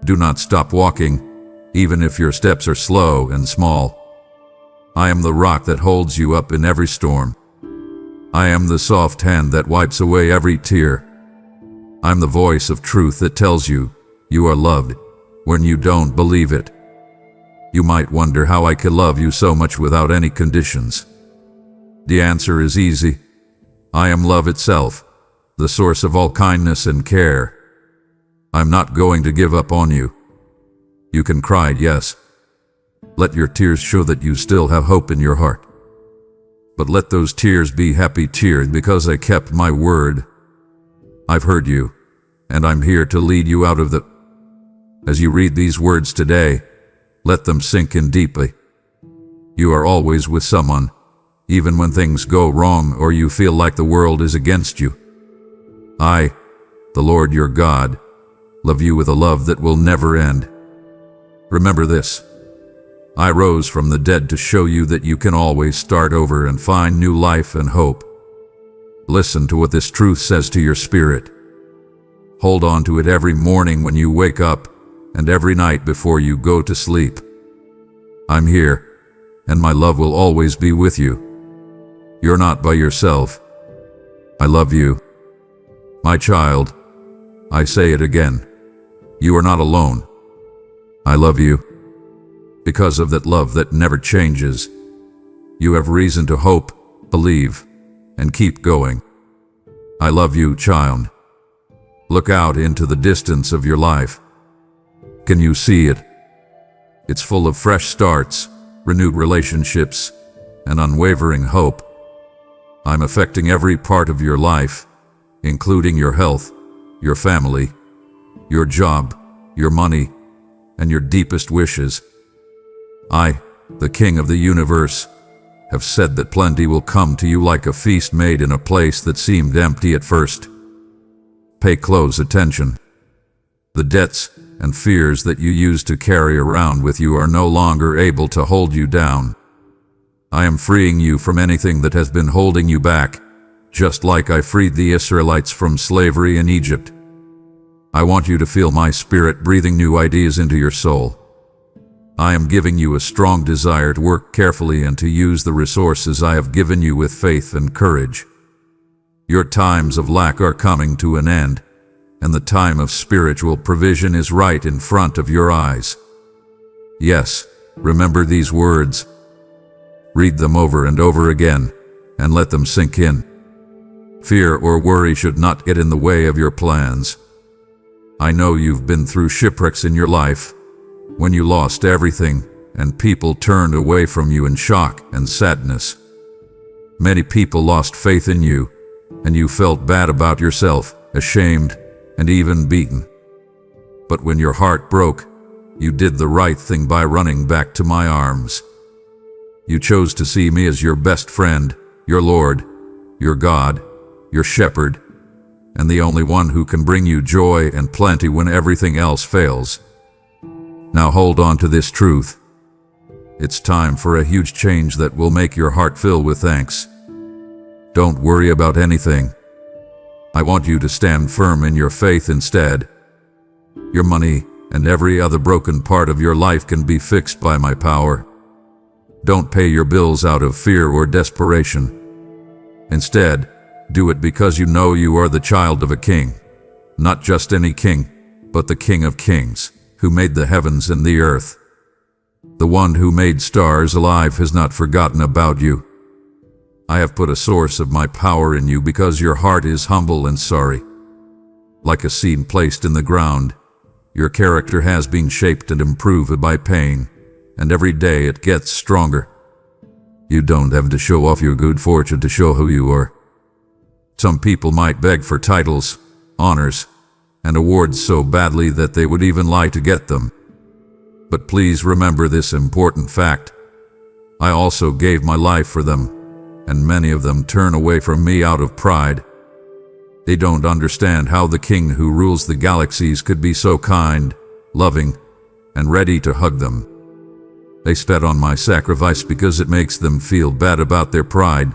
Do not stop walking, even if your steps are slow and small. I am the rock that holds you up in every storm. I am the soft hand that wipes away every tear. I'm the voice of truth that tells you you are loved when you don't believe it. You might wonder how I can love you so much without any conditions. The answer is easy. I am love itself, the source of all kindness and care. I'm not going to give up on you. You can cry, yes. Let your tears show that you still have hope in your heart. But let those tears be happy tears because I kept my word. I've heard you, and I'm here to lead you out of the... As you read these words today, let them sink in deeply. You are always with someone, even when things go wrong or you feel like the world is against you. I, the Lord your God, love you with a love that will never end. Remember this. I rose from the dead to show you that you can always start over and find new life and hope. Listen to what this truth says to your spirit. Hold on to it every morning when you wake up and every night before you go to sleep. I'm here, and my love will always be with you. You're not by yourself. I love you. My child, I say it again. You are not alone. I love you. Because of that love that never changes, you have reason to hope, believe, and keep going. I love you, child. Look out into the distance of your life. Can you see it? It's full of fresh starts, renewed relationships, and unwavering hope. I'm affecting every part of your life, including your health, your family, your job, your money, and your deepest wishes. I, the King of the universe, have said that plenty will come to you like a feast made in a place that seemed empty at first. Pay close attention. The debts and fears that you used to carry around with you are no longer able to hold you down. I am freeing you from anything that has been holding you back, just like I freed the Israelites from slavery in Egypt. I want you to feel my spirit breathing new ideas into your soul. I am giving you a strong desire to work carefully and to use the resources I have given you with faith and courage. Your times of lack are coming to an end, and the time of spiritual provision is right in front of your eyes. Yes, remember these words. Read them over and over again, and let them sink in. Fear or worry should not get in the way of your plans. I know you've been through shipwrecks in your life, when you lost everything and people turned away from you in shock and sadness. Many people lost faith in you, and you felt bad about yourself, ashamed, and even beaten. But when your heart broke, you did the right thing by running back to my arms. You chose to see me as your best friend, your Lord, your God, your shepherd, and the only one who can bring you joy and plenty when everything else fails. Now hold on to this truth. It's time for a huge change that will make your heart fill with thanks. Don't worry about anything. I want you to stand firm in your faith instead. Your money and every other broken part of your life can be fixed by my power. Don't pay your bills out of fear or desperation. Instead, do it because you know you are the child of a king. Not just any king, but the King of Kings, who made the heavens and the earth. The one who made stars alive has not forgotten about you. I have put a source of my power in you because your heart is humble and sorry. Like a seed placed in the ground, your character has been shaped and improved by pain, and every day it gets stronger. You don't have to show off your good fortune to show who you are. Some people might beg for titles, honors, and awards so badly that they would even lie to get them. But please remember this important fact. I also gave my life for them, and many of them turn away from me out of pride. They don't understand how the king who rules the galaxies could be so kind, loving, and ready to hug them. They spit on my sacrifice because it makes them feel bad about their pride.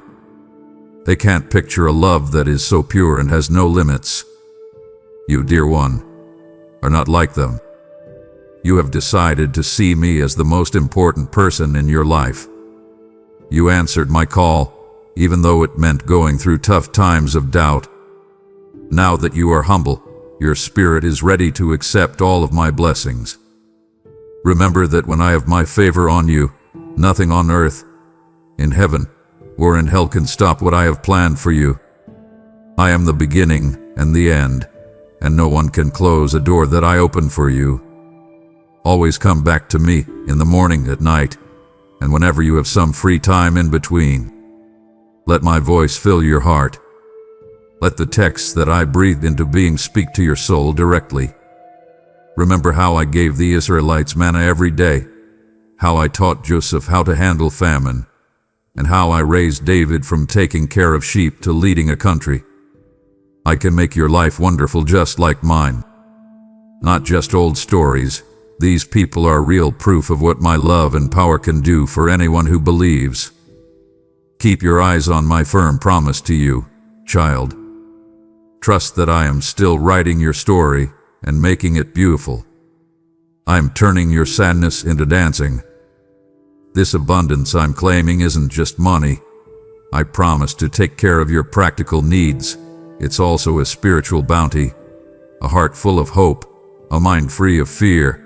They can't picture a love that is so pure and has no limits. You, dear one, are not like them. You have decided to see me as the most important person in your life. You answered my call, even though it meant going through tough times of doubt. Now that you are humble, your spirit is ready to accept all of my blessings. Remember that when I have my favor on you, nothing on earth, in heaven, or in hell can stop what I have planned for you. I am the beginning and the end, and no one can close a door that I open for you. Always come back to me in the morning, at night, and whenever you have some free time in between. Let my voice fill your heart. Let the texts that I breathed into being speak to your soul directly. Remember how I gave the Israelites manna every day, how I taught Joseph how to handle famine, and how I raised David from taking care of sheep to leading a country. I can make your life wonderful just like mine. Not just old stories. These people are real proof of what my love and power can do for anyone who believes. Keep your eyes on my firm promise to you, child. Trust that I am still writing your story and making it beautiful. I am turning your sadness into dancing. This abundance I'm claiming isn't just money. I promise to take care of your practical needs. It's also a spiritual bounty, a heart full of hope, a mind free of fear,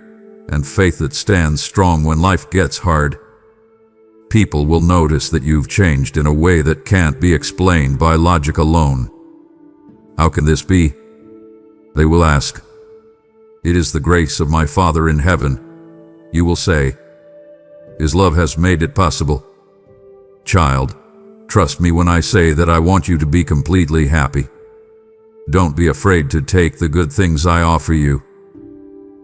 and faith that stands strong when life gets hard. People will notice that you've changed in a way that can't be explained by logic alone. How can this be? They will ask. It is the grace of my Father in heaven. You will say, His love has made it possible. Child, trust me when I say that I want you to be completely happy. Don't be afraid to take the good things I offer you.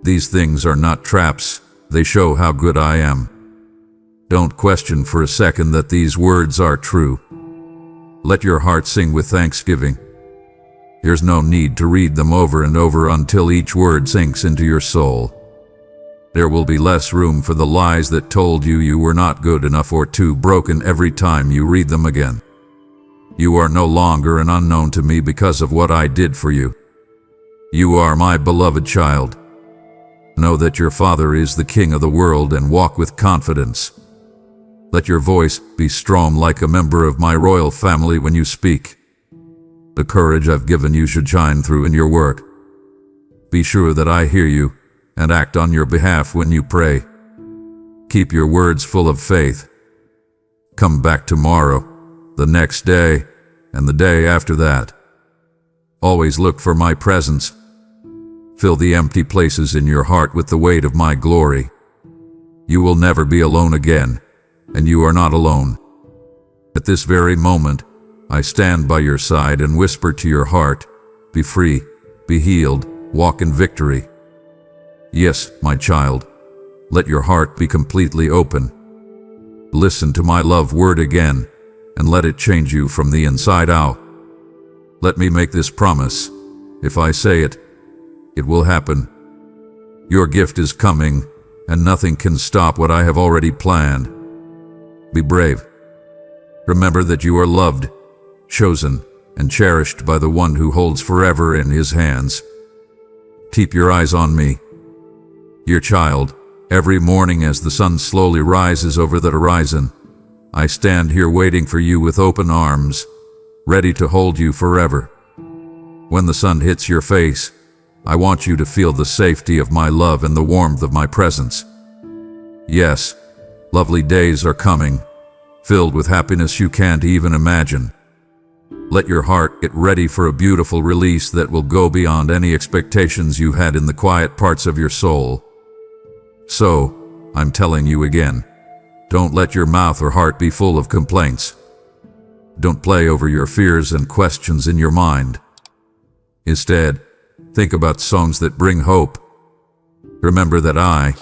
These things are not traps, they show how good I am. Don't question for a second that these words are true. Let your heart sing with thanksgiving. There's no need to read them over and over until each word sinks into your soul. There will be less room for the lies that told you you were not good enough or too broken every time you read them again. You are no longer an unknown to me because of what I did for you. You are my beloved child. Know that your Father is the King of the world and walk with confidence. Let your voice be strong like a member of my royal family when you speak. The courage I've given you should shine through in your work. Be sure that I hear you and act on your behalf when you pray. Keep your words full of faith. Come back tomorrow, the next day, and the day after that. Always look for my presence. Fill the empty places in your heart with the weight of my glory. You will never be alone again, and you are not alone. At this very moment, I stand by your side and whisper to your heart, be free, be healed, walk in victory. Yes, my child, let your heart be completely open. Listen to my love word again, and let it change you from the inside out. Let me make this promise. If I say it, it will happen. Your gift is coming, and nothing can stop what I have already planned. Be brave. Remember that you are loved, chosen, and cherished by the one who holds forever in his hands. Keep your eyes on me. Your child, Every morning as the sun slowly rises over the horizon, I stand here waiting for you with open arms, ready to hold you forever. When the sun hits your face, I want you to feel the safety of my love and the warmth of my presence. Yes, lovely days are coming, filled with happiness you can't even imagine. Let your heart get ready for a beautiful release that will go beyond any expectations you had in the quiet parts of your soul. So, I'm telling you again, don't let your mouth or heart be full of complaints. Don't play over your fears and questions in your mind. Instead, think about songs that bring hope. Remember that I,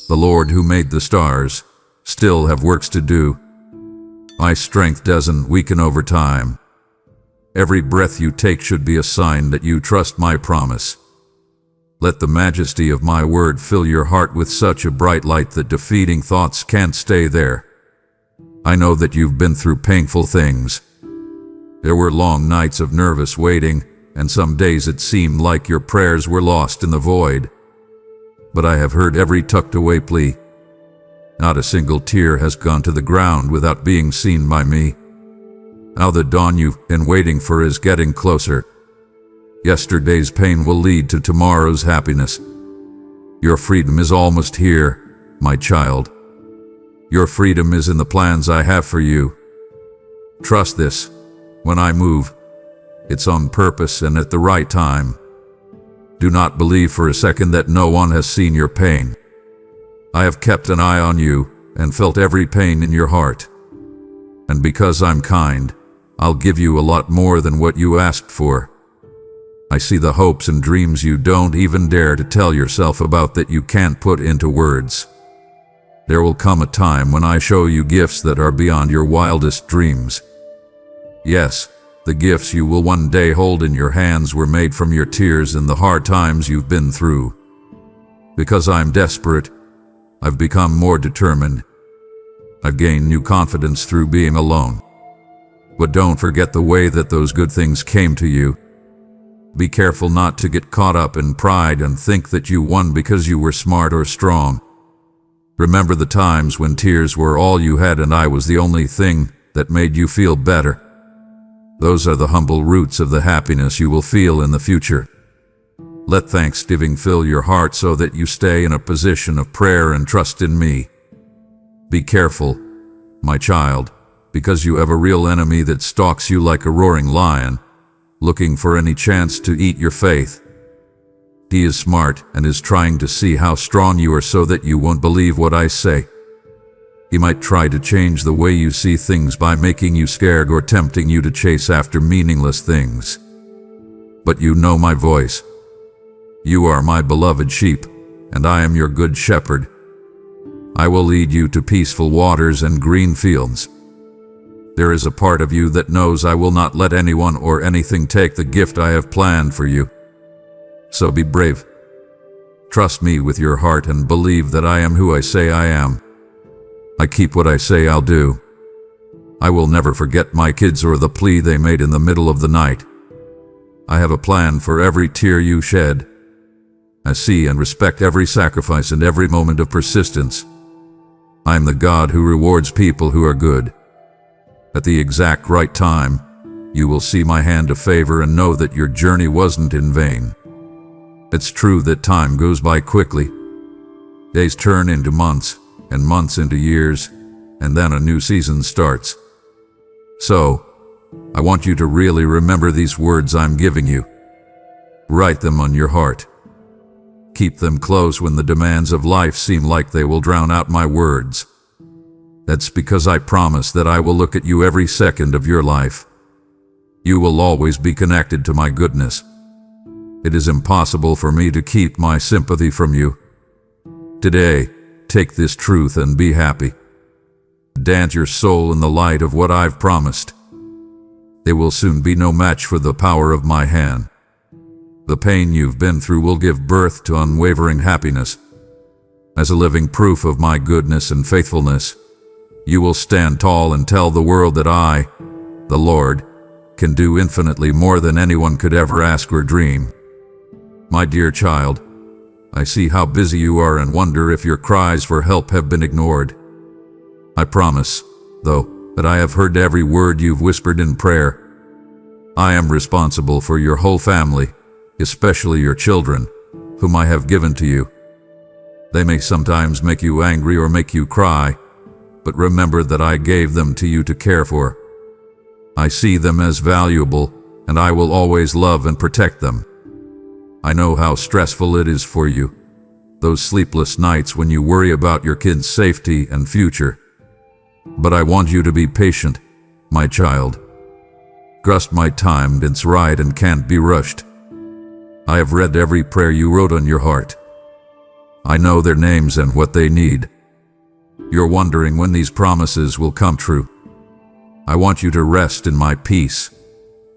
the Lord who made the stars, still have works to do. My strength doesn't weaken over time. Every breath you take should be a sign that you trust my promise. Let the majesty of my word fill your heart with such a bright light that defeating thoughts can't stay there. I know that you've been through painful things. There were long nights of nervous waiting, and some days it seemed like your prayers were lost in the void. But I have heard every tucked-away plea. Not a single tear has gone to the ground without being seen by me. Now the dawn you've been waiting for is getting closer. Yesterday's pain will lead to tomorrow's happiness. Your freedom is almost here, my child. Your freedom is in the plans I have for you. Trust this. When I move, it's on purpose and at the right time. Do not believe for a second that no one has seen your pain. I have kept an eye on you and felt every pain in your heart. And because I'm kind, I'll give you a lot more than what you asked for. I see the hopes and dreams you don't even dare to tell yourself about that you can't put into words. There will come a time when I show you gifts that are beyond your wildest dreams. Yes, the gifts you will one day hold in your hands were made from your tears and the hard times you've been through. Because I'm desperate, I've become more determined. I've gained new confidence through being alone. But don't forget the way that those good things came to you. Be careful not to get caught up in pride and think that you won because you were smart or strong. Remember the times when tears were all you had and I was the only thing that made you feel better. Those are the humble roots of the happiness you will feel in the future. Let thanksgiving fill your heart so that you stay in a position of prayer and trust in me. Be careful, my child, because you have a real enemy that stalks you like a roaring lion, looking for any chance to eat your faith. He is smart and is trying to see how strong you are so that you won't believe what I say. He might try to change the way you see things by making you scared or tempting you to chase after meaningless things. But you know my voice. You are my beloved sheep, and I am your good shepherd. I will lead you to peaceful waters and green fields. There is a part of you that knows I will not let anyone or anything take the gift I have planned for you. So be brave. Trust me with your heart and believe that I am who I say I am. I keep what I say I'll do. I will never forget my kids or the plea they made in the middle of the night. I have a plan for every tear you shed. I see and respect every sacrifice and every moment of persistence. I am the God who rewards people who are good. At the exact right time, you will see my hand of favor and know that your journey wasn't in vain. It's true that time goes by quickly. Days turn into months, and months into years, and then a new season starts. So, I want you to really remember these words I'm giving you. Write them on your heart. Keep them close when the demands of life seem like they will drown out my words. That's because I promise that I will look at you every second of your life. You will always be connected to my goodness. It is impossible for me to keep my sympathy from you. Today, take this truth and be happy. Dance your soul in the light of what I've promised. There will soon be no match for the power of my hand. The pain you've been through will give birth to unwavering happiness. As a living proof of my goodness and faithfulness, you will stand tall and tell the world that I, the Lord, can do infinitely more than anyone could ever ask or dream. My dear child, I see how busy you are and wonder if your cries for help have been ignored. I promise, though, that I have heard every word you've whispered in prayer. I am responsible for your whole family, especially your children, whom I have given to you. They may sometimes make you angry or make you cry, but remember that I gave them to you to care for. I see them as valuable, and I will always love and protect them. I know how stressful it is for you, those sleepless nights when you worry about your kids' safety and future. But I want you to be patient, my child. Trust my time, it's right and can't be rushed. I have read every prayer you wrote on your heart. I know their names and what they need. You're wondering when these promises will come true. I want you to rest in my peace,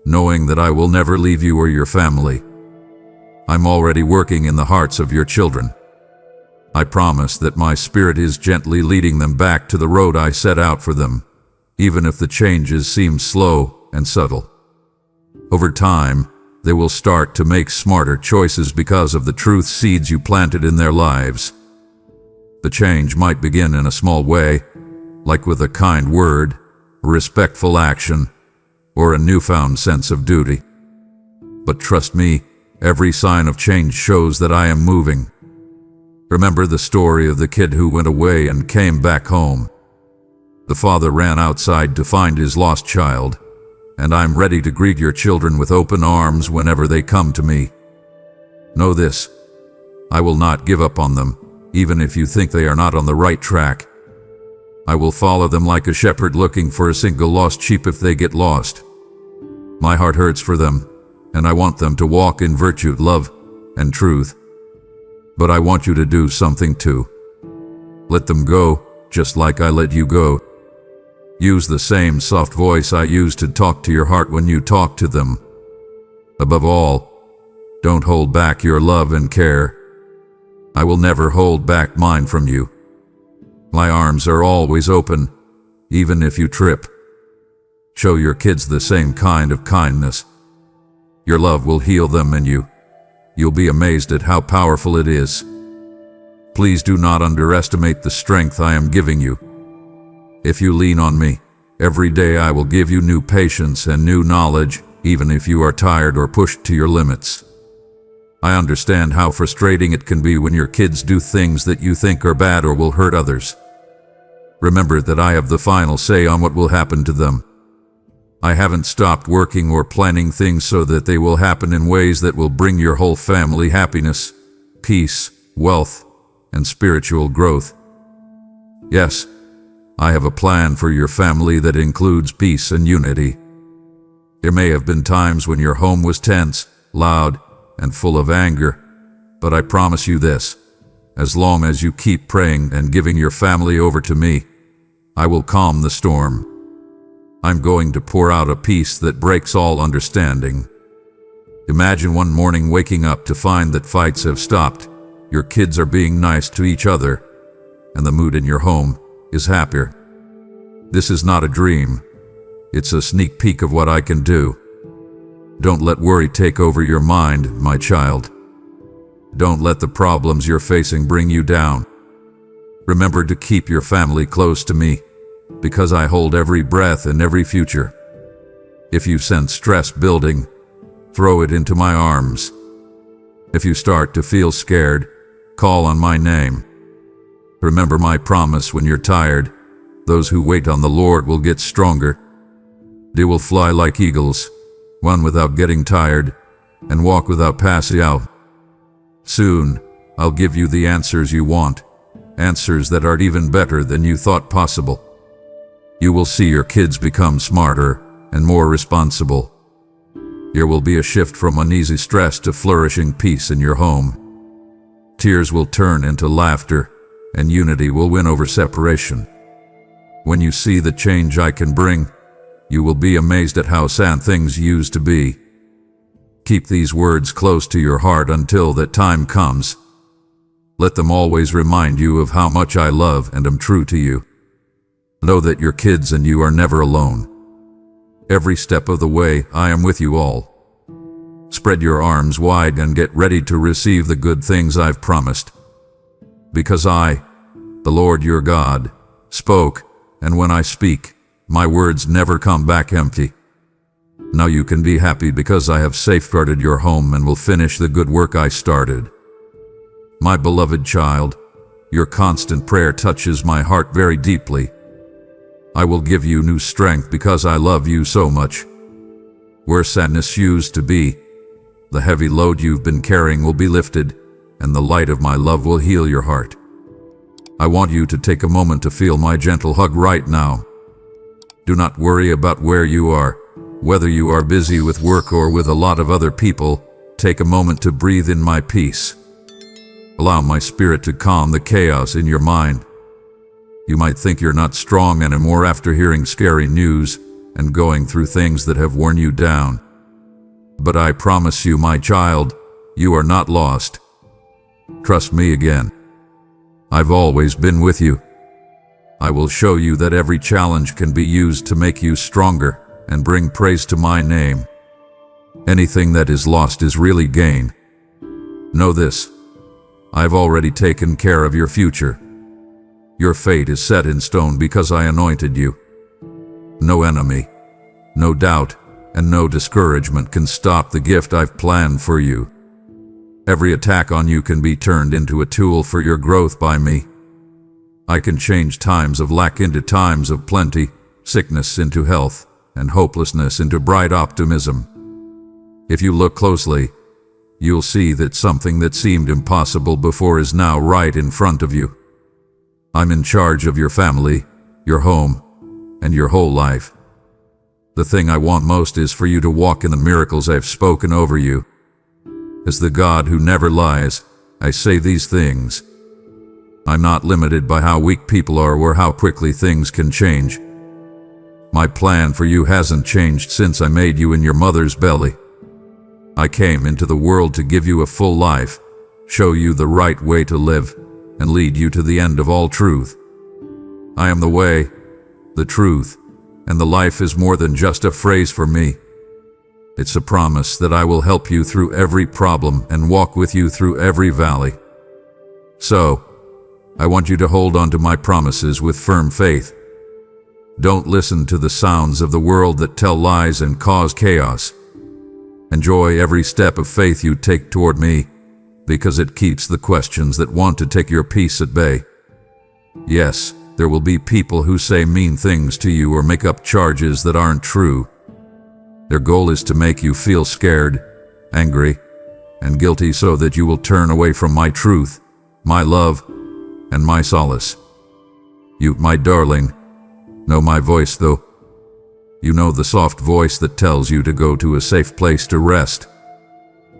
knowing that I will never leave you or your family. I'm already working in the hearts of your children. I promise that my spirit is gently leading them back to the road I set out for them, even if the changes seem slow and subtle. Over time, they will start to make smarter choices because of the truth seeds you planted in their lives. The change might begin in a small way, like with a kind word, respectful action, or a newfound sense of duty. But trust me, every sign of change shows that I am moving. Remember the story of the kid who went away and came back home. The father ran outside to find his lost child, and I'm ready to greet your children with open arms whenever they come to me. Know this, I will not give up on them, even if you think they are not on the right track. I will follow them like a shepherd looking for a single lost sheep if they get lost. My heart hurts for them, and I want them to walk in virtue, love, and truth. But I want you to do something too. Let them go, just like I let you go. Use the same soft voice I used to talk to your heart when you talk to them. Above all, don't hold back your love and care. I will never hold back mine from you. My arms are always open, even if you trip. Show your kids the same kind of kindness. Your love will heal them and you'll be amazed at how powerful it is. Please do not underestimate the strength I am giving you. If you lean on me, every day I will give you new patience and new knowledge, even if you are tired or pushed to your limits. I understand how frustrating it can be when your kids do things that you think are bad or will hurt others. Remember that I have the final say on what will happen to them. I haven't stopped working or planning things so that they will happen in ways that will bring your whole family happiness, peace, wealth, and spiritual growth. Yes, I have a plan for your family that includes peace and unity. There may have been times when your home was tense, loud, and full of anger, but I promise you this, as long as you keep praying and giving your family over to me, I will calm the storm. I'm going to pour out a peace that breaks all understanding. Imagine one morning waking up to find that fights have stopped, your kids are being nice to each other, and the mood in your home is happier. This is not a dream. It's a sneak peek of what I can do. Don't let worry take over your mind, my child. Don't let the problems you're facing bring you down. Remember to keep your family close to me, because I hold every breath and every future. If you sense stress building, throw it into my arms. If you start to feel scared, call on my name. Remember my promise when you're tired, those who wait on the Lord will get stronger. They will fly like eagles, run without getting tired, and walk without passing out. Soon, I'll give you the answers you want, answers that are even better than you thought possible. You will see your kids become smarter and more responsible. There will be a shift from uneasy stress to flourishing peace in your home. Tears will turn into laughter, and unity will win over separation. When you see the change I can bring, you will be amazed at how sad things used to be. Keep these words close to your heart until that time comes. Let them always remind you of how much I love and am true to you. Know that your kids and you are never alone. Every step of the way, I am with you all. Spread your arms wide and get ready to receive the good things I've promised. Because I, the Lord your God, spoke, and when I speak, my words never come back empty. Now you can be happy because I have safeguarded your home and will finish the good work I started. My beloved child, your constant prayer touches my heart very deeply. I will give you new strength because I love you so much. Where sadness used to be, the heavy load you've been carrying will be lifted, and the light of my love will heal your heart. I want you to take a moment to feel my gentle hug right now. Do not worry about where you are, whether you are busy with work or with a lot of other people. Take a moment to breathe in my peace. Allow my spirit to calm the chaos in your mind. You might think you're not strong anymore after hearing scary news and going through things that have worn you down. But I promise you, my child, you are not lost. Trust me again. I've always been with you. I will show you that every challenge can be used to make you stronger and bring praise to my name. Anything that is lost is really gain. Know this: I've already taken care of your future. Your fate is set in stone because I anointed you. No enemy, no doubt, and no discouragement can stop the gift I've planned for you. Every attack on you can be turned into a tool for your growth by me. I can change times of lack into times of plenty, sickness into health, and hopelessness into bright optimism. If you look closely, you'll see that something that seemed impossible before is now right in front of you. I'm in charge of your family, your home, and your whole life. The thing I want most is for you to walk in the miracles I've spoken over you. As the God who never lies, I say these things. I'm not limited by how weak people are or how quickly things can change. My plan for you hasn't changed since I made you in your mother's belly. I came into the world to give you a full life, show you the right way to live, and lead you to the end of all truth. I am the way, the truth, and the life is more than just a phrase for me. It's a promise that I will help you through every problem and walk with you through every valley. So, I want you to hold on to my promises with firm faith. Don't listen to the sounds of the world that tell lies and cause chaos. Enjoy every step of faith you take toward me, because it keeps the questions that want to take your peace at bay. Yes, there will be people who say mean things to you or make up charges that aren't true. Their goal is to make you feel scared, angry, and guilty so that you will turn away from my truth, my love, and my solace. You, my darling, know my voice though. You know the soft voice that tells you to go to a safe place to rest.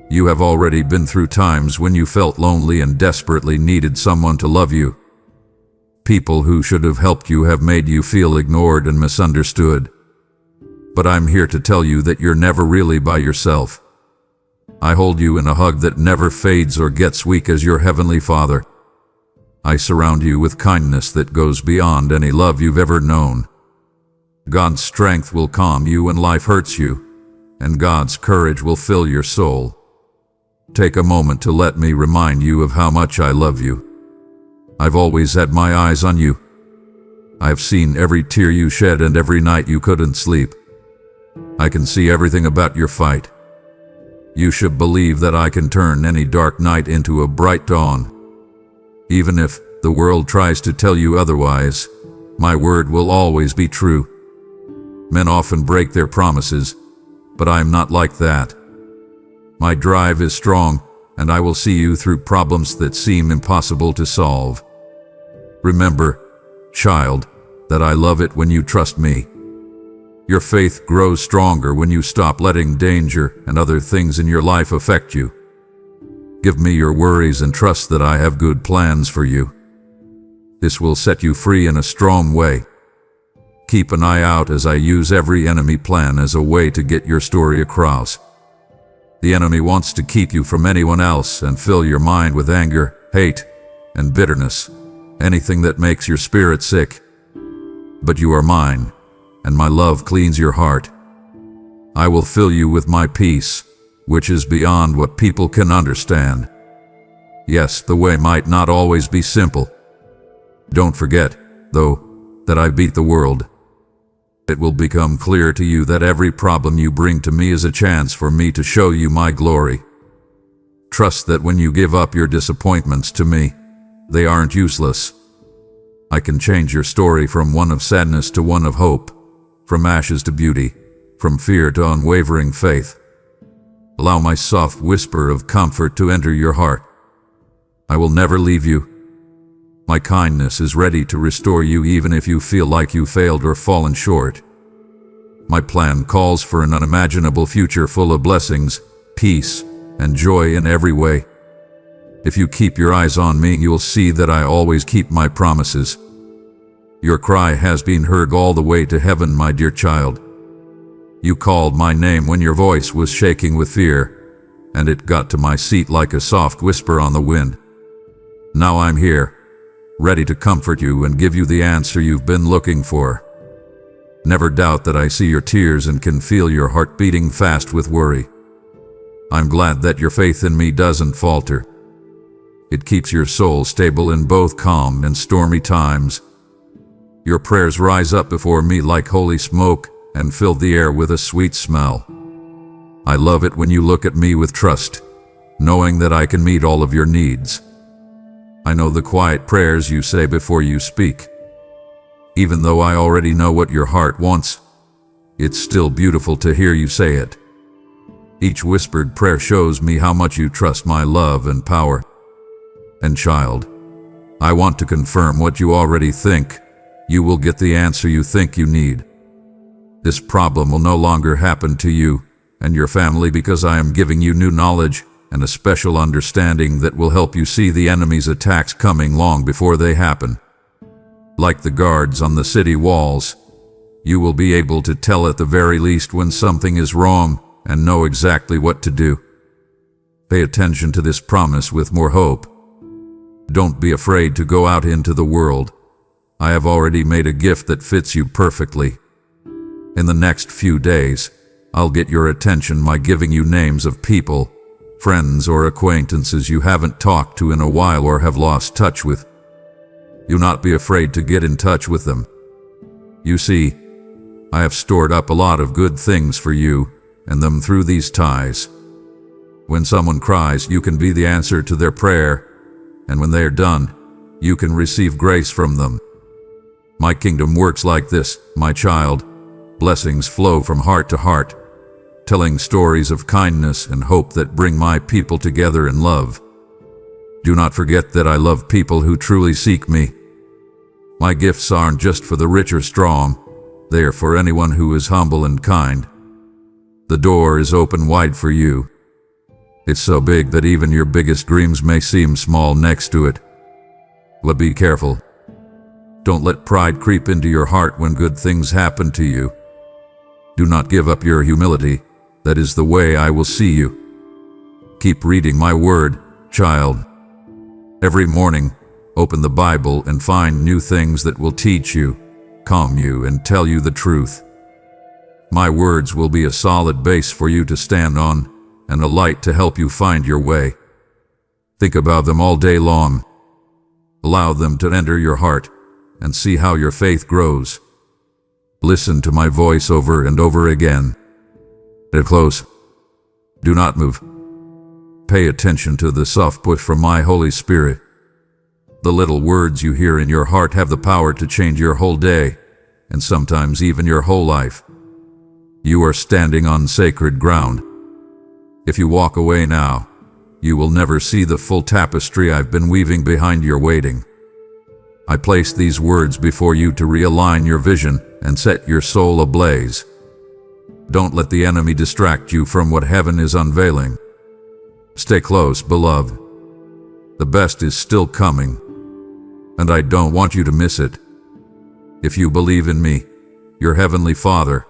You have already been through times when you felt lonely and desperately needed someone to love you. People who should have helped you have made you feel ignored and misunderstood. But I'm here to tell you that you're never really by yourself. I hold you in a hug that never fades or gets weak as your Heavenly Father. I surround you with kindness that goes beyond any love you've ever known. God's strength will calm you when life hurts you, and God's courage will fill your soul. Take a moment to let me remind you of how much I love you. I've always had my eyes on you. I've seen every tear you shed and every night you couldn't sleep. I can see everything about your fight. You should believe that I can turn any dark night into a bright dawn. Even if the world tries to tell you otherwise, my word will always be true. Men often break their promises, but I am not like that. My drive is strong, and I will see you through problems that seem impossible to solve. Remember, child, that I love it when you trust me. Your faith grows stronger when you stop letting danger and other things in your life affect you. Give me your worries and trust that I have good plans for you. This will set you free in a strong way. Keep an eye out as I use every enemy plan as a way to get your story across. The enemy wants to keep you from anyone else and fill your mind with anger, hate, and bitterness, anything that makes your spirit sick. But you are mine, and my love cleans your heart. I will fill you with my peace, which is beyond what people can understand. Yes, the way might not always be simple. Don't forget, though, that I beat the world. It will become clear to you that every problem you bring to me is a chance for me to show you my glory. Trust that when you give up your disappointments to me, they aren't useless. I can change your story from one of sadness to one of hope, from ashes to beauty, from fear to unwavering faith. Allow my soft whisper of comfort to enter your heart. I will never leave you. My kindness is ready to restore you even if you feel like you failed or fallen short. My plan calls for an unimaginable future full of blessings, peace, and joy in every way. If you keep your eyes on me, you'll see that I always keep my promises. Your cry has been heard all the way to heaven, my dear child. You called my name when your voice was shaking with fear, and it got to my seat like a soft whisper on the wind. Now I'm here, ready to comfort you and give you the answer you've been looking for. Never doubt that I see your tears and can feel your heart beating fast with worry. I'm glad that your faith in me doesn't falter. It keeps your soul stable in both calm and stormy times. Your prayers rise up before me like holy smoke and fill the air with a sweet smell. I love it when you look at me with trust, knowing that I can meet all of your needs. I know the quiet prayers you say before you speak. Even though I already know what your heart wants, it's still beautiful to hear you say it. Each whispered prayer shows me how much you trust my love and power. And child, I want to confirm what you already think. You will get the answer you think you need. This problem will no longer happen to you and your family because I am giving you new knowledge and a special understanding that will help you see the enemy's attacks coming long before they happen. Like the guards on the city walls, you will be able to tell at the very least when something is wrong and know exactly what to do. Pay attention to this promise with more hope. Don't be afraid to go out into the world. I have already made a gift that fits you perfectly. In the next few days, I'll get your attention by giving you names of people, friends or acquaintances you haven't talked to in a while or have lost touch with. Do not be afraid to get in touch with them. You see, I have stored up a lot of good things for you and them through these ties. When someone cries, you can be the answer to their prayer, and when they are done, you can receive grace from them. My kingdom works like this, my child. Blessings flow from heart to heart, telling stories of kindness and hope that bring my people together in love. Do not forget that I love people who truly seek me. My gifts aren't just for the rich or strong, they are for anyone who is humble and kind. The door is open wide for you. It's so big that even your biggest dreams may seem small next to it. But be careful. Don't let pride creep into your heart when good things happen to you. Do not give up your humility. That is the way I will see you. Keep reading my word, child. Every morning, open the Bible and find new things that will teach you, calm you, and tell you the truth. My words will be a solid base for you to stand on and a light to help you find your way. Think about them all day long. Allow them to enter your heart and see how your faith grows. Listen to my voice over and over again. Get close. Do not move. Pay attention to the soft push from my Holy Spirit. The little words you hear in your heart have the power to change your whole day, and sometimes even your whole life. You are standing on sacred ground. If you walk away now, you will never see the full tapestry I've been weaving behind your waiting. I place these words before you to realign your vision and set your soul ablaze. Don't let the enemy distract you from what heaven is unveiling. Stay close, beloved. The best is still coming, and I don't want you to miss it. If you believe in me, your Heavenly Father,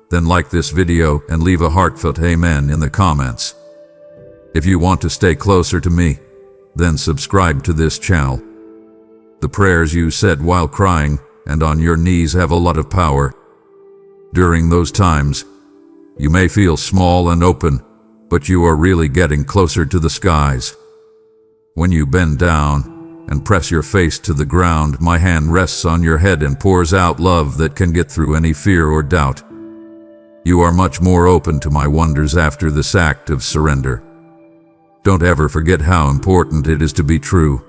then like this video and leave a heartfelt amen in the comments. If you want to stay closer to me, then subscribe to this channel. The prayers you said while crying and on your knees have a lot of power. During those times, you may feel small and open, but you are really getting closer to the skies. When you bend down and press your face to the ground, my hand rests on your head and pours out love that can get through any fear or doubt. You are much more open to my wonders after this act of surrender. Don't ever forget how important it is to be true.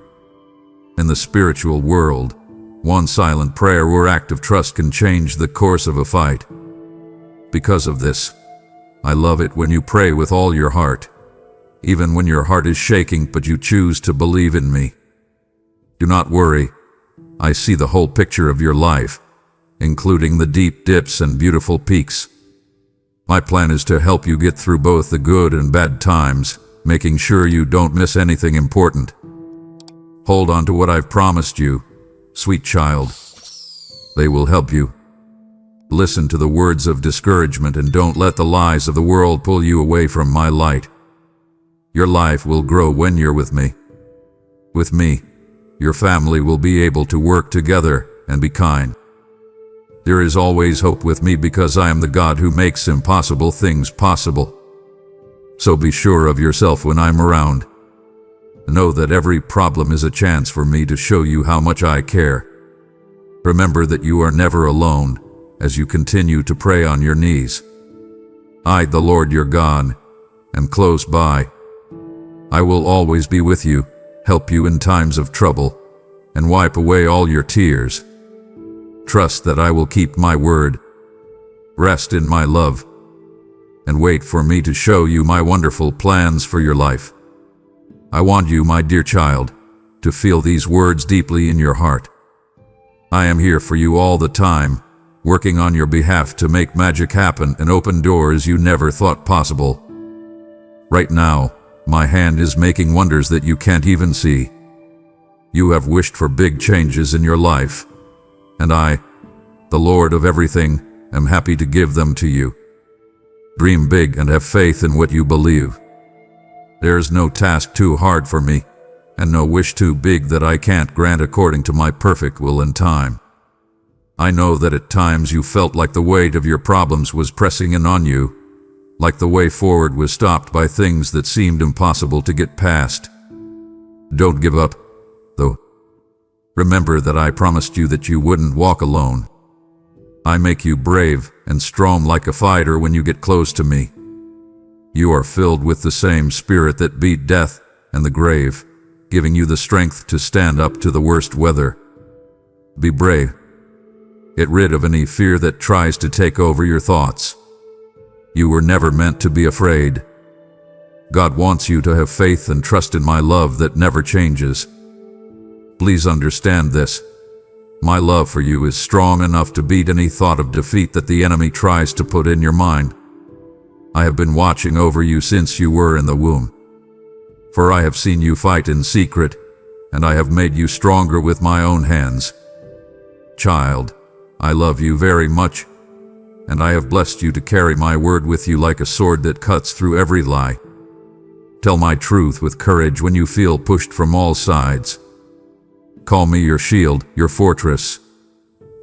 In the spiritual world, one silent prayer or act of trust can change the course of a fight. Because of this, I love it when you pray with all your heart, even when your heart is shaking but you choose to believe in me. Do not worry, I see the whole picture of your life, including the deep dips and beautiful peaks. My plan is to help you get through both the good and bad times, making sure you don't miss anything important. Hold on to what I've promised you, sweet child. They will help you. Listen to the words of discouragement and don't let the lies of the world pull you away from my light. Your life will grow when you're with me. With me, your family will be able to work together and be kind. There is always hope with me because I am the God who makes impossible things possible. So be sure of yourself when I'm around. Know that every problem is a chance for me to show you how much I care. Remember that you are never alone as you continue to pray on your knees. I, the Lord your God, am close by. I will always be with you, help you in times of trouble, and wipe away all your tears. Trust that I will keep my word. Rest in my love, and wait for me to show you my wonderful plans for your life. I want you, my dear child, to feel these words deeply in your heart. I am here for you all the time, working on your behalf to make magic happen and open doors you never thought possible. Right now, my hand is making wonders that you can't even see. You have wished for big changes in your life, and I, the Lord of everything, am happy to give them to you. Dream big and have faith in what you believe. There is no task too hard for me, and no wish too big that I can't grant according to my perfect will and time. I know that at times you felt like the weight of your problems was pressing in on you, like the way forward was stopped by things that seemed impossible to get past. Don't give up, though. Remember that I promised you that you wouldn't walk alone. I make you brave and strong like a fighter when you get close to me. You are filled with the same spirit that beat death and the grave, giving you the strength to stand up to the worst weather. Be brave. Get rid of any fear that tries to take over your thoughts. You were never meant to be afraid. God wants you to have faith and trust in my love that never changes. Please understand this. My love for you is strong enough to beat any thought of defeat that the enemy tries to put in your mind. I have been watching over you since you were in the womb. For I have seen you fight in secret, and I have made you stronger with my own hands. Child, I love you very much, and I have blessed you to carry my word with you like a sword that cuts through every lie. Tell my truth with courage when you feel pushed from all sides. Call me your shield, your fortress,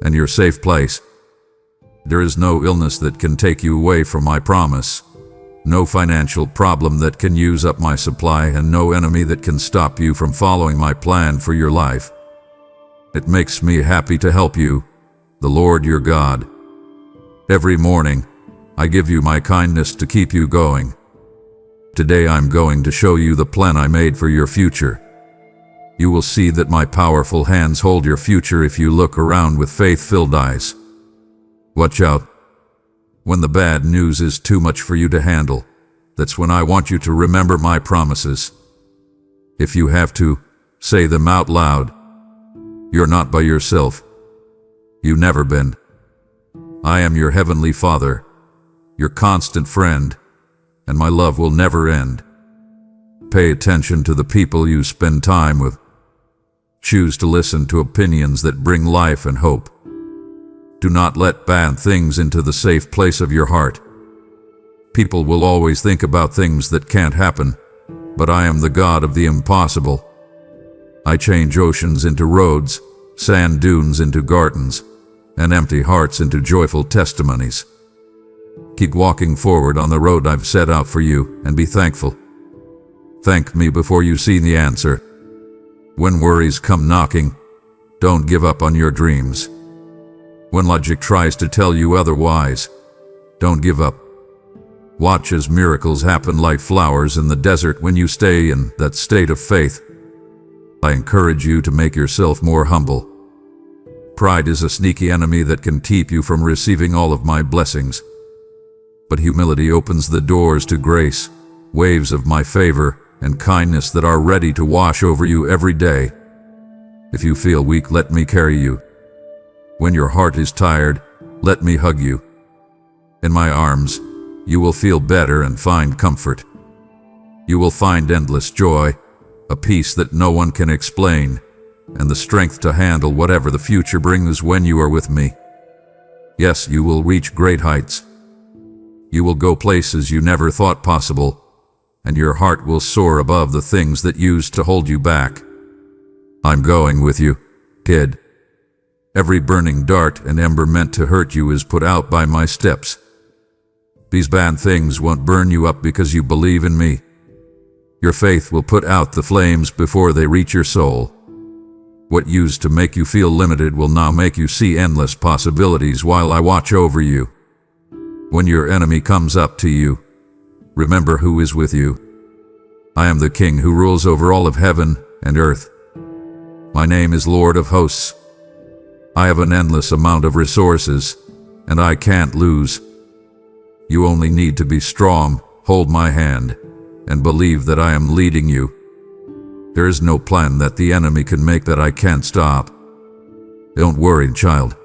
and your safe place. There is no illness that can take you away from my promise, no financial problem that can use up my supply, and no enemy that can stop you from following my plan for your life. It makes me happy to help you, the Lord your God. Every morning, I give you my kindness to keep you going. Today I'm going to show you the plan I made for your future. You will see that my powerful hands hold your future if you look around with faith-filled eyes. Watch out. When the bad news is too much for you to handle, that's when I want you to remember my promises. If you have to, say them out loud. You're not by yourself. You've never been. I am your heavenly Father, your constant friend, and my love will never end. Pay attention to the people you spend time with. Choose to listen to opinions that bring life and hope. Do not let bad things into the safe place of your heart. People will always think about things that can't happen, but I am the God of the impossible. I change oceans into roads, sand dunes into gardens, and empty hearts into joyful testimonies. Keep walking forward on the road I've set out for you, and be thankful. Thank me before you see the answer. When worries come knocking, don't give up on your dreams. When logic tries to tell you otherwise, don't give up. Watch as miracles happen like flowers in the desert when you stay in that state of faith. I encourage you to make yourself more humble. Pride is a sneaky enemy that can keep you from receiving all of my blessings. But humility opens the doors to grace, waves of my favor and kindness that are ready to wash over you every day. If you feel weak, let me carry you. When your heart is tired, let me hug you. In my arms, you will feel better and find comfort. You will find endless joy, a peace that no one can explain, and the strength to handle whatever the future brings when you are with me. Yes, you will reach great heights. You will go places you never thought possible, and your heart will soar above the things that used to hold you back. I'm going with you, kid. Every burning dart and ember meant to hurt you is put out by my steps. These bad things won't burn you up because you believe in me. Your faith will put out the flames before they reach your soul. What used to make you feel limited will now make you see endless possibilities while I watch over you. When your enemy comes up to you, remember who is with you. I am the King who rules over all of heaven and earth. My name is Lord of Hosts. I have an endless amount of resources, and I can't lose. You only need to be strong, hold my hand, and believe that I am leading you. There is no plan that the enemy can make that I can't stop. Don't worry, child.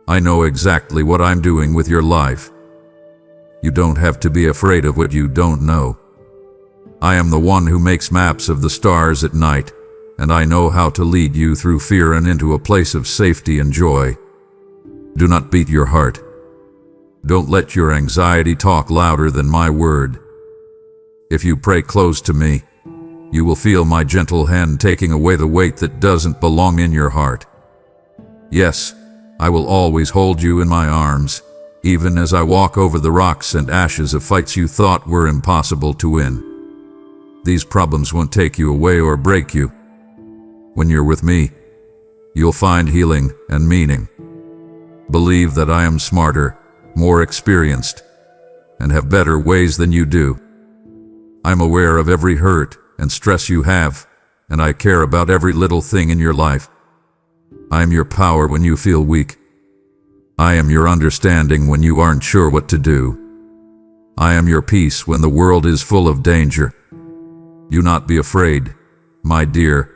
I know exactly what I'm doing with your life. You don't have to be afraid of what you don't know. I am the one who makes maps of the stars at night, and I know how to lead you through fear and into a place of safety and joy. Do not beat your heart. Don't let your anxiety talk louder than my word. If you pray close to me, you will feel my gentle hand taking away the weight that doesn't belong in your heart. Yes, I will always hold you in my arms, even as I walk over the rocks and ashes of fights you thought were impossible to win. These problems won't take you away or break you. When you're with me, you'll find healing and meaning. Believe that I am smarter, more experienced, and have better ways than you do. I'm aware of every hurt and stress you have, and I care about every little thing in your life. I am your power when you feel weak. I am your understanding when you aren't sure what to do. I am your peace when the world is full of danger. Do not be afraid, my dear.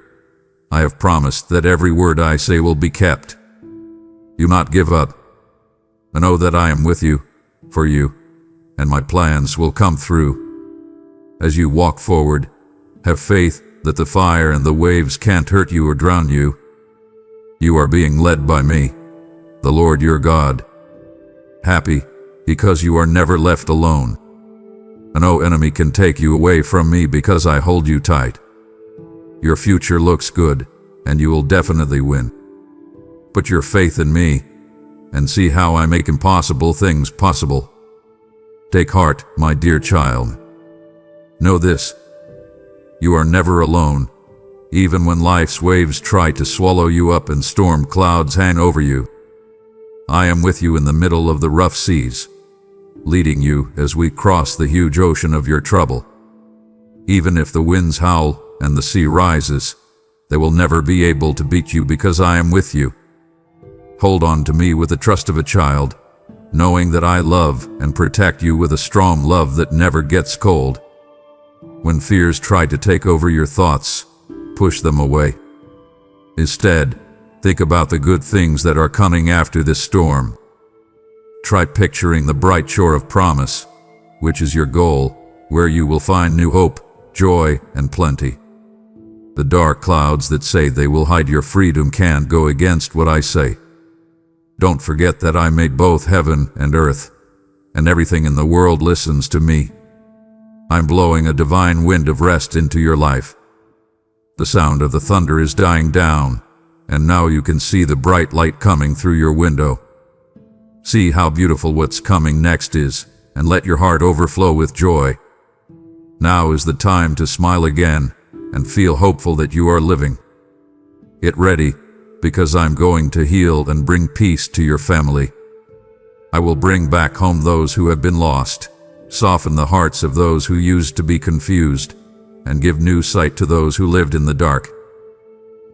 I have promised that every word I say will be kept. Do not give up. I know that I am with you, for you, and my plans will come through. As you walk forward, have faith that the fire and the waves can't hurt you or drown you. You are being led by me, the Lord your God. Happy because you are never left alone. And no enemy can take you away from me because I hold you tight. Your future looks good, and you will definitely win. Put your faith in me, and see how I make impossible things possible. Take heart, my dear child. Know this: you are never alone, even when life's waves try to swallow you up and storm clouds hang over you. I am with you in the middle of the rough seas, leading you as we cross the huge ocean of your trouble. Even if the winds howl and the sea rises, they will never be able to beat you because I am with you. Hold on to me with the trust of a child, knowing that I love and protect you with a strong love that never gets cold. When fears try to take over your thoughts, push them away. Instead, think about the good things that are coming after this storm. Try picturing the bright shore of promise, which is your goal, where you will find new hope, joy, and plenty. The dark clouds that say they will hide your freedom can't go against what I say. Don't forget that I made both heaven and earth, and everything in the world listens to me. I'm blowing a divine wind of rest into your life. The sound of the thunder is dying down, and now you can see the bright light coming through your window. See how beautiful what's coming next is, and let your heart overflow with joy. Now is the time to smile again and feel hopeful that you are living. Get ready, because I'm going to heal and bring peace to your family. I will bring back home those who have been lost, soften the hearts of those who used to be confused, and give new sight to those who lived in the dark.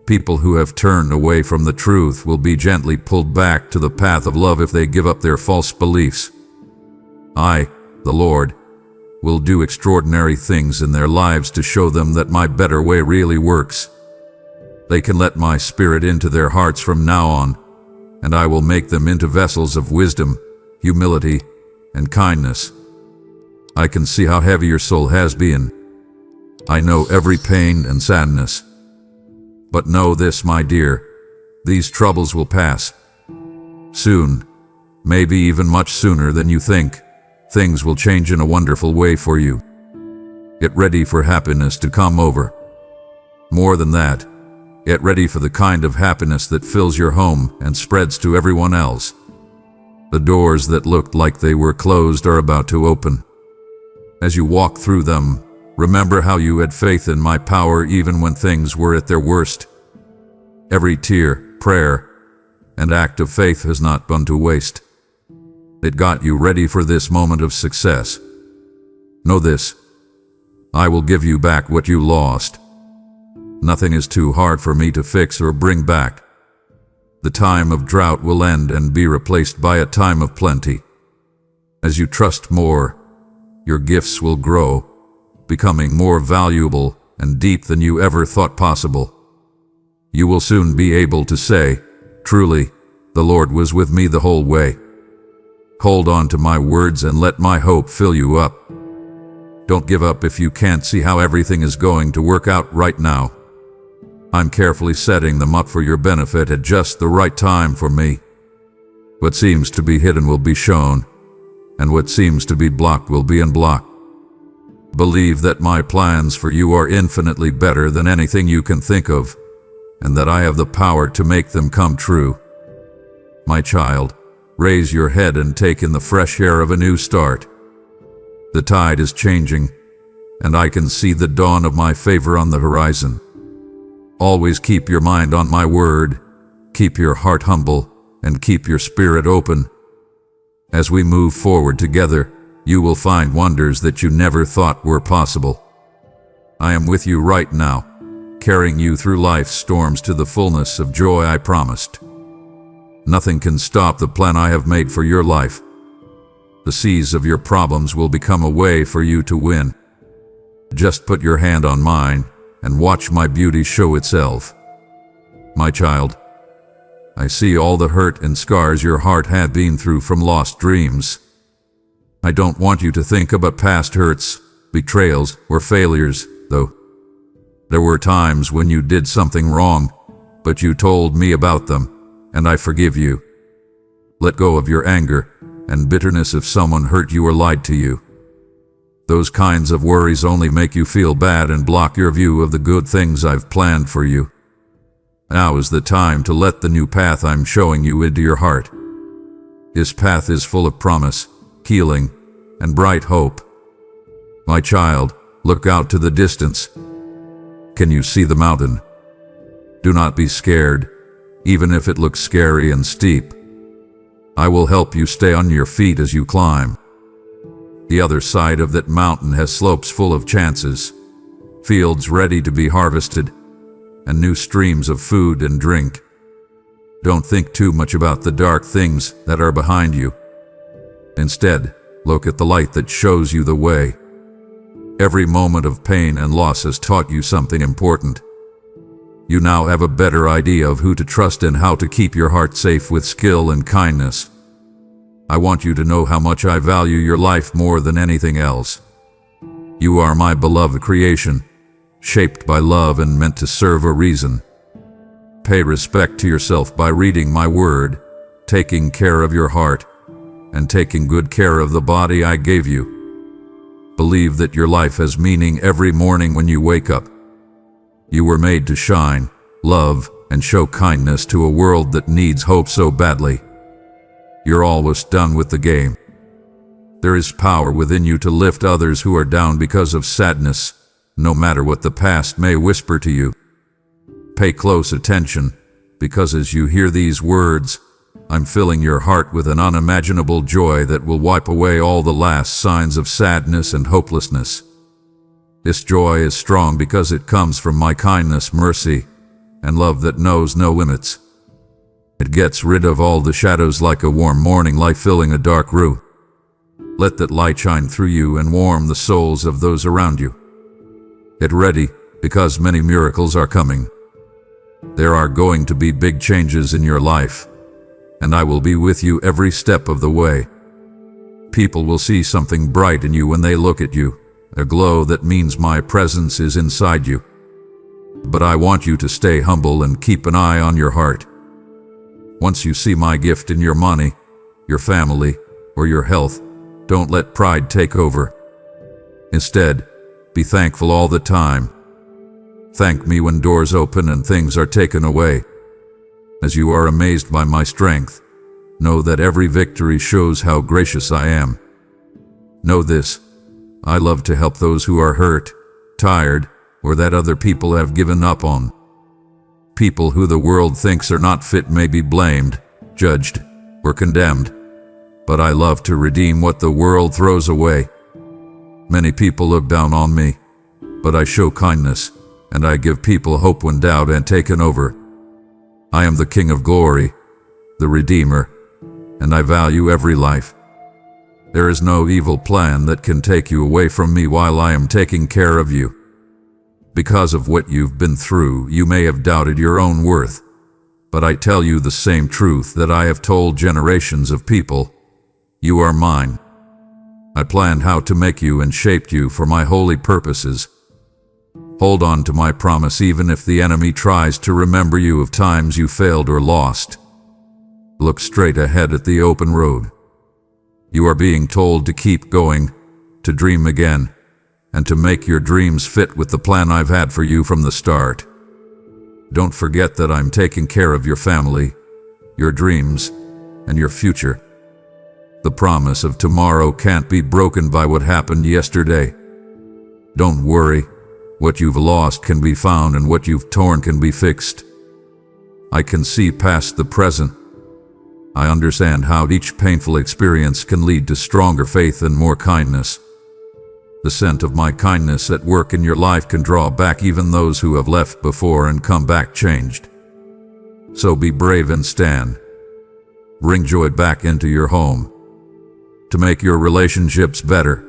People who have turned away from the truth will be gently pulled back to the path of love if they give up their false beliefs. I, the Lord, will do extraordinary things in their lives to show them that my better way really works. They can let my spirit into their hearts from now on, and I will make them into vessels of wisdom, humility, and kindness. I can see how heavy your soul has been. I know every pain and sadness. But know this, my dear, these troubles will pass. Soon, maybe even much sooner than you think, things will change in a wonderful way for you. Get ready for happiness to come over. More than that, get ready for the kind of happiness that fills your home and spreads to everyone else. The doors that looked like they were closed are about to open. As you walk through them, remember how you had faith in my power even when things were at their worst. Every tear, prayer, and act of faith has not gone to waste. It got you ready for this moment of success. Know this: I will give you back what you lost. Nothing is too hard for me to fix or bring back. The time of drought will end and be replaced by a time of plenty. As you trust more, your gifts will grow, becoming more valuable and deep than you ever thought possible. You will soon be able to say, truly, the Lord was with me the whole way. Hold on to my words and let my hope fill you up. Don't give up if you can't see how everything is going to work out right now. I'm carefully setting them up for your benefit at just the right time for me. What seems to be hidden will be shown, and what seems to be blocked will be unblocked. Believe that my plans for you are infinitely better than anything you can think of, and that I have the power to make them come true. My child, raise your head and take in the fresh air of a new start. The tide is changing, and I can see the dawn of my favor on the horizon. Always keep your mind on my word, keep your heart humble, and keep your spirit open. As we move forward together, you will find wonders that you never thought were possible. I am with you right now, carrying you through life's storms to the fullness of joy I promised. Nothing can stop the plan I have made for your life. The seas of your problems will become a way for you to win. Just put your hand on mine and watch my beauty show itself. My child, I see all the hurt and scars your heart had been through from lost dreams. I don't want you to think about past hurts, betrayals, or failures, though. There were times when you did something wrong, but you told me about them, and I forgive you. Let go of your anger and bitterness if someone hurt you or lied to you. Those kinds of worries only make you feel bad and block your view of the good things I've planned for you. Now is the time to let the new path I'm showing you into your heart. This path is full of promise, healing, and bright hope. My child, look out to the distance. Can you see the mountain? Do not be scared, even if it looks scary and steep. I will help you stay on your feet as you climb. The other side of that mountain has slopes full of chances, fields ready to be harvested, and new streams of food and drink. Don't think too much about the dark things that are behind you. Instead, look at the light that shows you the way. Every moment of pain and loss has taught you something important. You now have a better idea of who to trust and how to keep your heart safe with skill and kindness. I want you to know how much I value your life more than anything else. You are my beloved creation, shaped by love and meant to serve a reason. Pay respect to yourself by reading my word, taking care of your heart, and taking good care of the body I gave you. Believe that your life has meaning every morning when you wake up. You were made to shine, love, and show kindness to a world that needs hope so badly. You're almost done with the game. There is power within you to lift others who are down because of sadness, no matter what the past may whisper to you. Pay close attention, because as you hear these words, I'm filling your heart with an unimaginable joy that will wipe away all the last signs of sadness and hopelessness. This joy is strong because it comes from my kindness, mercy, and love that knows no limits. It gets rid of all the shadows like a warm morning light filling a dark room. Let that light shine through you and warm the souls of those around you. Get ready, because many miracles are coming. There are going to be big changes in your life, and I will be with you every step of the way. People will see something bright in you when they look at you, a glow that means my presence is inside you. But I want you to stay humble and keep an eye on your heart. Once you see my gift in your money, your family, or your health, don't let pride take over. Instead, be thankful all the time. Thank me when doors open and things are taken away. As you are amazed by my strength, know that every victory shows how gracious I am. Know this: I love to help those who are hurt, tired, or that other people have given up on. People who the world thinks are not fit may be blamed, judged, or condemned, but I love to redeem what the world throws away. Many people look down on me, but I show kindness, and I give people hope when doubt had taken over. I am the King of Glory, the Redeemer, and I value every life. There is no evil plan that can take you away from me while I am taking care of you. Because of what you've been through, you may have doubted your own worth, but I tell you the same truth that I have told generations of people: you are mine. I planned how to make you and shaped you for my holy purposes. Hold on to my promise even if the enemy tries to remember you of times you failed or lost. Look straight ahead at the open road. You are being told to keep going, to dream again, and to make your dreams fit with the plan I've had for you from the start. Don't forget that I'm taking care of your family, your dreams, and your future. The promise of tomorrow can't be broken by what happened yesterday. Don't worry. What you've lost can be found, and what you've torn can be fixed. I can see past the present. I understand how each painful experience can lead to stronger faith and more kindness. The scent of my kindness at work in your life can draw back even those who have left before and come back changed. So be brave and stand. Bring joy back into your home. To make your relationships better,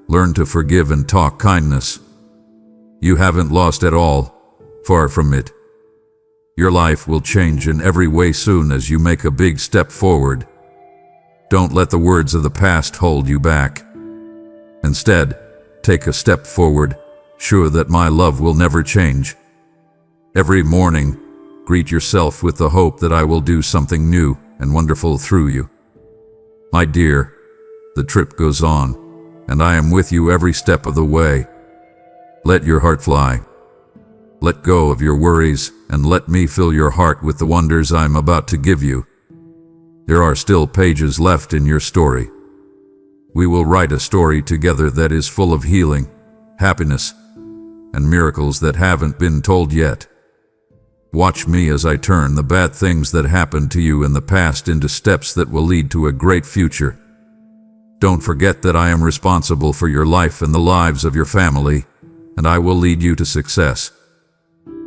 learn to forgive and talk kindness. You haven't lost at all, far from it. Your life will change in every way soon as you make a big step forward. Don't let the words of the past hold you back. Instead, take a step forward, sure that my love will never change. Every morning, greet yourself with the hope that I will do something new and wonderful through you. My dear, the trip goes on, and I am with you every step of the way. Let your heart fly. Let go of your worries and let me fill your heart with the wonders I'm about to give you. There are still pages left in your story. We will write a story together that is full of healing, happiness, and miracles that haven't been told yet. Watch me as I turn the bad things that happened to you in the past into steps that will lead to a great future. Don't forget that I am responsible for your life and the lives of your family, and I will lead you to success.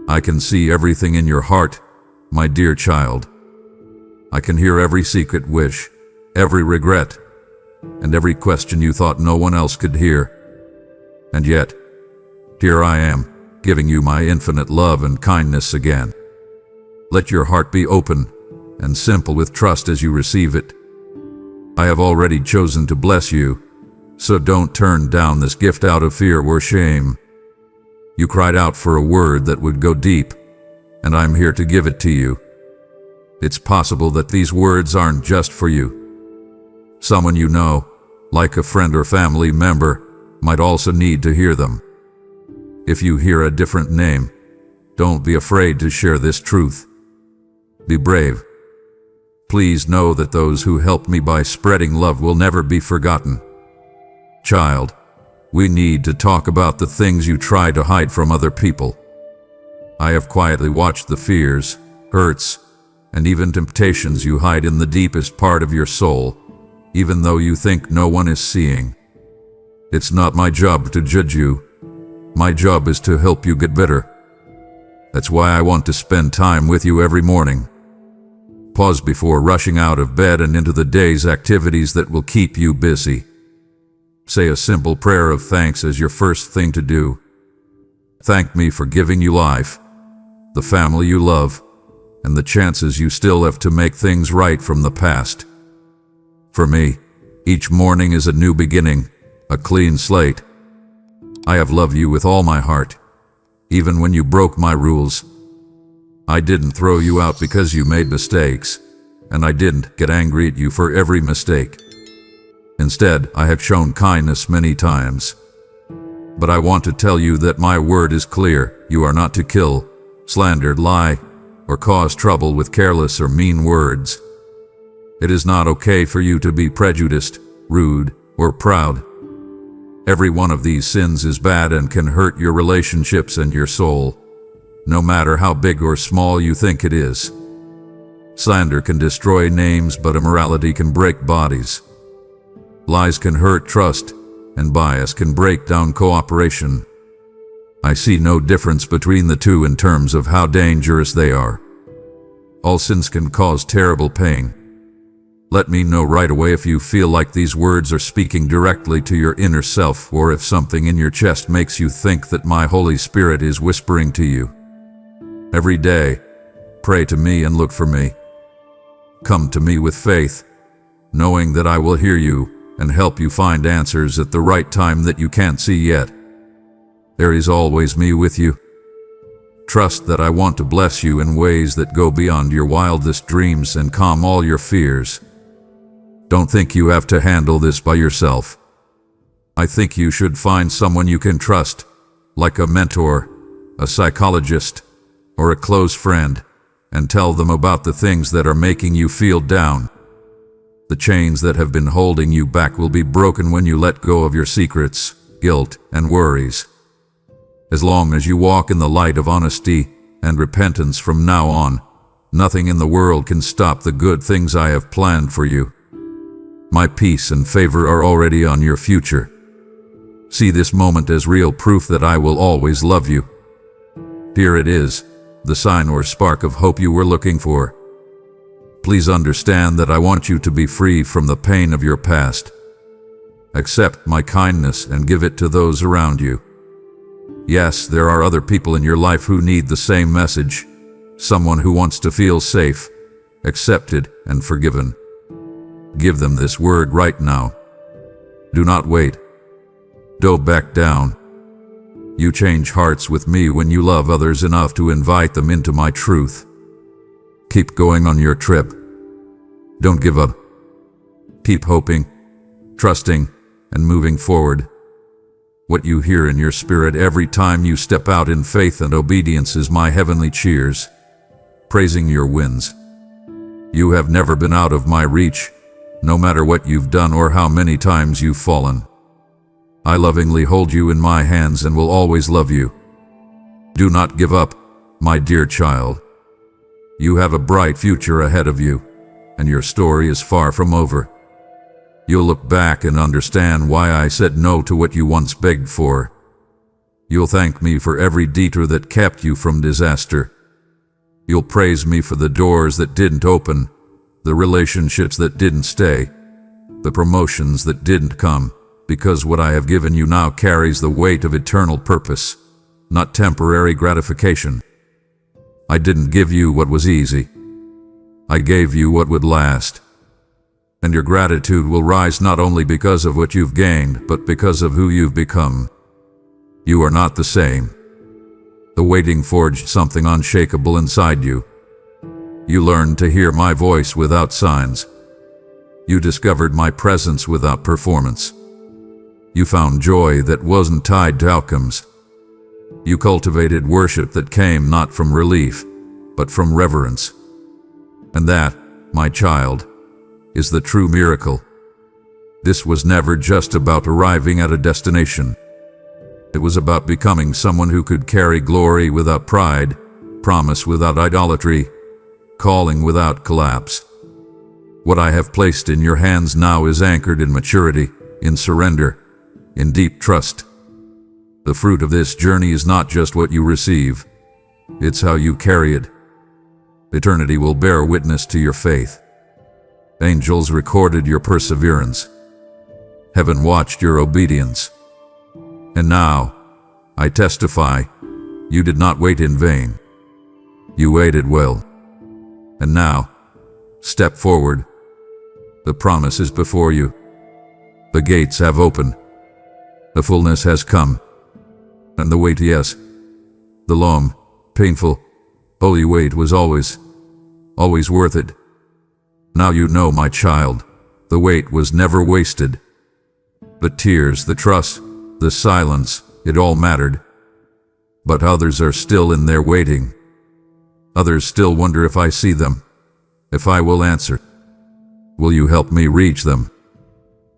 I can see everything in your heart, my dear child. I can hear every secret wish, every regret, and every question you thought no one else could hear. And yet, here I am, giving you my infinite love and kindness again. Let your heart be open and simple with trust as you receive it. I have already chosen to bless you, so don't turn down this gift out of fear or shame. You cried out for a word that would go deep, and I'm here to give it to you. It's possible that these words aren't just for you. Someone you know, like a friend or family member, might also need to hear them. If you hear a different name, don't be afraid to share this truth. Be brave. Please know that those who helped me by spreading love will never be forgotten. Child, we need to talk about the things you try to hide from other people. I have quietly watched the fears, hurts, and even temptations you hide in the deepest part of your soul, even though you think no one is seeing. It's not my job to judge you. My job is to help you get better. That's why I want to spend time with you every morning. Pause before rushing out of bed and into the day's activities that will keep you busy. Say a simple prayer of thanks as your first thing to do. Thank me for giving you life, the family you love, and the chances you still have to make things right from the past. For me, each morning is a new beginning, a clean slate. I have loved you with all my heart, even when you broke my rules. I didn't throw you out because you made mistakes, and I didn't get angry at you for every mistake. Instead, I have shown kindness many times. But I want to tell you that my word is clear. You are not to kill, slander, lie, or cause trouble with careless or mean words. It is not okay for you to be prejudiced, rude, or proud. Every one of these sins is bad and can hurt your relationships and your soul, no matter how big or small you think it is. Slander can destroy names, but immorality can break bodies. Lies can hurt trust, and bias can break down cooperation. I see no difference between the two in terms of how dangerous they are. All sins can cause terrible pain. Let me know right away if you feel like these words are speaking directly to your inner self, or if something in your chest makes you think that my Holy Spirit is whispering to you. Every day, pray to me and look for me. Come to me with faith, knowing that I will hear you and help you find answers at the right time that you can't see yet. There is always me with you. Trust that I want to bless you in ways that go beyond your wildest dreams and calm all your fears. Don't think you have to handle this by yourself. I think you should find someone you can trust, like a mentor, a psychologist, or a close friend, and tell them about the things that are making you feel down. The chains that have been holding you back will be broken when you let go of your secrets, guilt, and worries. As long as you walk in the light of honesty and repentance from now on, nothing in the world can stop the good things I have planned for you. My peace and favor are already on your future. See this moment as real proof that I will always love you. Here it is, the sign or spark of hope you were looking for. Please understand that I want you to be free from the pain of your past. Accept my kindness and give it to those around you. Yes, there are other people in your life who need the same message. Someone who wants to feel safe, accepted, and forgiven. Give them this word right now. Do not wait. Don't back down. You change hearts with me when you love others enough to invite them into my truth. Keep going on your trip. Don't give up. Keep hoping, trusting, and moving forward. What you hear in your spirit every time you step out in faith and obedience is my heavenly cheers, praising your wins. You have never been out of my reach, no matter what you've done or how many times you've fallen. I lovingly hold you in my hands and will always love you. Do not give up, my dear child. You have a bright future ahead of you, and your story is far from over. You'll look back and understand why I said no to what you once begged for. You'll thank me for every detour that kept you from disaster. You'll praise me for the doors that didn't open, the relationships that didn't stay, the promotions that didn't come, because what I have given you now carries the weight of eternal purpose, not temporary gratification. I didn't give you what was easy. I gave you what would last. And your gratitude will rise not only because of what you've gained, but because of who you've become. You are not the same. The waiting forged something unshakable inside you. You learned to hear my voice without signs. You discovered my presence without performance. You found joy that wasn't tied to outcomes. You cultivated worship that came not from relief, but from reverence. And that, my child, is the true miracle. This was never just about arriving at a destination. It was about becoming someone who could carry glory without pride, promise without idolatry, calling without collapse. What I have placed in your hands now is anchored in maturity, in surrender, in deep trust. The fruit of this journey is not just what you receive, it's how you carry it. Eternity will bear witness to your faith. Angels recorded your perseverance. Heaven watched your obedience. And now, I testify, you did not wait in vain. You waited well. And now, step forward. The promise is before you. The gates have opened. The fullness has come. And the wait, yes, the long, painful, holy wait was always worth it. Now you know, my child, the wait was never wasted. The tears, the trust, the silence, it all mattered. But others are still in there waiting. Others still wonder if I see them, if I will answer. Will you help me reach them?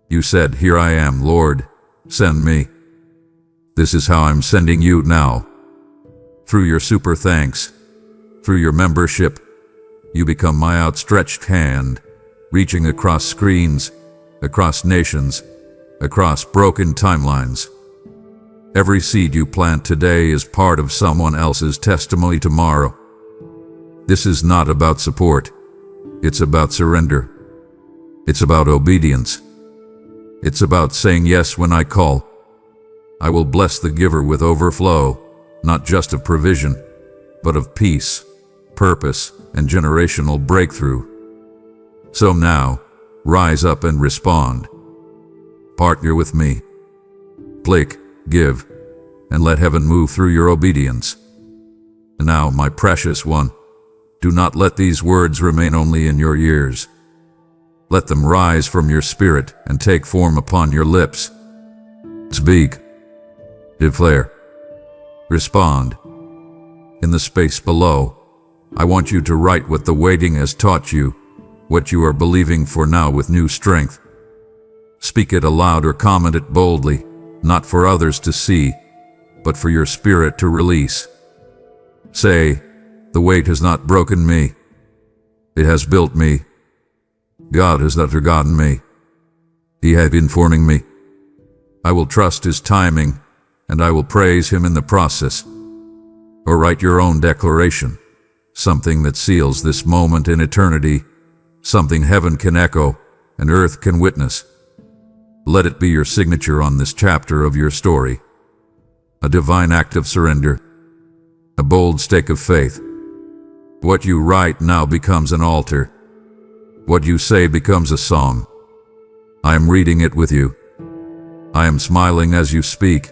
You said, "Here I am, Lord, send me." This is how I'm sending you now. Through your super thanks, through your membership, you become my outstretched hand, reaching across screens, across nations, across broken timelines. Every seed you plant today is part of someone else's testimony tomorrow. This is not about support. It's about surrender. It's about obedience. It's about saying yes when I call. I will bless the giver with overflow, not just of provision, but of peace, purpose, and generational breakthrough. So now, rise up and respond. Partner with me. Click, give, and let heaven move through your obedience. And now, my precious one, do not let these words remain only in your ears. Let them rise from your spirit and take form upon your lips. Speak. Declare. Respond. In the space below, I want you to write what the waiting has taught you, what you are believing for now with new strength. Speak it aloud or comment it boldly, not for others to see, but for your spirit to release. Say, the weight has not broken me. It has built me. God has not forgotten me. He has been forming me. I will trust His timing, and I will praise Him in the process. Or write your own declaration, something that seals this moment in eternity, something heaven can echo and earth can witness. Let it be your signature on this chapter of your story. A divine act of surrender, a bold stake of faith. What you write now becomes an altar. What you say becomes a song. I am reading it with you. I am smiling as you speak.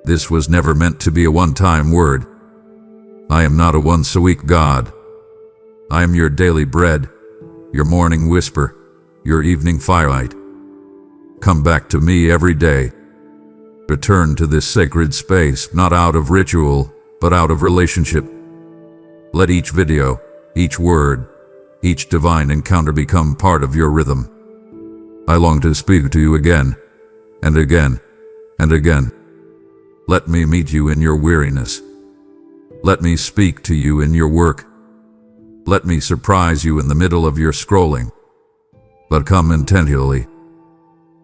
This was never meant to be a one-time word. I am not a once-a-week God. I am your daily bread, your morning whisper, your evening firelight. Come back to me every day. Return to this sacred space, not out of ritual, but out of relationship. Let each video, each word, each divine encounter become part of your rhythm. I long to speak to you again, and again, and again. Let me meet you in your weariness. Let me speak to you in your work. Let me surprise you in the middle of your scrolling. But come intentionally.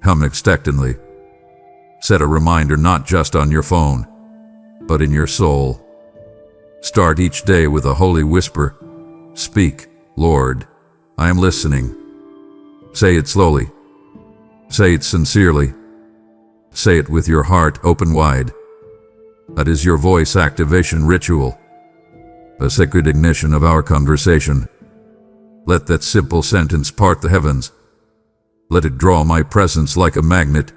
Come expectantly. Set a reminder not just on your phone, but in your soul. Start each day with a holy whisper. Speak, Lord, I am listening. Say it slowly. Say it sincerely. Say it with your heart open wide. That is your voice activation ritual, a sacred ignition of our conversation. Let that simple sentence part the heavens. Let it draw my presence like a magnet.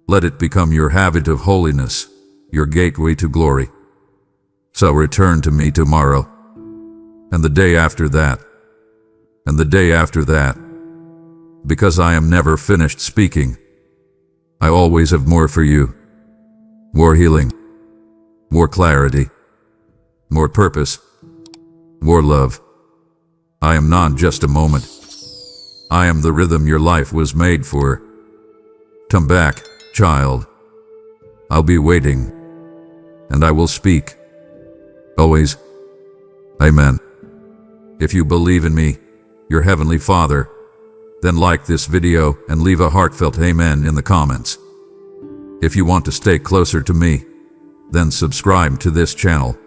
Let it become your habit of holiness, your gateway to glory. So return to me tomorrow, and the day after that, and the day after that, because I am never finished speaking. I always have more for you. More healing, more clarity, more purpose, more love. I am not just a moment. I am the rhythm your life was made for. Come back, child. I'll be waiting, and I will speak. Always. Amen. If you believe in me, your Heavenly Father, then like this video and leave a heartfelt amen in the comments. If you want to stay closer to me, then subscribe to this channel.